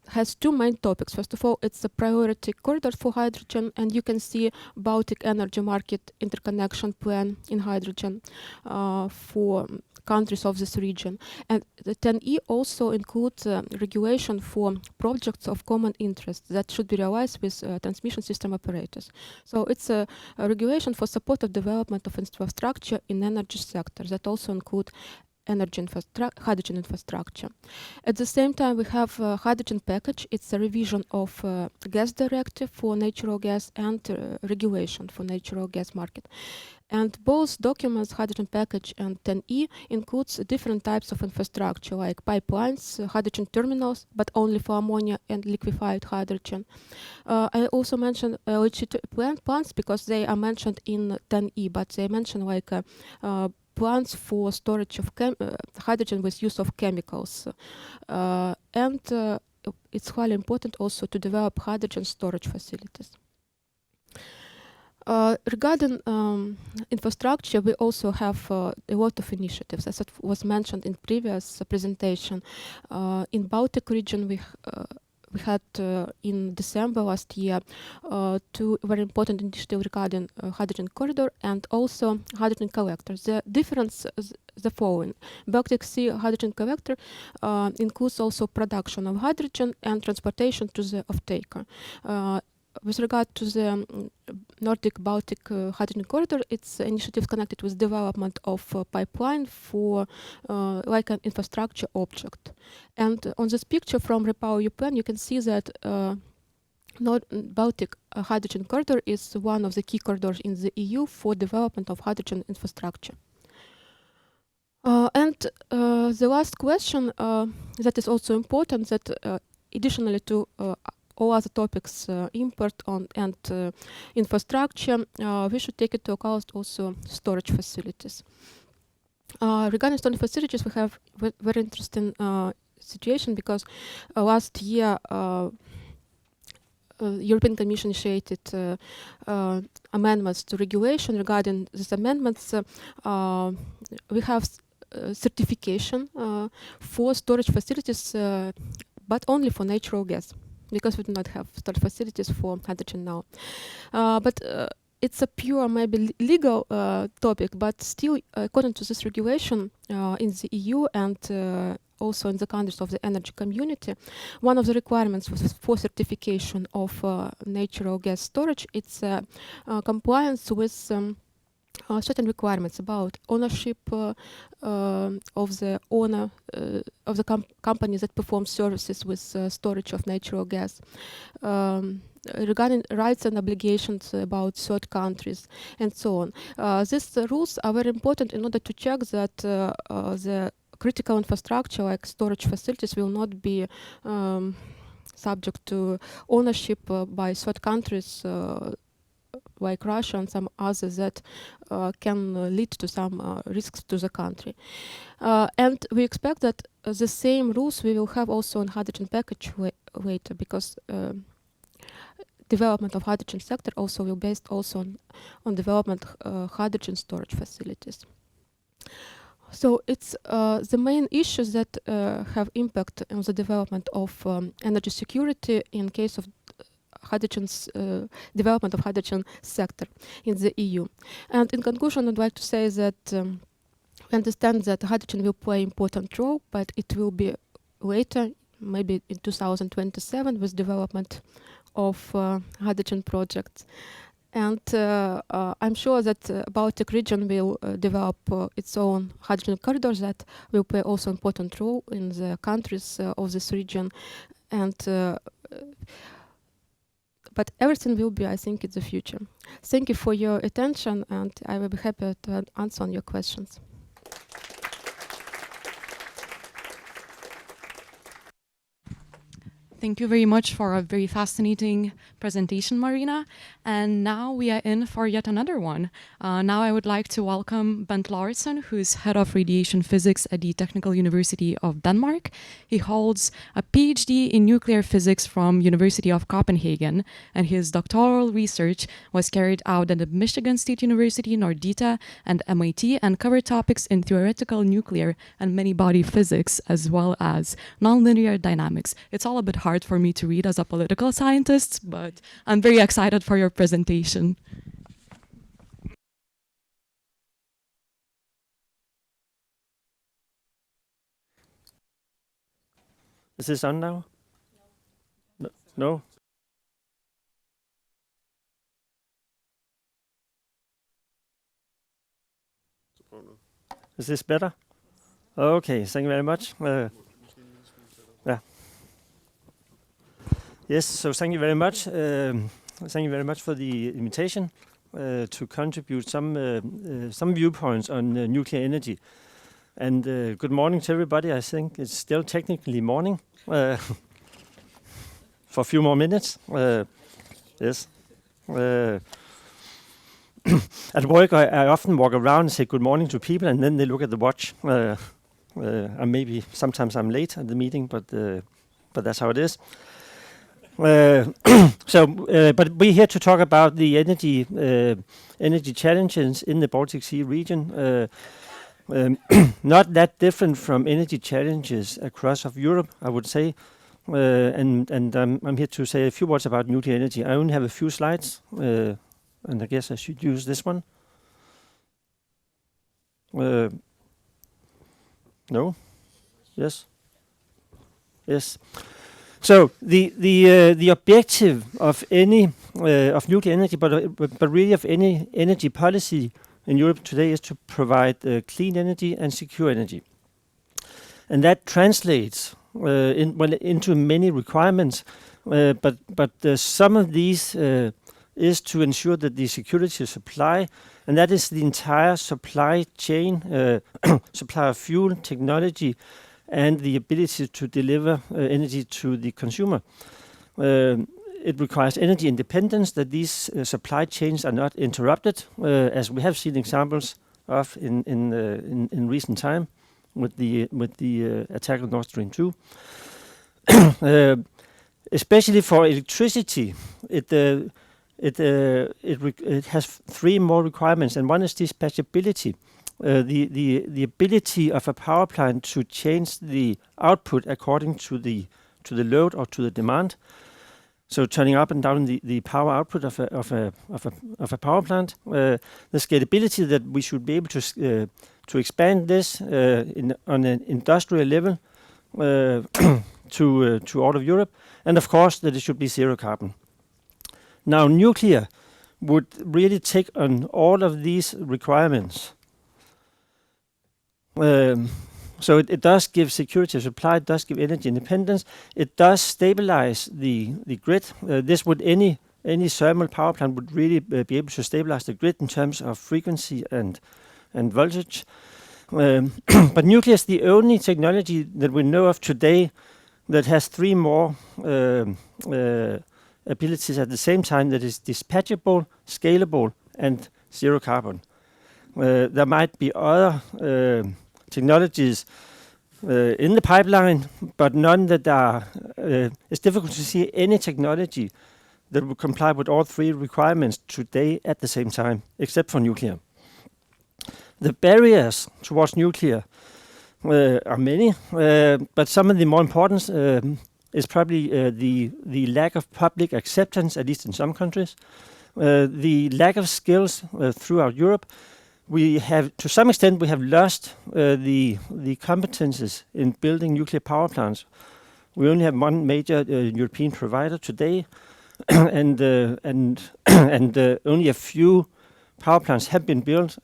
has two main topics. First of all, it's a priority corridor for hydrogen, and you can see Baltic Energy Market Interconnection Plan in hydrogen for countries of this region. And the 10E also includes regulation for projects of common interest that should be realized with transmission system operators. So it's a regulation for support of development of infrastructure in energy sector that also include hydrogen infrastructure. At the same time, we have a hydrogen package. It's a revision of gas directive for natural gas and regulation for natural gas market. And both documents, hydrogen package and 10E, includes different types of infrastructure like pipelines, hydrogen terminals, but only for ammonia and liquefied hydrogen. I also mentioned LHC plants because they are mentioned in 10E, but they mention like plants for storage of hydrogen with use of chemicals. And it's highly important also to develop hydrogen storage facilities. Regarding infrastructure, we also have a lot of initiatives, as it was mentioned in previous presentation. In Baltic region, we had in December last year 2 very important initiatives regarding hydrogen corridor and also hydrogen collector. The difference is the following. Baltic Sea hydrogen collector includes also production of hydrogen and transportation to the off-taker. With regard to the Nordic Baltic hydrogen corridor, it's an initiative connected with development of pipeline for like an infrastructure object. And on this picture from Repower Plan, you can see that Baltic hydrogen corridor is one of the key corridors in the EU for development of hydrogen infrastructure. And the last question that is also important, that additionally to all other topics, import on and infrastructure, we should take into account also storage facilities. Regarding storage facilities, we have very interesting situation because last year European Commission initiated amendments to regulation. Regarding these amendments, we have certification for storage facilities, but only for natural gas, because we do not have storage facilities for hydrogen now. But it's a pure, maybe legal topic, but still, according to this regulation in the EU and also in the countries of the energy community, one of the requirements for certification of natural gas storage, it's compliance with certain requirements about ownership of the owner of the company that performs services with storage of natural gas, regarding rights and obligations about third countries, and so on. These rules are very important in order to check that the critical infrastructure like storage facilities will not be subject to ownership by third countries like Russia and some others that can lead to some risks to the country. And we expect that the same rules we will have also on hydrogen package later, because development of hydrogen sector also will be based also on development hydrogen storage facilities. So it's the main issues that have impact on the development of energy security in case of hydrogen's development of hydrogen sector in the EU. And in conclusion, I'd like to say that we understand that hydrogen will play an important role, but it will be later, maybe in 2027, with development of hydrogen projects. And I'm sure that Baltic region will develop its own hydrogen corridors that will play also an important role in the countries of this region. And but everything will be, I think, in the future. Thank you for your attention, and I will be happy to answer on your questions. Thank you very much for a very fascinating presentation, Marina. And now we are in for yet another one. Now I would like to welcome Bent Larsen, who's head of radiation physics at the Technical University of Denmark. He holds a PhD in nuclear physics from University of Copenhagen, and his doctoral research was carried out at the Michigan State University, Nordita, and MIT, and covered topics in theoretical nuclear and many-body physics, as well as nonlinear dynamics. It's all a bit hard for me to read as a political scientist, but I'm very excited for your presentation. Is this on now? No? Is this better? Okay, thank you very much. Yeah. Yes, so thank you very much. Thank you very much for the invitation to contribute some viewpoints on nuclear energy. And good morning to everybody. I think it's still technically morning for a few more minutes. Yes. At work, I often walk around and say good morning to people, and then they look at the watch. And maybe sometimes I'm late at the meeting, but that's how it is. But we're here to talk about the energy challenges in the Baltic Sea region. Not that different from energy challenges across of Europe, I would say. and I'm here to say a few words about nuclear energy. I only have a few slides, and I guess I should use this one. No? Yes? Yes. So the objective of any of nuclear energy, but really of any energy policy in Europe today, is to provide clean energy and secure energy, and that translates into many requirements. But some of these is to ensure that the security of supply, and that is the entire supply chain, supply of fuel, technology, and the ability to deliver energy to the consumer. It requires energy independence, that these supply chains are not interrupted, as we have seen examples of in recent time with the attack on Nord Stream 2. Especially for electricity, it has three more requirements, and one is dispatchability. The ability of a power plant to change the output according to the load or to the demand. So turning up and down the power output of a power plant. The scalability, that we should be able to expand this on an industrial level to all of Europe, and of course that it should be zero carbon. Now nuclear would really take on all of these requirements. So it does give security of supply, it does give energy independence, it does stabilize the grid. This would any thermal power plant would really be able to stabilize the grid in terms of frequency and voltage. But nuclear is the only technology that we know of today that has three more abilities at the same time, that is dispatchable, scalable, and zero carbon. There might be other technologies in the pipeline, but none that are. It's difficult to see any technology that would comply with all three requirements today at the same time, except for nuclear. The barriers towards nuclear are many, but some of the more important is probably the lack of public acceptance, at least in some countries, the lack of skills throughout Europe. We have, to some extent, we have lost the competences in building nuclear power plants. We only have one major European provider today, and only a few power plants have been built,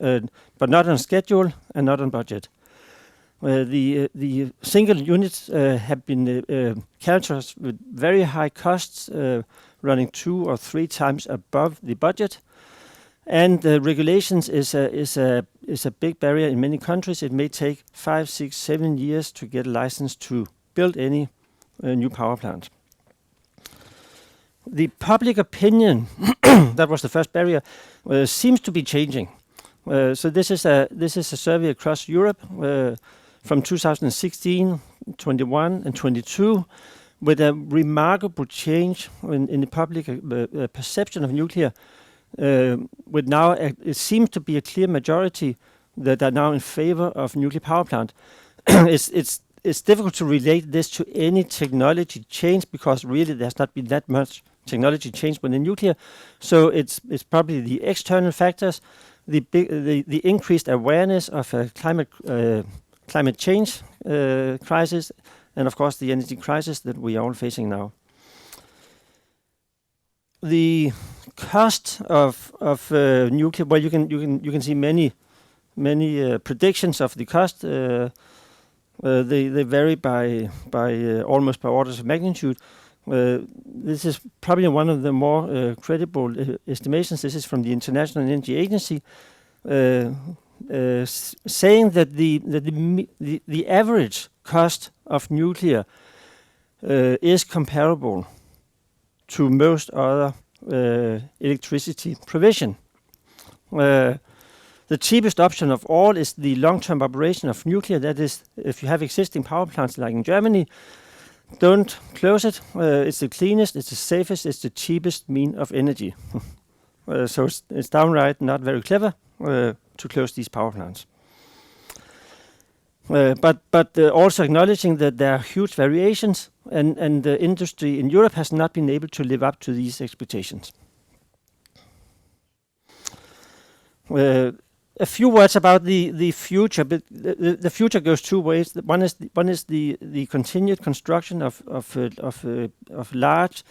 but not on schedule and not on budget. The single units have been characterized with very high costs, running 2 or 3 times above the budget. And regulations is a big barrier in many countries. It may take 5, 6, 7 years to get a license to build any new power plant. The public opinion, that was the first barrier, seems to be changing. So this is a survey across Europe from 2016, 21, and 22, with a remarkable change in the public perception of nuclear. With now, it seems to be a clear majority that are now in favor of nuclear power plant. It's difficult to relate this to any technology change, because really there's not been that much technology change within nuclear. So it's probably the external factors, the increased awareness of a climate change crisis, and of course the energy crisis that we are all facing now. The cost of nuclear, well, you can see many predictions of the cost. They vary by almost by orders of magnitude. This is probably one of the more credible estimations. This is from the International Energy Agency, saying that the average cost of nuclear is comparable to most other electricity provision. The cheapest option of all is the long-term operation of nuclear. That is, if you have existing power plants like in Germany, don't close it. It's the cleanest, it's the safest, it's the cheapest mean of energy. So it's downright not very clever to close these power plants. but also acknowledging that there are huge variations, and the industry in Europe has not been able to live up to these expectations. A few words about the future, but the future goes two ways. One is the continued construction of large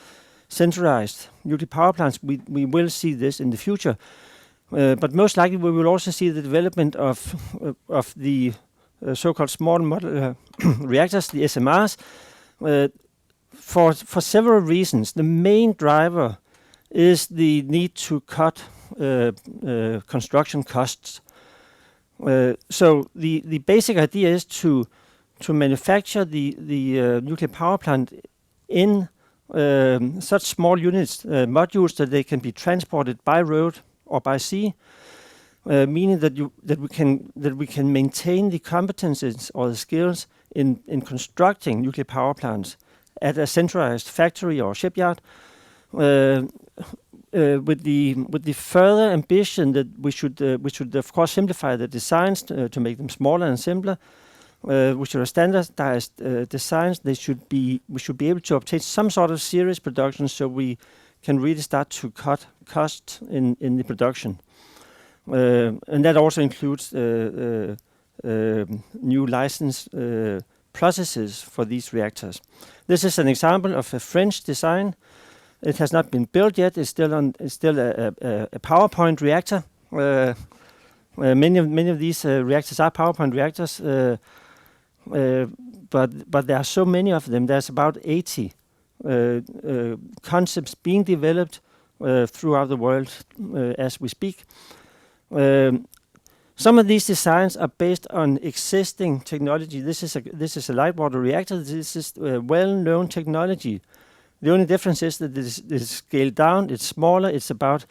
centralized nuclear power plants. We will see this in the future, but most likely we will also see the development of the so-called small modular reactors, the SMRs, for several reasons. The main driver is the need to cut construction costs. So the basic idea is to manufacture the nuclear power plant in such small units, modules, that they can be transported by road or by sea, meaning that we can maintain the competences or the skills in constructing nuclear power plants at a centralized factory or shipyard, with the further ambition that we should of course simplify the designs to make them smaller and simpler. We should have standardized designs. We should be able to obtain some sort of series production, so we can really start to cut costs in the production. And that also includes new license processes for these reactors. This is an example of a French design. It has not been built yet. It's still a PowerPoint reactor. Many of these reactors are PowerPoint reactors, but there are so many of them. There's about 80 concepts being developed throughout the world as we speak. Some of these designs are based on existing technology. This is a light water reactor. This is well-known technology. The only difference is that this is scaled down. It's smaller. It's about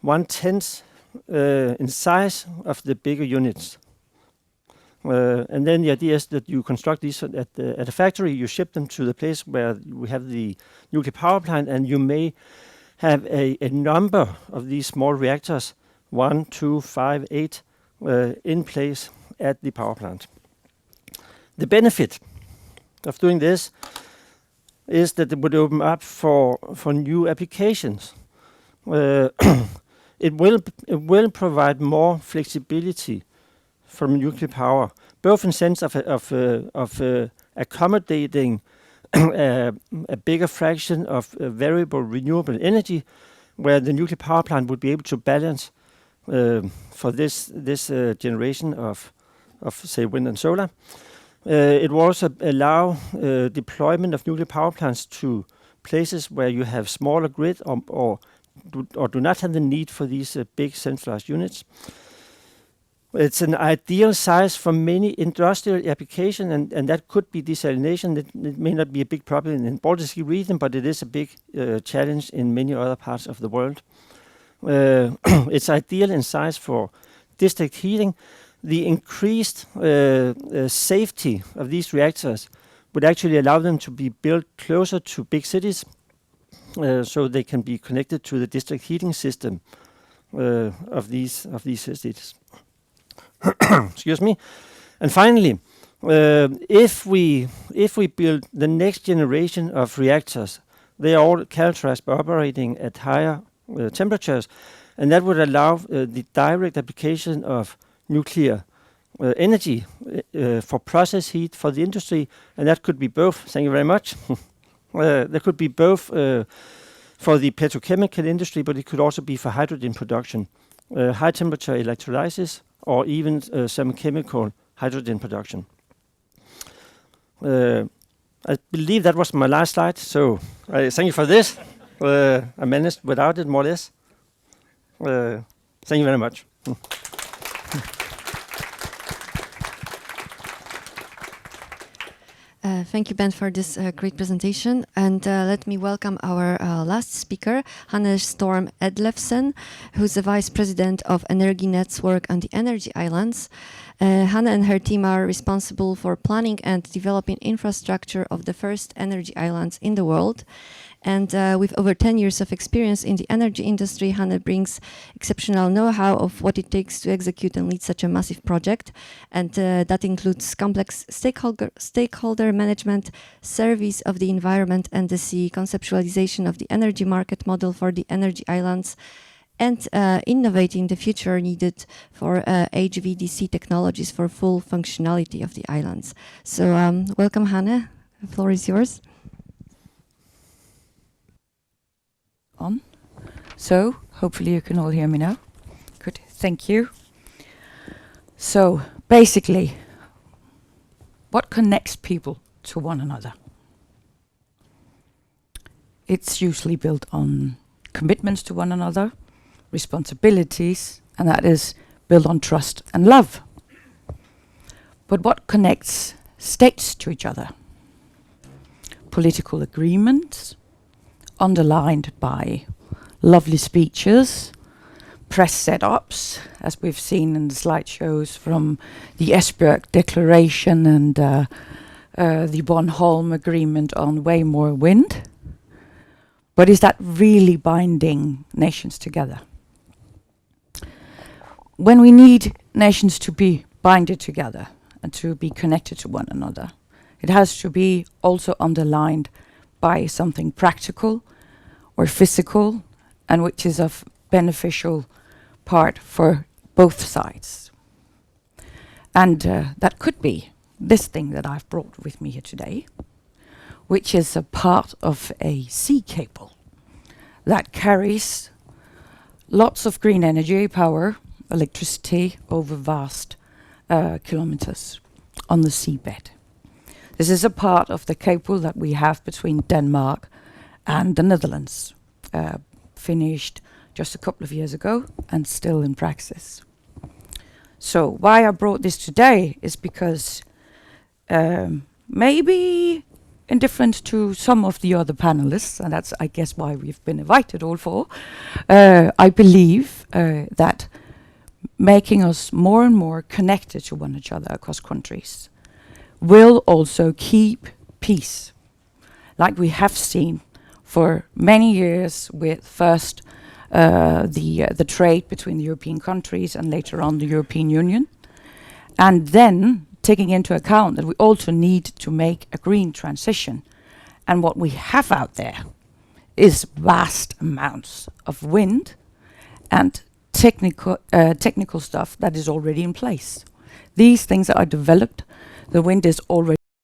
1/10 in size of the bigger units. And then the idea is that you construct these at a factory. You ship them to the place where we have the nuclear power plant, and you may have a number of these small reactors, 1, 2, 5, 8, in place at the power plant. The benefit of doing this is that it would open up for new applications. It will provide more flexibility from nuclear power, both in sense of accommodating a bigger fraction of variable renewable energy, where the nuclear power plant would be able to balance for this generation of say wind and solar. It will also allow deployment of nuclear power plants to places where you have smaller grid or do not have the need for these big centralized units. It's an ideal size for many industrial application, and that could be desalination. It may not be a big problem in Baltic Sea region, but it is a big challenge in many other parts of the world. It's ideal in size for district heating. The increased safety of these reactors would actually allow them to be built closer to big cities, so they can be connected to the district heating system of these cities. Excuse me. And finally, if we build the next generation of reactors, they are all characterized by operating at higher temperatures, and that would allow the direct application of nuclear energy for process heat for the industry, and that could be both. Thank you very much. That could be both for the petrochemical industry, but it could also be for hydrogen production, high temperature electrolysis, or even some chemical hydrogen production. I believe that was my last slide, so thank you for this. I managed without it, more or less. Thank you very much. Thank you, Ben, for this great presentation. And let me welcome our last speaker, Hanne Storm Edlefsen, who's the Vice President of Energy Network on the Energy Islands. Hanne and her team are responsible for planning and developing infrastructure of the first energy islands in the world. And with over 10 years of experience in the energy industry, Hanne brings exceptional know-how of what it takes to execute and lead such a massive project. And that includes complex stakeholder management, service of the environment and the sea, conceptualization of the energy market model for the energy islands, and innovating the future needed for HVDC technologies for full functionality of the islands. So welcome, Hanne. The floor is yours. On. So, hopefully you can all hear me now. Good, thank you. So, basically, what connects people to one another? It's usually built on commitments to one another, responsibilities, and that is built on trust and love. But what connects states to each other? Political agreements, underlined by lovely speeches, press setups, as we've seen in the slideshows from the Esbjerg Declaration and the Bornholm Agreement on way more wind. But is that really binding nations together? When we need nations to be binded together and to be connected to one another, it has to be also underlined by something practical or physical, and which is of beneficial part for both sides. And that could be this thing that I've brought with me here today, which is a part of a sea cable that carries lots of green energy, power, electricity over vast kilometers on the seabed. This is a part of the cable that we have between Denmark and the Netherlands, finished just a couple of years ago and still in praxis. So why I brought this today is because maybe in difference to some of the other panelists, and that's I guess why we've been invited all four, I believe that making us more and more connected to one another across countries will also keep peace, like we have seen for many years with first the trade between the European countries and later on the European Union, and then taking into account that we also need to make a green transition. And what we have out there is vast amounts of wind and technical stuff that is already in place. These things are developed. The wind is already